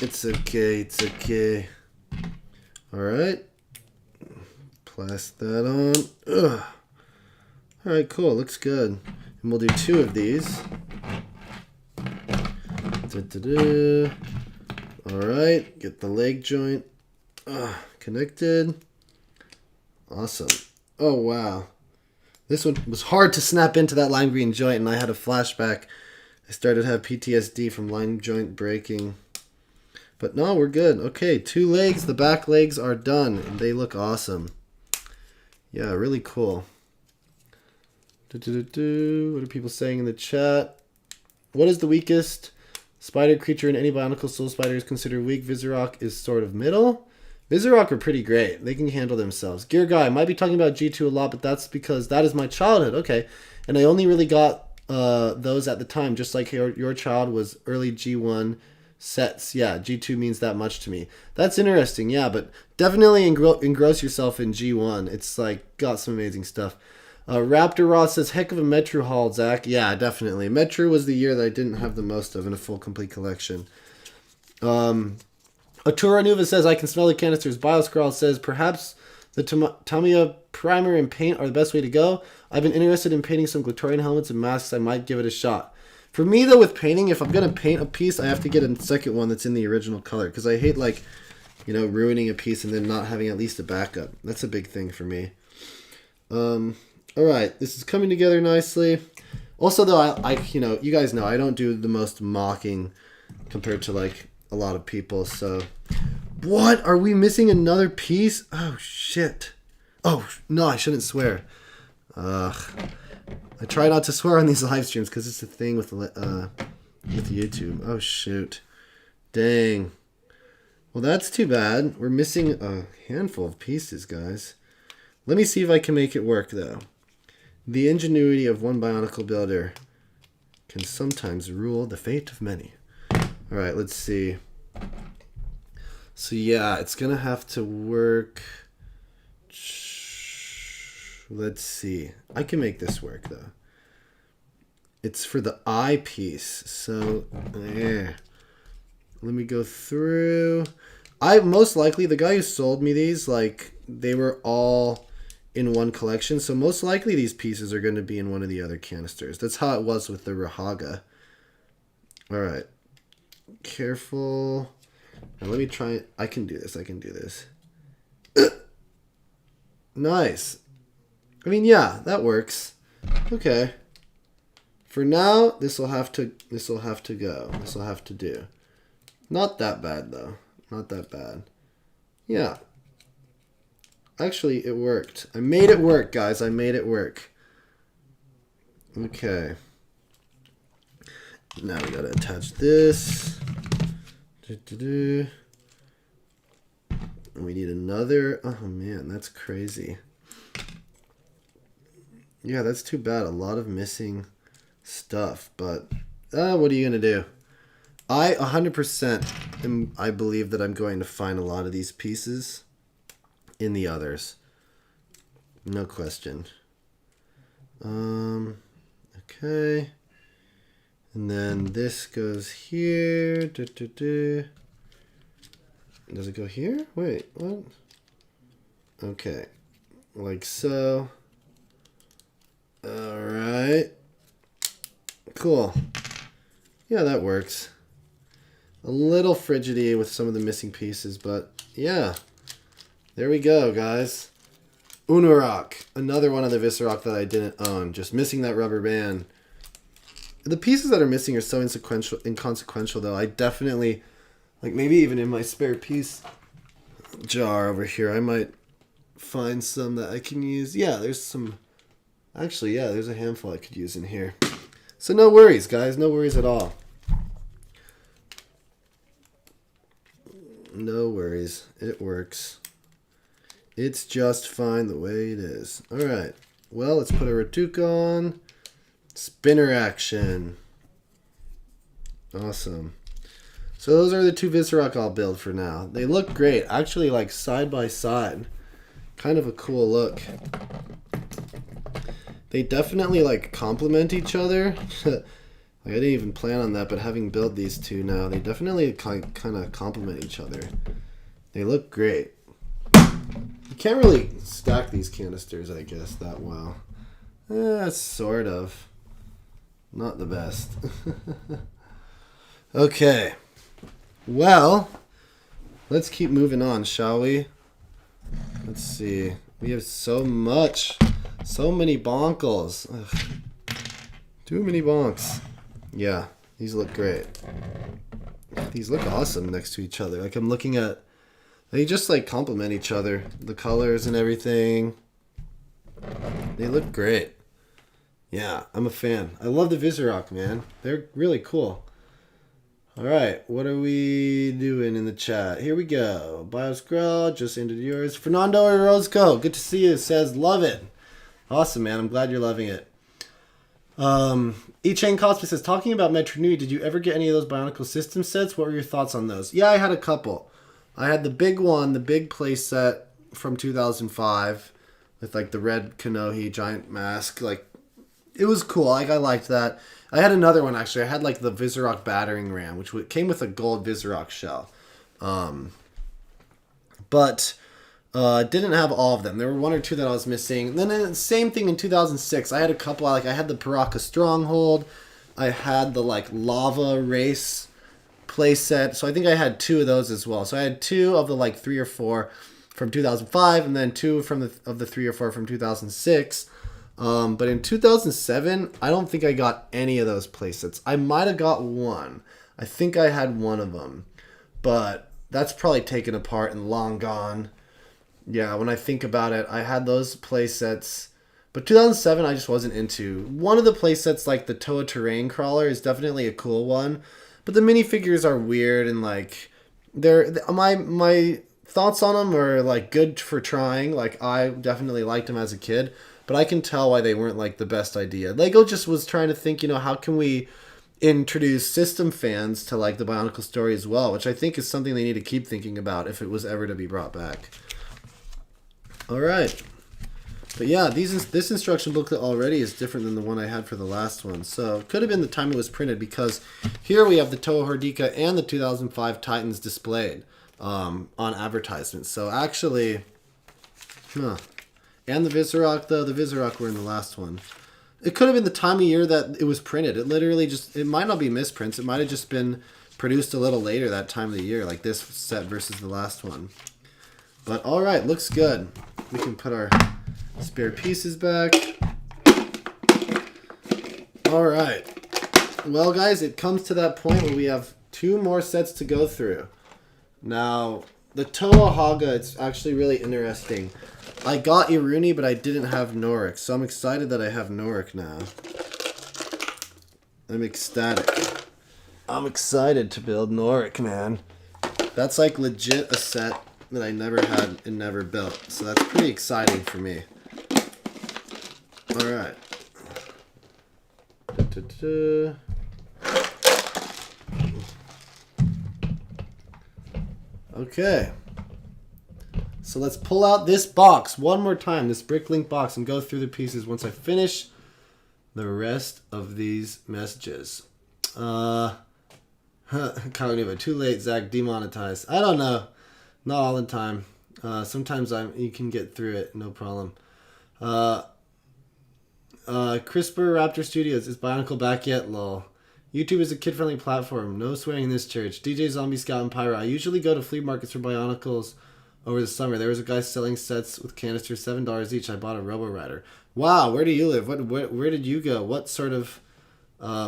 It's okay. It's okay. Alright. Plast that on. Ugh. Alright, cool. Looks good. And we'll do 2 of these. Alright, get the leg joint connected. Awesome. Oh, wow. This one was hard to snap into that lime green joint, and I had a flashback. I started to have PTSD from lime joint breaking. But no, we're good. Okay, 2 legs. The back legs are done, and they look awesome. Yeah, really cool. What are people saying in the chat? What is the weakest spider creature in any Bionicle Soul Spider is considered weak? Visorak is sort of middle. Visorak are pretty great. They can handle themselves. Gear Guy, I might be talking about G2 a lot, but that's because that is my childhood. Okay. And I only really got those at the time, just like your child was early G1 sets. Yeah, G2 means that much to me. That's interesting. Yeah, but definitely engross yourself in G1. It's like got some amazing stuff. Raptor Ross says, heck of a Metru haul, Zach. Yeah, definitely. Metru was the year that I didn't have the most of in a full complete collection. Atura Nuva says, I can smell the canisters. Bioscrawl says, perhaps the Tamiya primer and paint are the best way to go. I've been interested in painting some Glatorian helmets and masks. I might give it a shot. For me, though, with painting, if I'm going to paint a piece, I have to get a second one that's in the original color. Because I hate, like, you know, ruining a piece and then not having at least a backup. That's a big thing for me. Alright, this is coming together nicely. Also, though, I you know, you guys know, I don't do the most mocking compared to, like, a lot of people, so... What? Are we missing another piece? Oh, shit. Oh, no, I shouldn't swear. I try not to swear on these live streams because it's a thing with YouTube. Oh, shoot. Dang. Well, that's too bad. We're missing a handful of pieces, guys. Let me see if I can make it work, though. The ingenuity of one Bionicle builder can sometimes rule the fate of many. Alright, let's see. So yeah, it's going to have to work. Let's see. I can make this work, though. It's for the eye piece. So, let me go through. Most likely, the guy who sold me these, like, they were all in one collection. So most likely these pieces are going to be in one of the other canisters. That's how it was with the Rahaga. Alright. Careful. Now let me try. I can do this. I can do this. Nice. I mean, yeah, that works. Okay. For now, this will have to go. This will have to do. Not that bad, though. Not that bad. Yeah. Actually, it worked. I made it work, guys. I made it work. Okay. Now we gotta attach this. And we need another. Oh man, that's crazy. Yeah, that's too bad. A lot of missing stuff, but what are you gonna do? I 100% I believe that I'm going to find a lot of these pieces in the others. No question. Okay. And then this goes here. Does it go here? Wait, what? Okay. Like so. Alright. Cool. Yeah, that works. A little frigidity with some of the missing pieces, but yeah. There we go, guys. Unorak. Another one of the Visorak that I didn't own. Just missing that rubber band. The pieces that are missing are so inconsequential, though. I definitely, like maybe even in my spare piece jar over here, I might find some that I can use. Yeah, there's some. Actually, yeah, there's a handful I could use in here. So no worries, guys. No worries at all. No worries. It works. It's just fine the way it is. All right. Well, let's put a Ratuka on. Spinner action. Awesome. So those are the two Visorak I'll build for now. They look great. Actually, like side by side. Kind of a cool look. They definitely like complement each other. Like I didn't even plan on that, but having built these two now, they definitely kind of complement each other. They look great. You can't really stack these canisters, I guess, that well. Sort of. Not the best. Okay. Well, let's keep moving on, shall we? Let's see. We have so much. So many bonkles. Ugh. Too many bonks. Yeah, these look great. These look awesome next to each other. Like I'm looking at... They just like complement each other. The colors and everything. They look great. Yeah, I'm a fan. I love the Visorak, man. They're really cool. Alright, what are we doing in the chat? Here we go. Bioscroll, just ended yours. Fernando Orozco, good to see you. Says, love it. Awesome, man. I'm glad you're loving it. E-Chain Cosplay says, talking about Metru Nui, did you ever get any of those Bionicle system sets? What were your thoughts on those? Yeah, I had a couple. I had the big one, the big play set from 2005 with like the red Kanohi giant mask. Like, it was cool. Like, I liked that. I had another one, actually. I had like the Visorak battering ram, which came with a gold Visorak shell. But didn't have all of them. There were one or two that I was missing. And then same thing in 2006. I had a couple. Like I had the Paraka Stronghold. I had the like Lava Race playset. So I think I had two of those as well. So I had two of the like 3 or 4 from 2005, and then two from the 3 or 4 from 2006. But in 2007, I don't think I got any of those playsets. I might have got one. I think I had one of them, but that's probably taken apart and long gone. Yeah, when I think about it, I had those playsets, but 2007 I just wasn't into. One of the playsets, like the Toa Terrain Crawler, is definitely a cool one, but the minifigures are weird and like they're my thoughts on them are like good for trying. Like I definitely liked them as a kid, but I can tell why they weren't like the best idea. Lego just was trying to think, how can we introduce system fans to like the Bionicle story as well, which I think is something they need to keep thinking about if it was ever to be brought back. All right. But yeah, this instruction booklet already is different than the one I had for the last one. So it could have been the time it was printed, because here we have the Toa Hordika and the 2005 Titans displayed on advertisements. So actually, and the Visorak, though, the Visorak were in the last one. It could have been the time of year that it was printed. It literally it might not be misprints. It might have just been produced a little later that time of the year, like this set versus the last one. But all right, looks good. We can put our spare pieces back. All right. Well, guys, it comes to that point where we have 2 more sets to go through. Now, the Toa Haga, it's actually really interesting. I got Iruni, but I didn't have Norik, so I'm excited that I have Norik now. I'm ecstatic. I'm excited to build Norik, man. That's like legit a set that I never had and never built, so that's pretty exciting for me. Alright. Okay. So let's pull out this box one more time, this BrickLink box, and go through the pieces once I finish the rest of these messages. Cognitive, too late, Zach, demonetized. I don't know. Not all the time. Sometimes you can get through it, no problem. CRISPR Raptor Studios, is Bionicle back yet? Lol. YouTube is a kid-friendly platform. No swearing in this church. DJ Zombie Scout and Pyro. I usually go to flea markets for Bionicles over the summer. There was a guy selling sets with canisters, $7 each. I bought a Robo Rider. Wow, where do you live? Where did you go? What sort of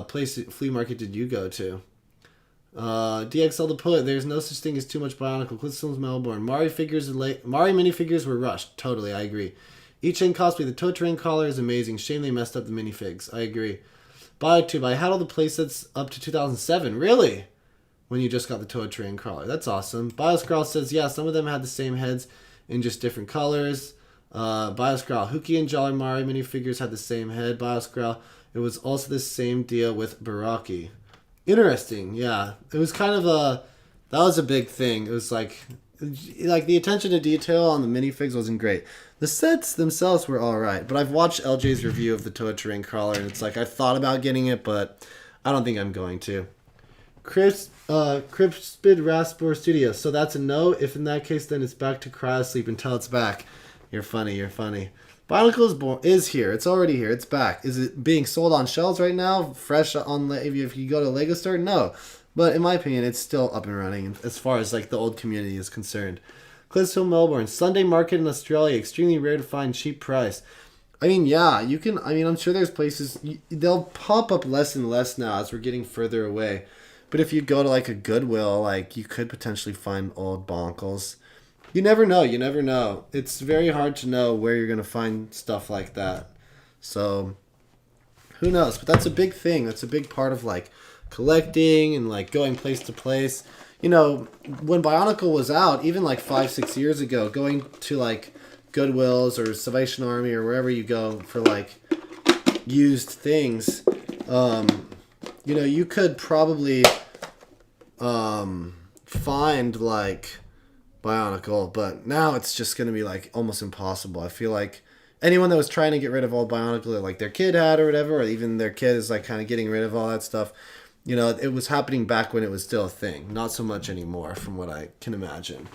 flea market did you go to? DXL the Poet. There's no such thing as too much Bionicle. Clifton's Melbourne. Mari minifigures were rushed. Totally, I agree. E-Chain Cosplay. The Toa Terrain collar is amazing. Shame they messed up the minifigs. I agree. BioTube. I had all the playsets up to 2007. Really? When you just got the Toa Terrain crawler. That's awesome. Bioscrawl says, yeah, some of them had the same heads in just different colors. Bioscrawl. Huki and Jolly Mari minifigures had the same head. Bioscrawl. It was also the same deal with Baraki. Interesting. Yeah. It was kind of that was a big thing. It was like the attention to detail on the minifigs wasn't great. The sets themselves were alright, but I've watched LJ's review of the Toa Terrain crawler, and it's like I thought about getting it, but I don't think I'm going to. Crispid Raspor Studios. So that's a no. If in that case, then it's back to cryosleep until it's back. You're funny. You're funny. Bionicle is here. It's already here. It's back. Is it being sold on shelves right now? Fresh on if you go to Lego Store? No. But in my opinion, it's still up and running as far as like the old community is concerned. Cliffsville, Melbourne. Sunday market in Australia. Extremely rare to find. Cheap price. I mean, yeah, you can. I mean, I'm sure there's places. They'll pop up less and less now as we're getting further away. But if you go to like a Goodwill, like you could potentially find old Bonkles. You never know. You never know. It's very hard to know where you're going to find stuff like that. So, who knows? But that's a big thing. That's a big part of like collecting and like going place to place. You know, when Bionicle was out, even like 5-6 years ago, going to like Goodwills or Salvation Army or wherever you go for like used things, you know, you could probably find like Bionicle, but now it's just going to be like almost impossible. I feel like anyone that was trying to get rid of all Bionicle that like their kid had or whatever, or even their kid is like kind of getting rid of all that stuff, you know, it was happening back when it was still a thing. Not so much anymore from what I can imagine.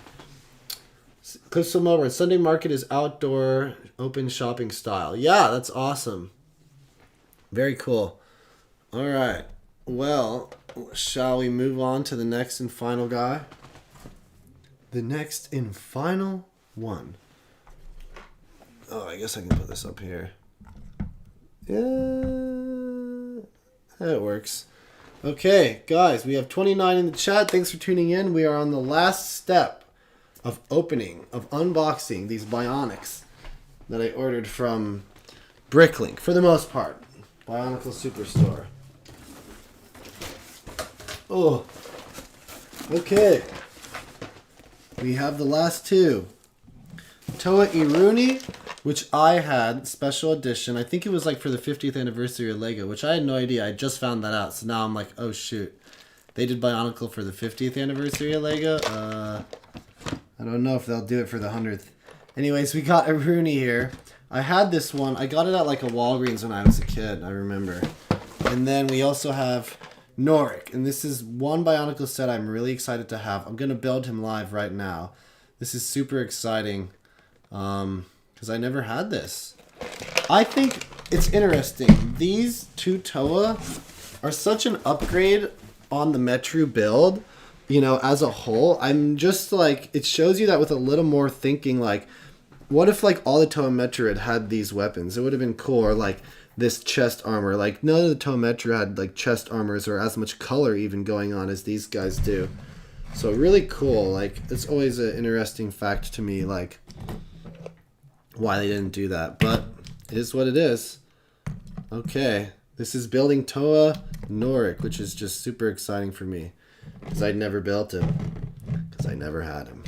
Cliffsville, Melbourne. Sunday market is outdoor open shopping style. Yeah, that's awesome. Very cool. All right. Well, shall we move on to the next and final guy? The next and final one. Oh, I guess I can put this up here. Yeah, that works. Okay, guys, we have 29 in the chat. Thanks for tuning in. We are on the last step of opening, of unboxing these Bionics that I ordered from BrickLink, for the most part. Bionicle Superstore. Oh, okay. We have the last two. Toa Iruni, which I had, special edition. I think it was like for the 50th anniversary of Lego, which I had no idea. I just found that out. So now I'm like, oh shoot. They did Bionicle for the 50th anniversary of Lego. I don't know if they'll do it for the 100th. Anyways, we got Iruni here. I had this one. I got it at like a Walgreens when I was a kid, I remember. And then we also have Norik. And this is one Bionicle set I'm really excited to have. I'm going to build him live right now. This is super exciting. Because I never had this. I think it's interesting. These two Toa are such an upgrade on the Metru build, you know, as a whole. I'm just like, it shows you that with a little more thinking, like, what if like all the Toa Metru had these weapons? It would have been cool. Or like this chest armor. Like none of the Toa Metru had like chest armors or as much color even going on as these guys do. So really cool. Like, it's always an interesting fact to me, like, why they didn't do that. But it is what it is. Okay. This is building Toa Norik, which is just super exciting for me. Because I'd never built him. Because I never had him.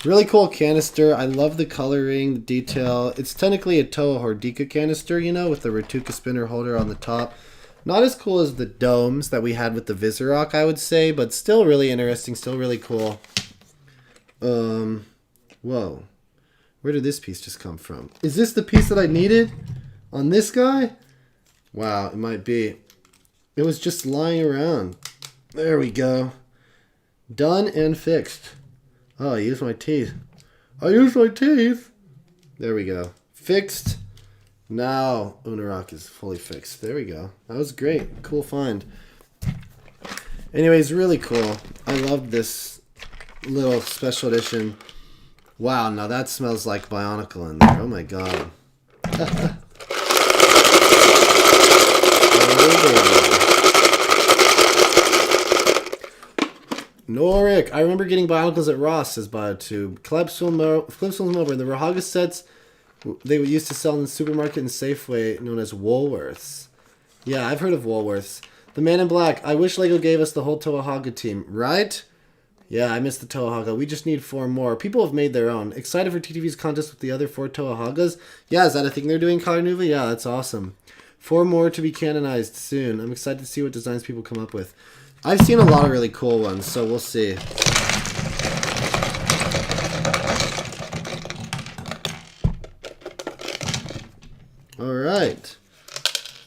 Really cool canister. I love the coloring, the detail. It's technically a Toa Hordika canister, you know, with the Ratuka spinner holder on the top. Not as cool as the domes that we had with the Visorak, I would say, but still really interesting, still really cool. Whoa. Where did this piece just come from? Is this the piece that I needed on this guy? Wow, it might be. It was just lying around. There we go. Done and fixed. Oh, I used my teeth. I used my teeth. There we go. Fixed. Now Unarak is fully fixed. There we go. That was great. Cool find. Anyways, really cool. I love this little special edition. Wow, now that smells like Bionicle in there. Oh my god. Norik. I remember getting Bionicles at Ross, says BioTube. Clipsfilm Melbourne. The Rahaga sets they used to sell in the supermarket and Safeway, known as Woolworths. Yeah, I've heard of Woolworths. The Man in Black. I wish LEGO gave us the whole Toa Haga team. Right? Yeah, I missed the Toa Haga. We just need 4 more. People have made their own. Excited for TTV's contest with the other 4 Toa Hagas? Yeah, is that a thing they're doing, Carnuva? Yeah, that's awesome. 4 more to be canonized soon. I'm excited to see what designs people come up with. I've seen a lot of really cool ones, so we'll see. Alright.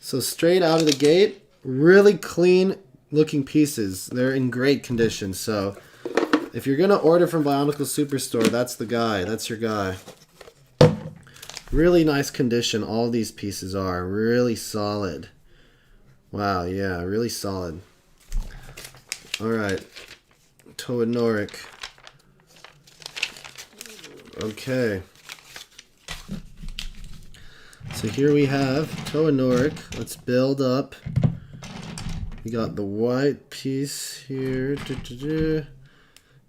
So straight out of the gate, really clean looking pieces. They're in great condition, so if you're going to order from Bionicle Superstore, that's the guy. That's your guy. Really nice condition. All these pieces are really solid. Wow, yeah, really solid. Alright. Toa Norik. Okay. So here we have Toa Norik. Let's build up. We got the white piece here.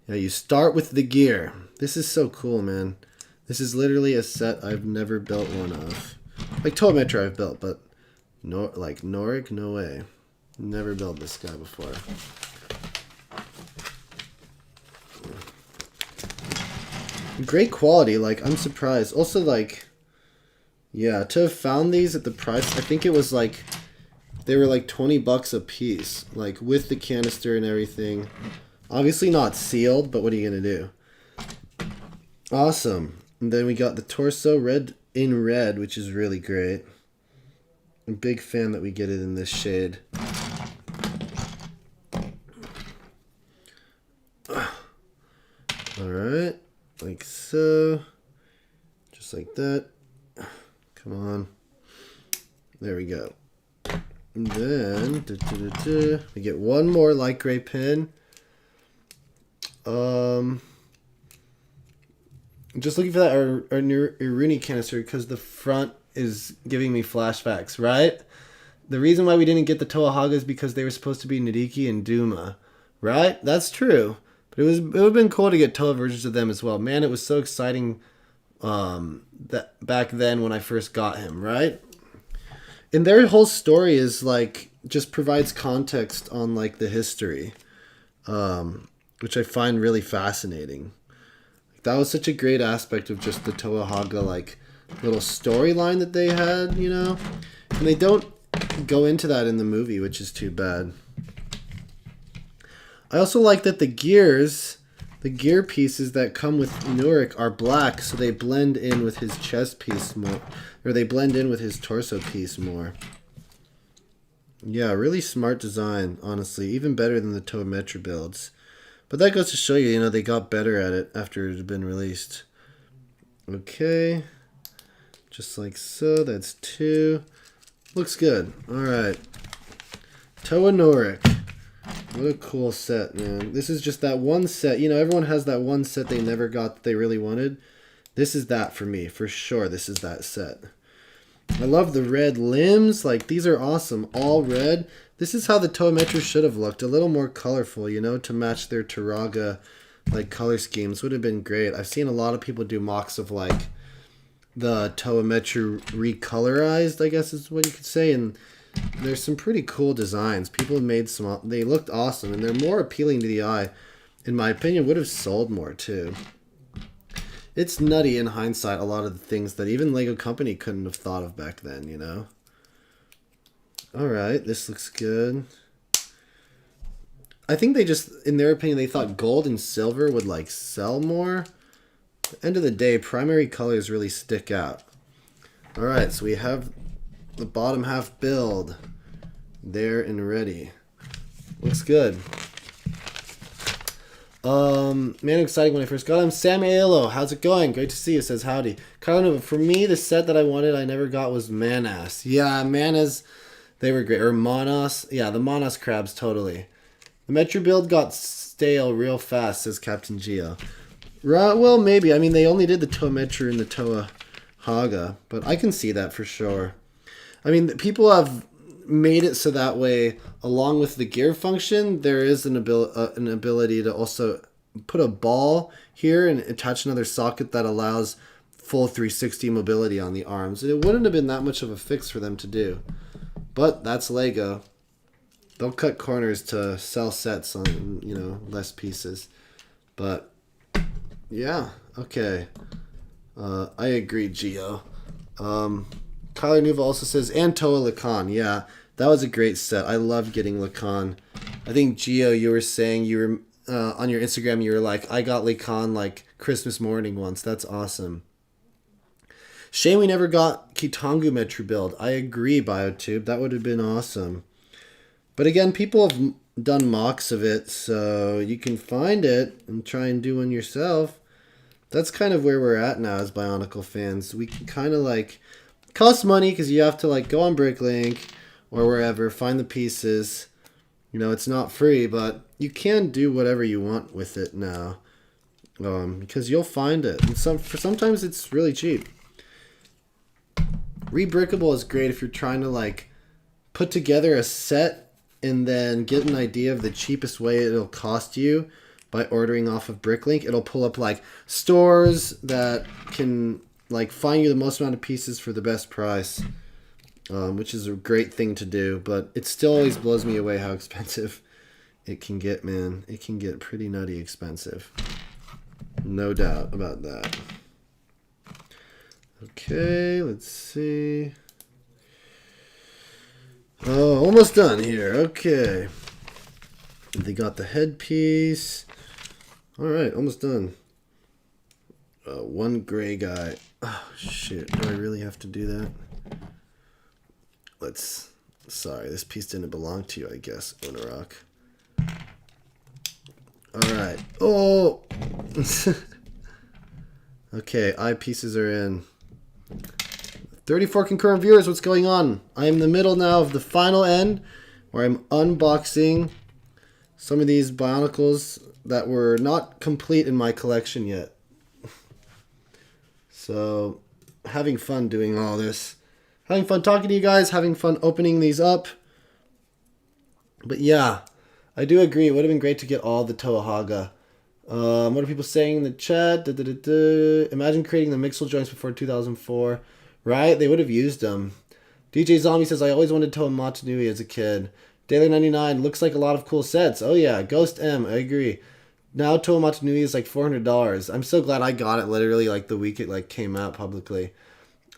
Yeah, you start with the gear. This is so cool, man. This is literally a set I've never built one of. Like Toa Metru I've built, but like Norik, no way. Never built this guy before. Great quality, like I'm surprised. Also, like, yeah, to have found these at the price, I think it was like they were like $20 a piece, like with the canister and everything. Obviously not sealed, but what are you gonna do? Awesome. And then we got the torso red in red, which is really great. I'm a big fan that we get it in this shade. Alright, like so. Just like that. Come on. There we go. And then we get one more light gray pin. Just looking for that Iruni canister because the front is giving me flashbacks, right? The reason why we didn't get the Toa Haga is because they were supposed to be Nidiki and Duma, right? That's true. But it would have been cool to get Toa versions of them as well. Man, it was so exciting that back then when I first got him, right? And their whole story is like just provides context on like the history, which I find really fascinating. That was such a great aspect of just the Toa Haga like little storyline that they had, you know? And they don't go into that in the movie, which is too bad. I also like that the gear pieces that come with Norik are black, so they blend in with his chest piece more, or they blend in with his torso piece more. Yeah, really smart design, honestly, even better than the Toa Metru builds. But that goes to show you, you know, they got better at it after it had been released. Okay, just like so. That's 2. Looks good. All right, Toa Norik. What a cool set, man. This is just that one set. You know, everyone has that one set they never got that they really wanted. This is that for me, for sure. This is that set. I love the red limbs. Like, these are awesome. All red. This is how the Toa Metru should have looked. A little more colorful, you know, to match their Rahaga, like, color schemes. Would have been great. I've seen a lot of people do mocks of, like, the Toa Metru recolorized, I guess is what you could say. And there's some pretty cool designs. People have made some... They looked awesome, and they're more appealing to the eye. In my opinion, would have sold more, too. It's nutty in hindsight, a lot of the things that even Lego Company couldn't have thought of back then, you know? Alright, this looks good. I think they just, in their opinion, they thought gold and silver would, like, sell more. At the end of the day, primary colors really stick out. Alright, so we have the bottom half build there and ready. Looks good. Man, exciting when I first got him. Sam Aelo, how's it going? Great to see you, says howdy. Carlo, for me, the set that I wanted I never got was Manas. Yeah, Manas, they were great. Or Monos. Yeah, the Monos crabs, totally. The Metru build got stale real fast, says Captain Geo. Well, maybe. I mean, they only did the Toa Metru and the Toa Haga, but I can see that for sure. I mean, people have made it so that way, along with the gear function, there is an ability to also put a ball here and attach another socket that allows full 360 mobility on the arms. And it wouldn't have been that much of a fix for them to do. But that's Lego. They'll cut corners to sell sets on, you know, less pieces. But, yeah, okay. I agree, Geo. Kyler Nuva also says, and Toa Lacan. Yeah, that was a great set. I loved getting Lacan. I think, Geo, you were saying you were on your Instagram, you were like, I got Lacan like Christmas morning once. That's awesome. Shame we never got Kitangu Metru build. I agree, Biotube. That would have been awesome. But again, people have done mocks of it, so you can find it and try and do one yourself. That's kind of where we're at now as Bionicle fans. We can kind of like... Costs money because you have to like go on BrickLink or wherever, find the pieces. You know, it's not free, but you can do whatever you want with it now. Because you'll find it. And sometimes it's really cheap. Rebrickable is great if you're trying to like put together a set and then get an idea of the cheapest way it'll cost you by ordering off of BrickLink. It'll pull up like stores that can like find you the most amount of pieces for the best price, which is a great thing to do, but it still always blows me away how expensive it can get, man. It can get pretty nutty expensive. No doubt about that. Okay, let's see. Oh, almost done here. Okay. They got the headpiece. All right, almost done. One gray guy. Oh, shit. Do I really have to do that? Sorry, this piece didn't belong to you, I guess, Unarok. Alright. Oh! Okay, eyepieces are in. 34 concurrent viewers, what's going on? I am in the middle now of the final end, where I'm unboxing some of these Bionicles that were not complete in my collection yet. So, having fun doing all this. Having fun talking to you guys. Having fun opening these up. But yeah, I do agree. It would have been great to get all the Toa Haga. What are people saying in the chat? Imagine creating the Mixel joints before 2004. Right? They would have used them. DJ Zombie says, I always wanted Toa Matanui as a kid. Daily99 looks like a lot of cool sets. Oh yeah, Ghost M, I agree. Now Toa Matanui is like $400. I'm so glad I got it literally like the week it like came out publicly.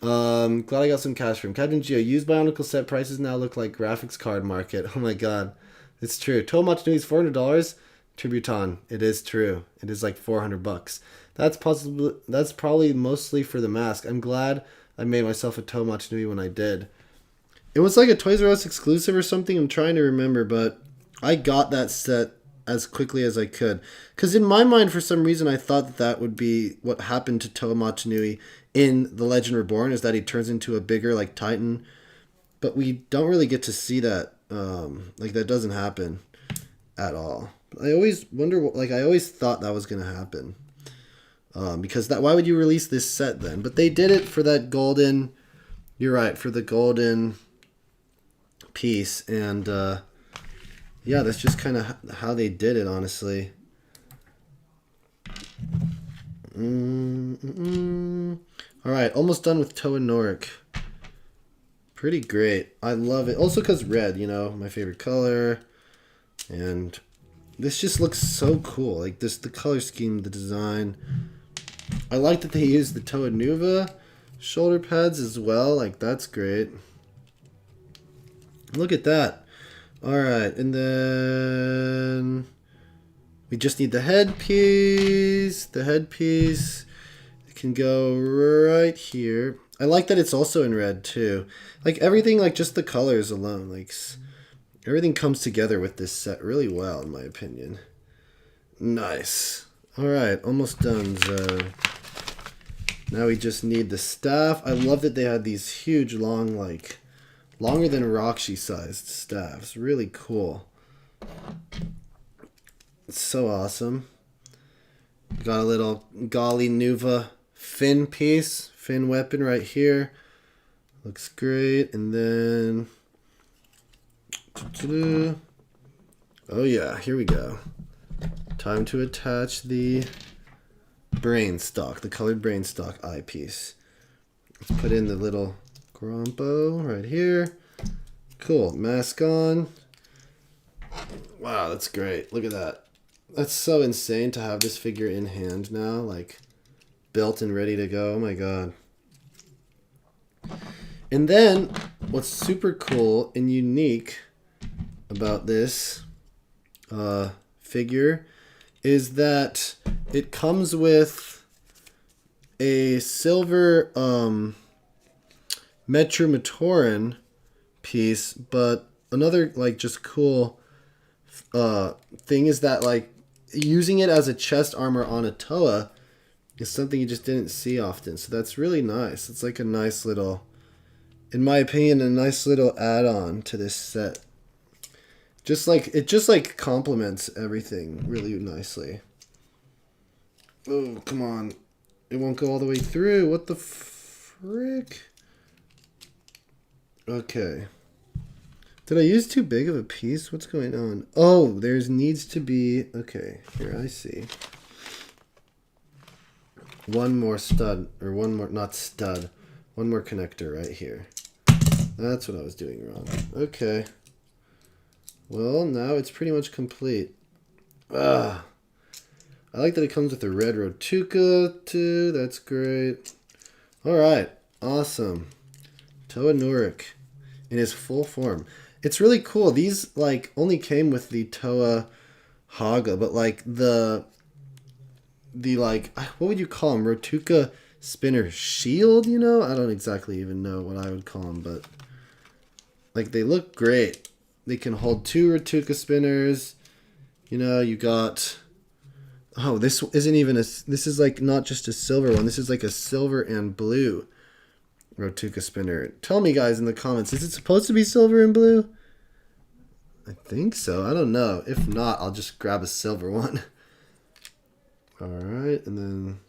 Glad I got some cash from Captain Geo. Used Bionicle set prices now look like graphics card market. Oh my god. It's true. Toa Matanui is $400. Tributon. It is true. It is like $400. That's probably mostly for the mask. I'm glad I made myself a Toa Matanui when I did. It was like a Toys R Us exclusive or something. I'm trying to remember, but I got that set as quickly as I could. Because in my mind, for some reason, I thought that that would be what happened to Toa Matanui in The Legend Reborn, is that he turns into a bigger, like, Titan. But we don't really get to see that. Like, that doesn't happen at all. I always wonder, like, I always thought that was going to happen. Because why would you release this set then? But they did it for that golden You're right, for the golden piece. And yeah, that's just kind of how they did it, honestly. All right, almost done with Toa Norik. Pretty great. I love it. Also because red, you know, my favorite color. And this just looks so cool. Like this, the color scheme, the design. I like that they used the Toa Nuva shoulder pads as well. Like that's great. Look at that. All right, and then we just need the headpiece. The headpiece can go right here. I like that it's also in red too. Like everything, like just the colors alone, like everything comes together with this set really well, in my opinion. Nice. All right, almost done. So now we just need the staff. I love that they had these huge, long, like longer than Roxy-sized staffs. Really cool. It's so awesome. Got a little Golly Nuva fin piece, fin weapon right here. Looks great. And then, oh yeah, here we go. Time to attach the brain stock, the colored brain stock eyepiece. Let's put in the little Grompo right here. Cool, mask on. Wow, that's great. Look at that. That's so insane to have this figure in hand now, like built and ready to go. Oh my god. And then what's super cool and unique about this figure is that it comes with a silver Metru Matoran piece, but another like just cool thing is that like using it as a chest armor on a Toa is something you just didn't see often. So that's really nice. It's like a nice little, in my opinion, a nice little add-on to this set. Just like it just like complements everything really nicely. Oh, come on. It won't go all the way through. What the frick? Okay. Did I use too big of a piece? What's going on? Oh, there's needs to be... Okay, here, I see. One more stud, or one more, not stud, one more connector right here. That's what I was doing wrong. Okay. Well, now it's pretty much complete. Ah. I like that it comes with a red Rotuka, too. That's great. Alright, awesome. Toa Norik in his full form. It's really cool. These like only came with the Toa Haga, but like the like what would you call them? Rotuka spinner shield, you know? I don't exactly even know what I would call them, but like they look great. They can hold 2 Rotuka spinners. You know, you got oh, this isn't even a this is like not just a silver one. This is like a silver and blue Rotuka spinner. Tell me guys in the comments, is it supposed to be silver and blue? I think so. I don't know. If not, I'll just grab a silver one. Alright, and then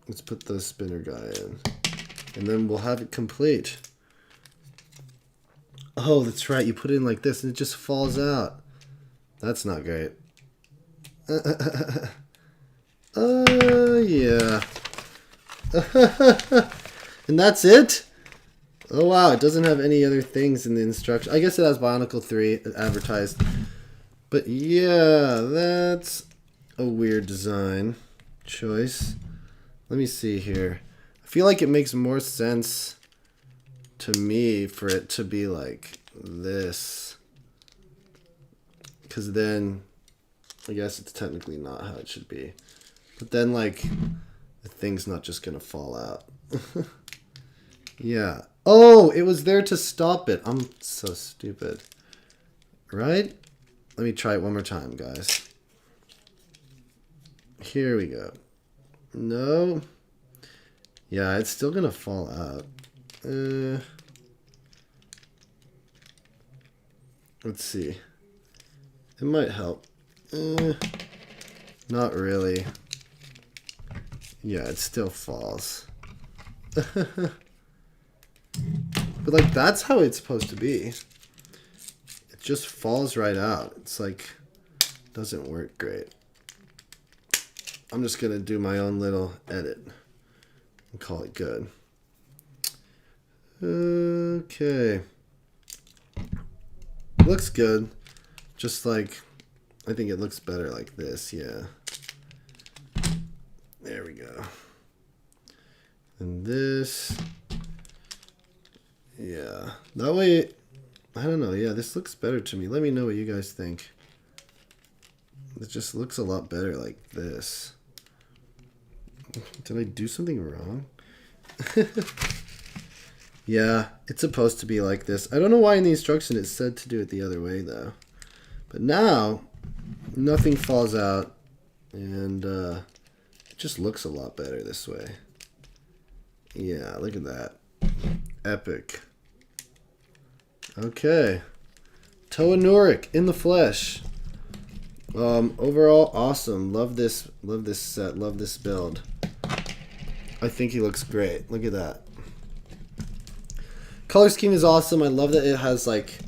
let's put the spinner guy in. And then we'll have it complete. Oh, that's right. You put it in like this and it just falls out. That's not great. Yeah. And that's it? Oh, wow. It doesn't have any other things in the instruction. I guess it has Bionicle 3 advertised. But yeah, that's a weird design choice. Let me see here. I feel like it makes more sense to me for it to be like this. Because then, I guess it's technically not how it should be. But then, like, the thing's not just going to fall out. Yeah. Oh, it was there to stop it. I'm so stupid. Right? Let me try it one more time, guys. Here we go. No. Yeah, it's still going to fall out. Let's see. It might help. Not really. Yeah, it still falls. But like, that's how it's supposed to be. It just falls right out. It's like, doesn't work great. I'm just gonna do my own little edit and call it good. Okay. Looks good. Just like, I think it looks better like this, yeah. There we go. And this, yeah. That way, I don't know, yeah, this looks better to me. Let me know what you guys think. It just looks a lot better like this. Did I do something wrong? Yeah, it's supposed to be like this. I don't know why in the instruction it said to do it the other way though. But now, nothing falls out, and it just looks a lot better this way. Yeah, look at that. Epic. Okay. Toa Haga in the flesh. Overall, awesome. Love this set. Love this build. I think he looks great. Look at that. Color scheme is awesome. I love that it has like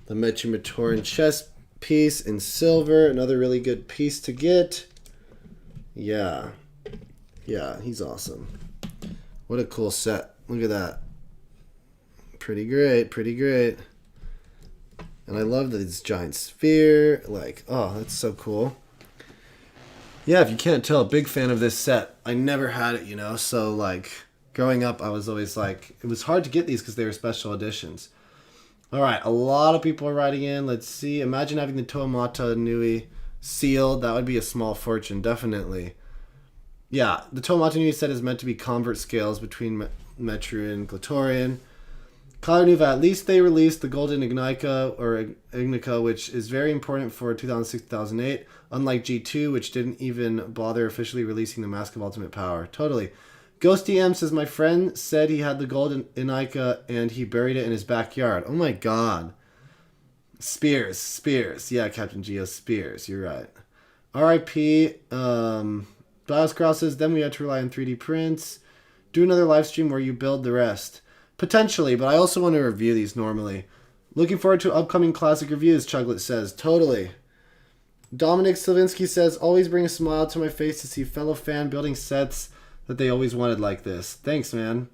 the Metru Matoran chest piece in silver. Another really good piece to get. Yeah. Yeah, he's awesome. What a cool set. Look at that. Pretty great. Pretty great. And I love this giant sphere. Like, oh, that's so cool. Yeah, if you can't tell, big fan of this set. I never had it, you know, so like growing up, I was always like, it was hard to get these because they were special editions. All right, a lot of people are writing in. Let's see. Imagine having the Toa Mata Nui sealed. That would be a small fortune, definitely. Yeah, the Toa Mata Nui set is meant to be convert scales between Metru and Glatorian. Color Nuva, at least they released the Golden Ignica, which is very important for 2006-2008, unlike G2, which didn't even bother officially releasing the Mask of Ultimate Power. Totally. Ghosty M says, my friend said he had the Golden Ignica and he buried it in his backyard. Oh my god. Spears. Yeah, Captain Geo, Spears. You're right. R.I.P. Bioscross says, then we had to rely on 3D prints. Do another live stream where you build the rest. Potentially, but I also want to review these normally. Looking forward to upcoming classic reviews, Chuglet says. Totally. Dominic Slavinsky says, always bring a smile to my face to see fellow fan building sets that they always wanted like this. Thanks, man.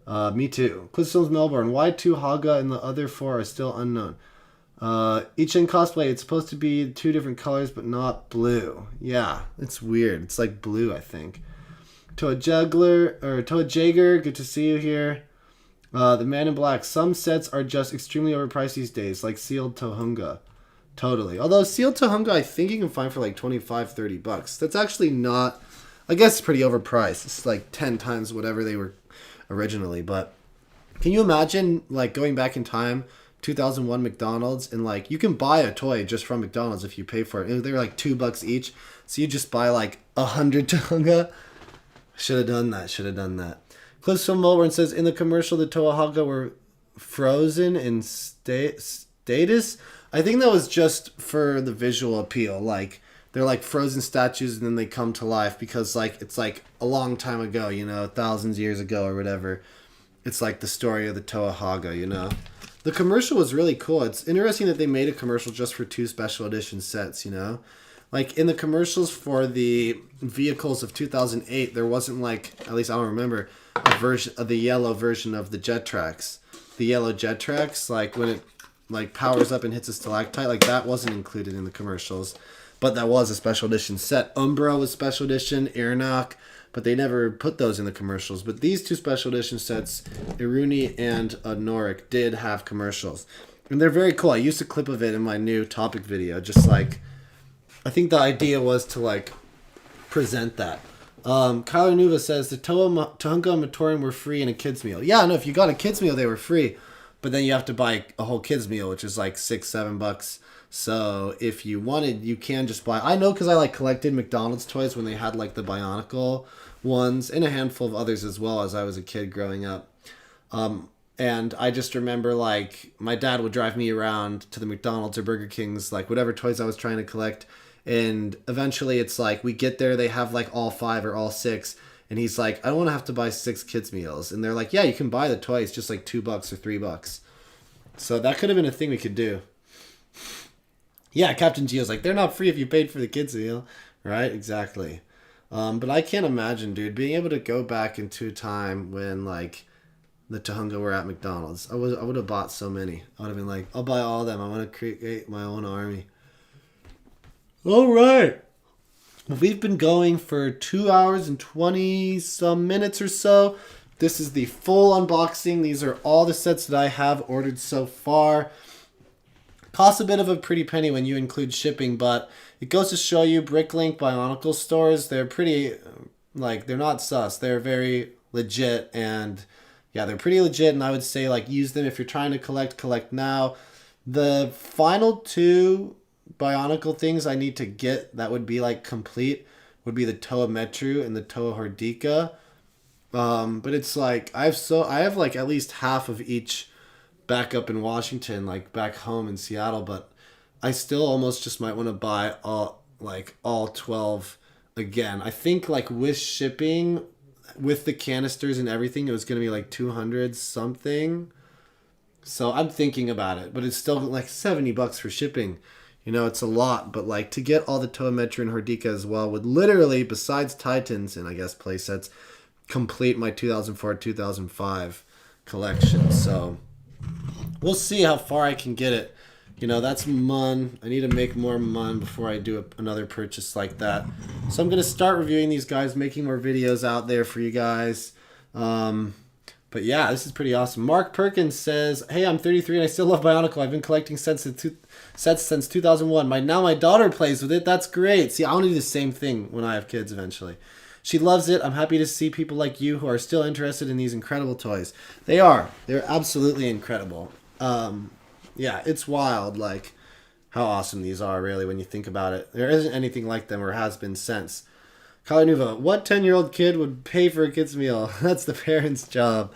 Me too. Cliffstones Melbourne. Why 2 Haga and the other 4 are still unknown? Ichen Cosplay. It's supposed to be 2 different colors, but not blue. Yeah, it's weird. It's like blue, I think. Toa Jager. Good to see you here. The Man in Black. Some sets are just extremely overpriced these days, like sealed Toa Haga. Totally. Although sealed Toa Haga, I think you can find for like $25-$30. That's actually not... I guess it's pretty overpriced. It's like 10 times whatever they were originally. But can you imagine like going back in time, 2001 McDonald's, and like you can buy a toy just from McDonald's if you pay for it. They're like $2 each. So you just buy like 100 Toa Haga. Should have done that. Cliffs from Melbourne says, in the commercial, the Toa Haga were frozen in status. I think that was just for the visual appeal. Like, they're like frozen statues and then they come to life because like it's like a long time ago, you know, thousands of years ago or whatever. It's like the story of the Toa Haga, you know. The commercial was really cool. It's interesting that they made a commercial just for 2 special edition sets, you know. Like in the commercials for the vehicles of 2008, there wasn't like, at least I don't remember, a version of the yellow version of the jet tracks. The yellow jet tracks, like when it like powers up and hits a stalactite, like that wasn't included in the commercials. But that was a special edition set. Umbra was special edition, Irnak, but they never put those in the commercials. But these 2 special edition sets, Iruni and Norik, did have commercials. And they're very cool. I used a clip of it in my new topic video, just like, I think the idea was to like present that. Kyler Nuva says the Toa Haga and Matoran were free in a kids meal. Yeah, no, if you got a kids meal, they were free, but then you have to buy a whole kids meal, which is like $6-7. So if you wanted, you can just buy. I know because I like collected McDonald's toys when they had like the Bionicle ones and a handful of others as well as I was a kid growing up. And I just remember like my dad would drive me around to the McDonald's or Burger King's, like whatever toys I was trying to collect. And eventually it's like we get there, they have like all 5 or all 6. And he's like, I don't want to have to buy 6 kids meals. And they're like, yeah, you can buy the toys just like $2 or $3. So that could have been a thing we could do. Yeah, Captain Geo's like, they're not free if you paid for the kids meal. Right? Exactly. But I can't imagine, dude, being able to go back into a time when, like, the Toa Haga were at McDonald's. I would have bought so many. I would have been like, I'll buy all of them. I want to create my own army. All right. We've been going for 2 hours and 20-some minutes or so. This is the full unboxing. These are all the sets that I have ordered so far. Costs a bit of a pretty penny when you include shipping, but it goes to show you BrickLink Bionicle stores. They're pretty, like, they're not sus. They're very legit, and yeah, they're pretty legit, and I would say, like, use them if you're trying to collect now. The final 2 Bionicle things I need to get that would be, like, complete would be the Toa Metru and the Toa Haga. But it's like, I have like at least half of each back up in Washington, like back home in Seattle, but I still almost just might want to buy all 12 again. I think, like, with shipping, with the canisters and everything, it was going to be like 200 something. So I'm thinking about it, but it's still like $70 for shipping. You know, it's a lot, but like to get all the Toa Metru and Haga as well would literally, besides Titans and I guess playsets, complete my 2004-2005 collection. So we'll see how far I can get it. You know, that's mun. I need to make more mun before I do another purchase like that. So I'm going to start reviewing these guys, making more videos out there for you guys. But yeah, this is pretty awesome. Mark Perkins says, hey, I'm 33 and I still love Bionicle. I've been collecting sets since 2001. Now my daughter plays with it. That's great. See, I want to do the same thing when I have kids eventually. She loves it. I'm happy to see people like you who are still interested in these incredible toys. They are. They're absolutely incredible. Yeah, it's wild, like, how awesome these are, really, when you think about it. There isn't anything like them or has been since. Calanuva, what 10-year-old kid would pay for a kid's meal? That's the parents' job,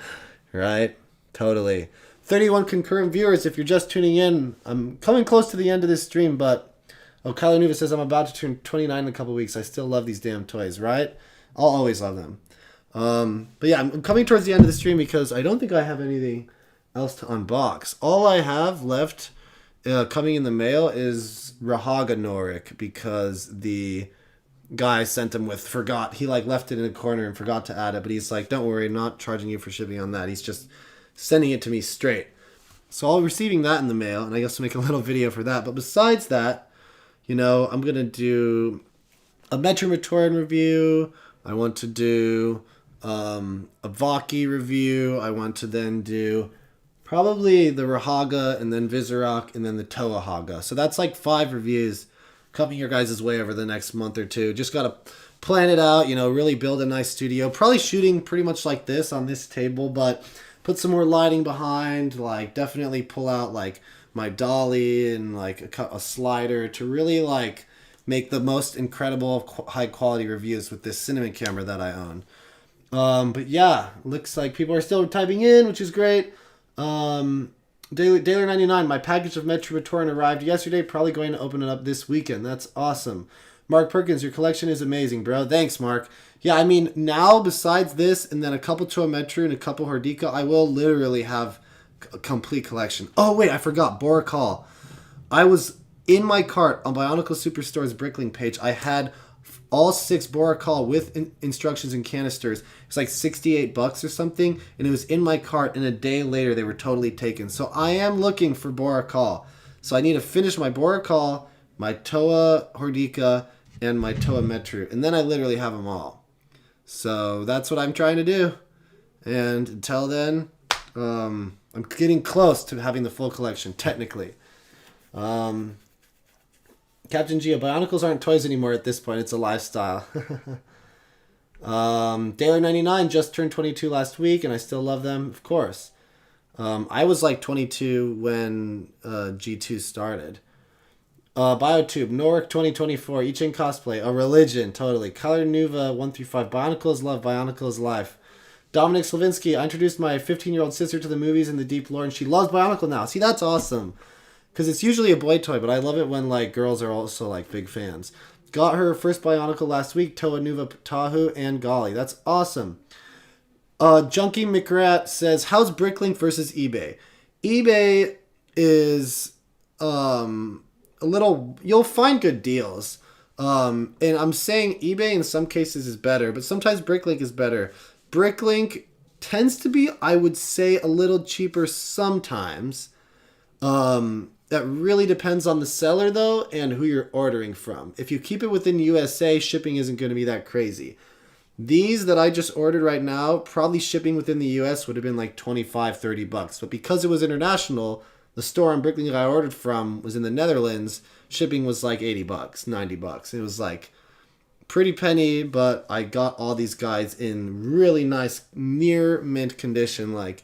right? Totally. 31 concurrent viewers. If you're just tuning in, I'm coming close to the end of this stream, but... Oh, Calanuva says, I'm about to turn 29 in a couple weeks. I still love these damn toys, right? I'll always love them. But yeah, I'm coming towards the end of the stream because I don't think I have anything else to unbox. All I have left coming in the mail is Rahaga Norik, because the guy sent him with he like left it in a corner and forgot to add it, but he's like, don't worry, I'm not charging you for shipping on that. He's just sending it to me straight. So I'll be receiving that in the mail, and I guess I'll make a little video for that. But besides that, you know, I'm going to do a Metru Matoran review. I want to do a Vahki review. I want to then do probably the Rahaga, and then Visorak, and then the Toa Haga. So that's like 5 reviews coming your guys' way over the next month or two. Just got to plan it out, you know, really build a nice studio. Probably shooting pretty much like this on this table, but put some more lighting behind. Like, definitely pull out, like, my dolly and, like, a slider to really, like, make the most incredible high-quality reviews with this cinnamon camera that I own. But yeah, looks like people are still typing in, which is great. Daler99, my package of Metru Matoran arrived yesterday. Probably going to open it up this weekend. That's awesome. Mark Perkins, your collection is amazing, bro. Thanks, Mark. Yeah, I mean, now besides this and then a couple Toa Metru and a couple Haga, I will literally have a complete collection. Oh, wait, I forgot. Borakal. I was in my cart on Bionicle Superstore's BrickLink page. I had all 6 Borakal with instructions and canisters. It's like $68 or something, and it was in my cart, and a day later they were totally taken. So I am looking for Borakal. So I need to finish my Borakal, my Toa Haga, and my Toa Metru, and then I literally have them all. So that's what I'm trying to do. And until then, I'm getting close to having the full collection, technically. Captain Geo, Bionicles aren't toys anymore at this point. It's a lifestyle. Daler99 just turned 22 last week, and I still love them, of course. I was like 22 when G2 started. Biotube, Norik 2024, Iching Cosplay, a religion, totally. Color Nuva 135, Bionicles love, Bionicles life. Dominic Slavinsky, I introduced my 15-year-old sister to the movies and the deep lore, and she loves Bionicle now. See, that's awesome. Because it's usually a boy toy, but I love it when, like, girls are also, like, big fans. Got her first Bionicle last week, Toa Nuva Tahu, and Golly. That's awesome. Junkie McRat says, how's BrickLink versus eBay? eBay is a little... You'll find good deals. And I'm saying eBay in some cases is better, but sometimes BrickLink is better. BrickLink tends to be, I would say, a little cheaper sometimes. That really depends on the seller, though, and who you're ordering from. If you keep it within USA, shipping isn't going to be that crazy. These that I just ordered right now, probably shipping within the US would have been like $25-30. But because it was international, the store on BrickLink I ordered from was in the Netherlands. Shipping was like $80, $90. It was like pretty penny, but I got all these guys in really nice, near mint condition, like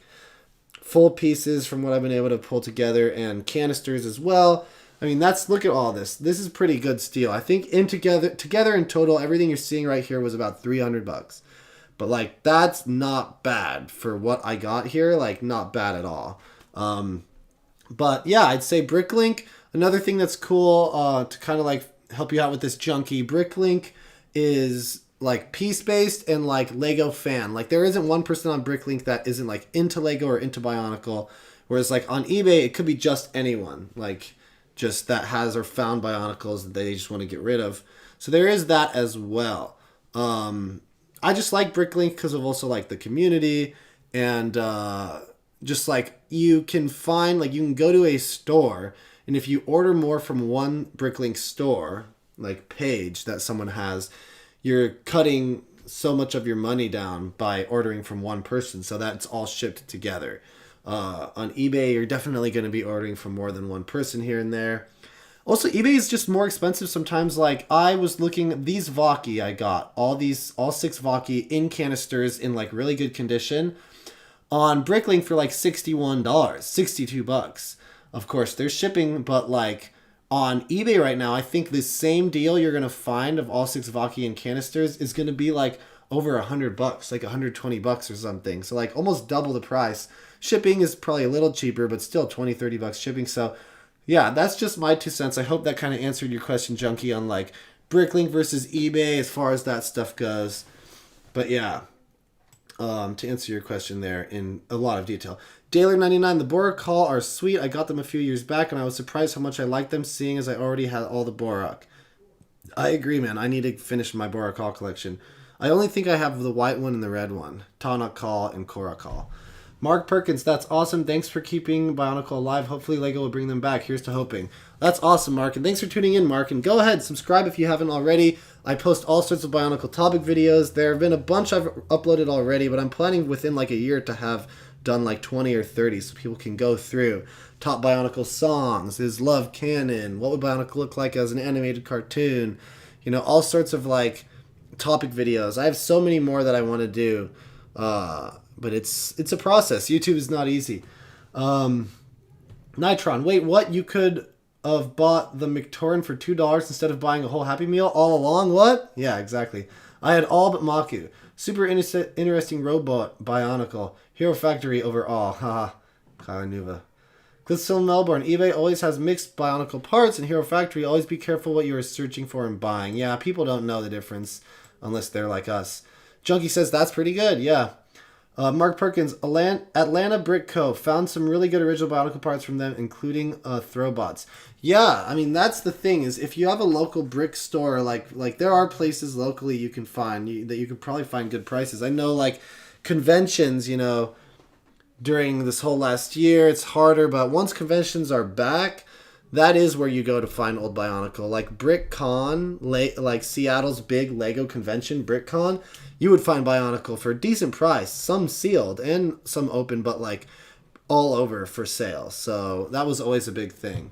full pieces from what I've been able to pull together, and canisters as well. I mean, look at all this. This is pretty good steel. I think together in total, everything you're seeing right here was about $300. But like, that's not bad for what I got here. Like, not bad at all. But yeah, I'd say BrickLink. Another thing that's cool to kind of like help you out with this junkie, BrickLink is like piece-based and like Lego fan. Like, there isn't one person on BrickLink that isn't like into Lego or into Bionicle. Whereas like on eBay, it could be just anyone. Like, just that has or found Bionicles that they just want to get rid of. So there is that as well. I just like BrickLink because of also like the community, and just like you can find, like, you can go to a store, and if you order more from one BrickLink store, like page that someone has, you're cutting so much of your money down by ordering from one person. So that's all shipped together. On eBay, you're definitely going to be ordering from more than one person here and there. Also, eBay is just more expensive sometimes. Like, I was looking, these Vahki I got, all 6 Vahki in canisters in like really good condition on BrickLink for like $61, $62. Of course, there's shipping, but like on eBay right now, I think the same deal you're going to find of all 6 Vahki in canisters is going to be like over $100, like $120 or something. So like almost double the price. Shipping is probably a little cheaper, but still $20-30 shipping. So yeah, that's just my 2 cents. I hope that kind of answered your question, Junkie, on like BrickLink versus eBay as far as that stuff goes. But yeah, to answer your question there in a lot of detail. Daler99, the Borak Hall are sweet. I got them a few years back, and I was surprised how much I liked them, seeing as I already had all the Borak. I agree, man. I need to finish my Borak Hall collection. I only think I have the white one and the red one. Taunak Hall and Korak Hall. Mark Perkins, that's awesome. Thanks for keeping Bionicle alive. Hopefully Lego will bring them back. Here's to hoping. That's awesome, Mark. And thanks for tuning in, Mark. And go ahead, subscribe if you haven't already. I post all sorts of Bionicle topic videos. There have been a bunch I've uploaded already, but I'm planning within like a year to have done like 20 or 30 so people can go through. Top Bionicle songs, is love canon, what would Bionicle look like as an animated cartoon, you know, all sorts of like topic videos. I have so many more that I want to do, but it's a process. YouTube is not easy. Nitron, wait, what? You could have bought the Matoran for $2 instead of buying a whole Happy Meal all along? What? Yeah, exactly. I had all but Maku. Super interesting robot Bionicle. Hero Factory overall. Haha. Kyle Nuva. Cliffstone Melbourne. eBay always has mixed Bionicle parts, and Hero Factory, always be careful what you are searching for and buying. Yeah, people don't know the difference unless they're like us. Junkie says that's pretty good. Yeah. Mark Perkins, Atlanta Brick Co. found some really good original Bionicle parts from them, including Throwbots. Yeah, I mean, that's the thing, is if you have a local brick store, like there are places locally you can find that you can probably find good prices. I know, like, conventions, you know, during this whole last year, it's harder, but once conventions are back, that is where you go to find old Bionicle. Like BrickCon, like Seattle's big Lego convention, BrickCon, you would find Bionicle for a decent price. Some sealed and some open, but like all over for sale. So that was always a big thing.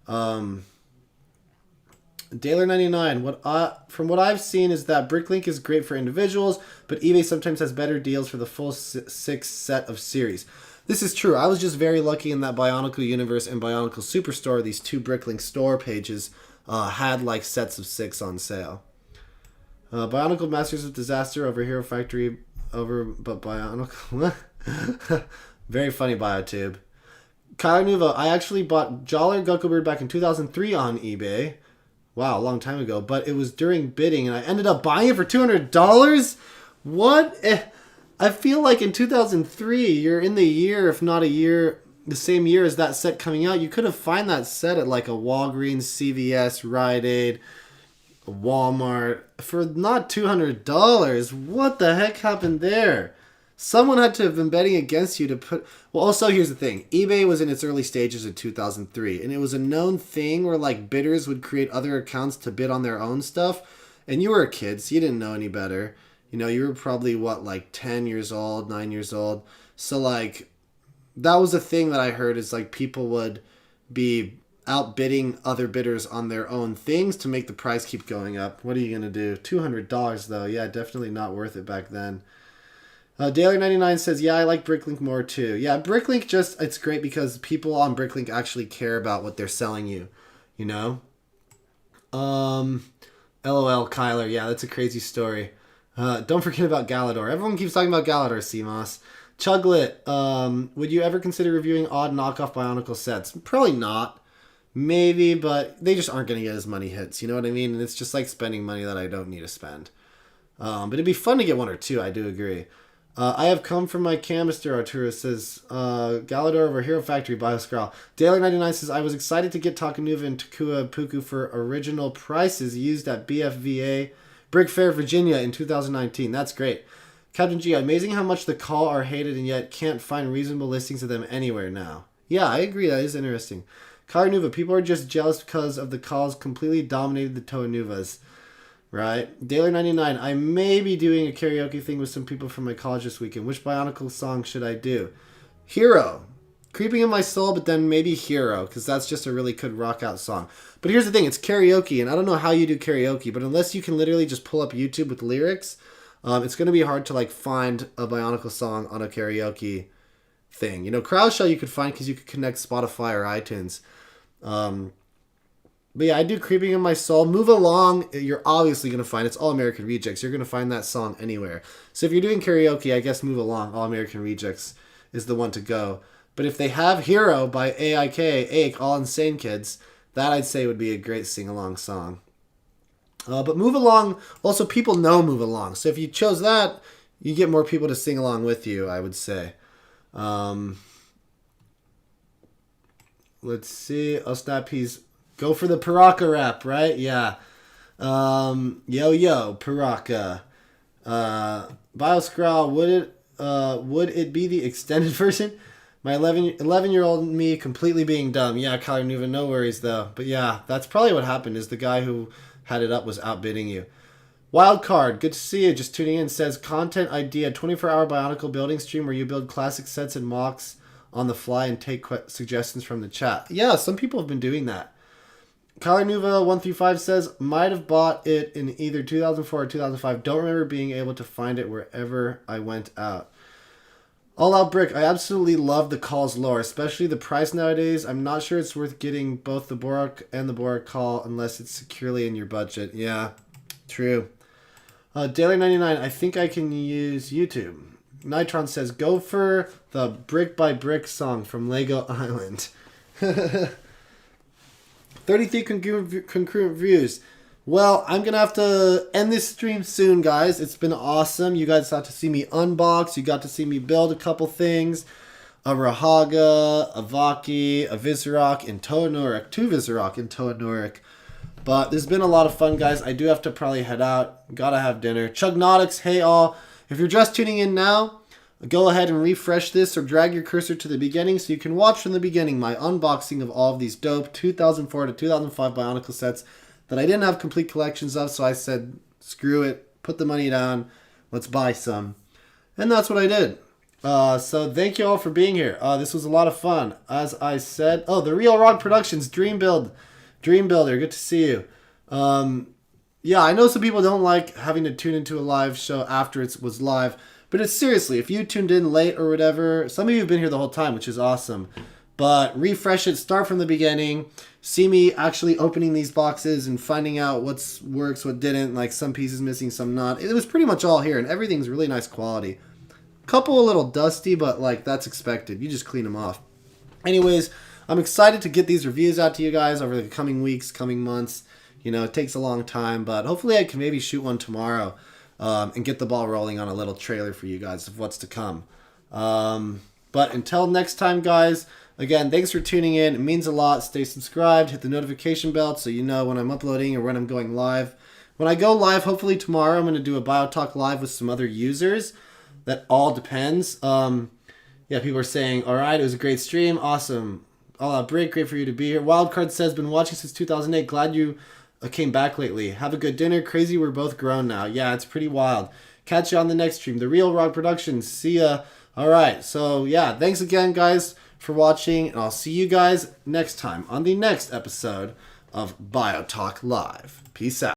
Daler99, from what I've seen is that BrickLink is great for individuals, but eBay sometimes has better deals for the full 6 set of series. This is true. I was just very lucky in that Bionicle Universe and Bionicle Superstore, these 2 BrickLink store pages, had like sets of 6 on sale. Bionicle Masters of Disaster over Hero Factory but Bionicle. Very funny, Biotube. Kyler Nuva, I actually bought Jolly Guckleberg back in 2003 on eBay. Wow, a long time ago. But it was during bidding, and I ended up buying it for $200. What? I feel like in 2003, you're in the year, if not a year, the same year as that set coming out. You could have found that set at like a Walgreens, CVS, Rite Aid, Walmart for not $200. What the heck happened there? Someone had to have been betting against you to put... Well, also, here's the thing. eBay was in its early stages in 2003, and it was a known thing where, like, bidders would create other accounts to bid on their own stuff, and you were a kid, so you didn't know any better. You know, you were probably, what, like, 10 years old, 9 years old. So, like, that was a thing that I heard is, like, people would be outbidding other bidders on their own things to make the price keep going up. What are you going to do? $200, though. Yeah, definitely not worth it back then. Daily99 says, yeah, I like BrickLink more too. Yeah, BrickLink it's great because people on BrickLink actually care about what they're selling you, you know? LOL, Kyler. Yeah, that's a crazy story. Don't forget about Galador. Everyone keeps talking about Galador, CMOS. Chuglet, would you ever consider reviewing odd knockoff Bionicle sets? Probably not. Maybe, but they just aren't going to get as many hits, you know what I mean? And it's just like spending money that I don't need to spend. But it'd be fun to get one or two, I do agree. I have come from my canister, Arturo says. Galador over Hero Factory, Bioscrawl. Daily99 says, I was excited to get Takanuva and Takua Puku for original prices used at BFVA Brick Fair, Virginia in 2019. That's great. Captain G, amazing how much the call are hated and yet can't find reasonable listings of them anywhere now. Yeah, I agree. That is interesting. Karanuva, people are just jealous because of the calls completely dominated the Toa Nuvas. Right? Daily99, I may be doing a karaoke thing with some people from my college this weekend. Which Bionicle song should I do? Hero. Creeping in My Soul, but then maybe Hero, because that's just a really good rock out song. But here's the thing, it's karaoke, and I don't know how you do karaoke, but unless you can literally just pull up YouTube with lyrics, it's going to be hard to like find a Bionicle song on a karaoke thing. You know, Crowd Shell you could find because you could connect Spotify or iTunes. But yeah, I do Creeping in My Soul. Move Along, you're obviously going to find. It's All American Rejects. You're going to find that song anywhere. So if you're doing karaoke, I guess Move Along, All American Rejects is the one to go. But if they have Hero by AIK, All Insane Kids, that I'd say would be a great sing-along song. But Move Along, also people know Move Along. So if you chose that, you get more people to sing along with you, I would say. Let's see. Oh, snap, he's... Go for the Paraka rap, right? Yeah. Yo, Paraka. Bioscrawl, would it be the extended version? My 11-year-old me completely being dumb. Yeah, Kyler Nuva, no worries though. But yeah, that's probably what happened is the guy who had it up was outbidding you. Wildcard, good to see you. Just tuning in, says content idea, 24-hour Bionicle building stream where you build classic sets and mocks on the fly and take suggestions from the chat. Yeah, some people have been doing that. Kyler Nuva 135 says, might have bought it in either 2004 or 2005. Don't remember being able to find it wherever I went out. All Out Brick, I absolutely love the call's lore, especially the price nowadays. I'm not sure it's worth getting both the Borak and the Borak call unless it's securely in your budget. Yeah, true. Daily99, I think I can use YouTube. Nitron says, go for the Brick by Brick song from Lego Island. 33 concurrent views. Well, I'm going to have to end this stream soon, guys. It's been awesome. You guys got to see me unbox. You got to see me build a couple things. A Rahaga, a Vahki, a Visorak, and Toa Haga. 2 Visorak and Toa Haga. But there's been a lot of fun, guys. I do have to probably head out. Gotta have dinner. Chugnotics, hey all. If you're just tuning in now, go ahead and refresh this or drag your cursor to the beginning so you can watch from the beginning my unboxing of all of these dope 2004 to 2005 Bionicle sets that I didn't have complete collections of, so I said, screw it, put the money down, let's buy some. And that's what I did. So thank you all for being here. This was a lot of fun. As I said, the Real Rock Productions, Dream Builder, good to see you. Yeah, I know some people don't like having to tune into a live show after it was live, but it's seriously, if you tuned in late or whatever, some of you have been here the whole time, which is awesome. But refresh it, start from the beginning, see me actually opening these boxes and finding out what works, what didn't, like some pieces missing, some not. It was pretty much all here, and everything's really nice quality. Couple a little dusty, but like that's expected. You just clean them off. Anyways, I'm excited to get these reviews out to you guys over the coming weeks, coming months. You know, it takes a long time, but hopefully I can maybe shoot one tomorrow and get the ball rolling on a little trailer for you guys of what's to come. But until next time, guys, again, thanks for tuning in. It means a lot. Stay subscribed. Hit the notification bell so you know when I'm uploading or when I'm going live. When I go live, hopefully tomorrow, I'm going to do a BioTalk live with some other users. That all depends. Yeah, people are saying, all right, it was a great stream. Awesome. All out break. Great for you to be here. Wildcard says, been watching since 2008. Glad you came back lately. Have a good dinner. Crazy, we're both grown now. Yeah, it's pretty wild. Catch you on the next stream. The Real Rock Productions. See ya. All right. So, yeah, thanks again, guys, for watching. And I'll see you guys next time on the next episode of BioTalk Live. Peace out.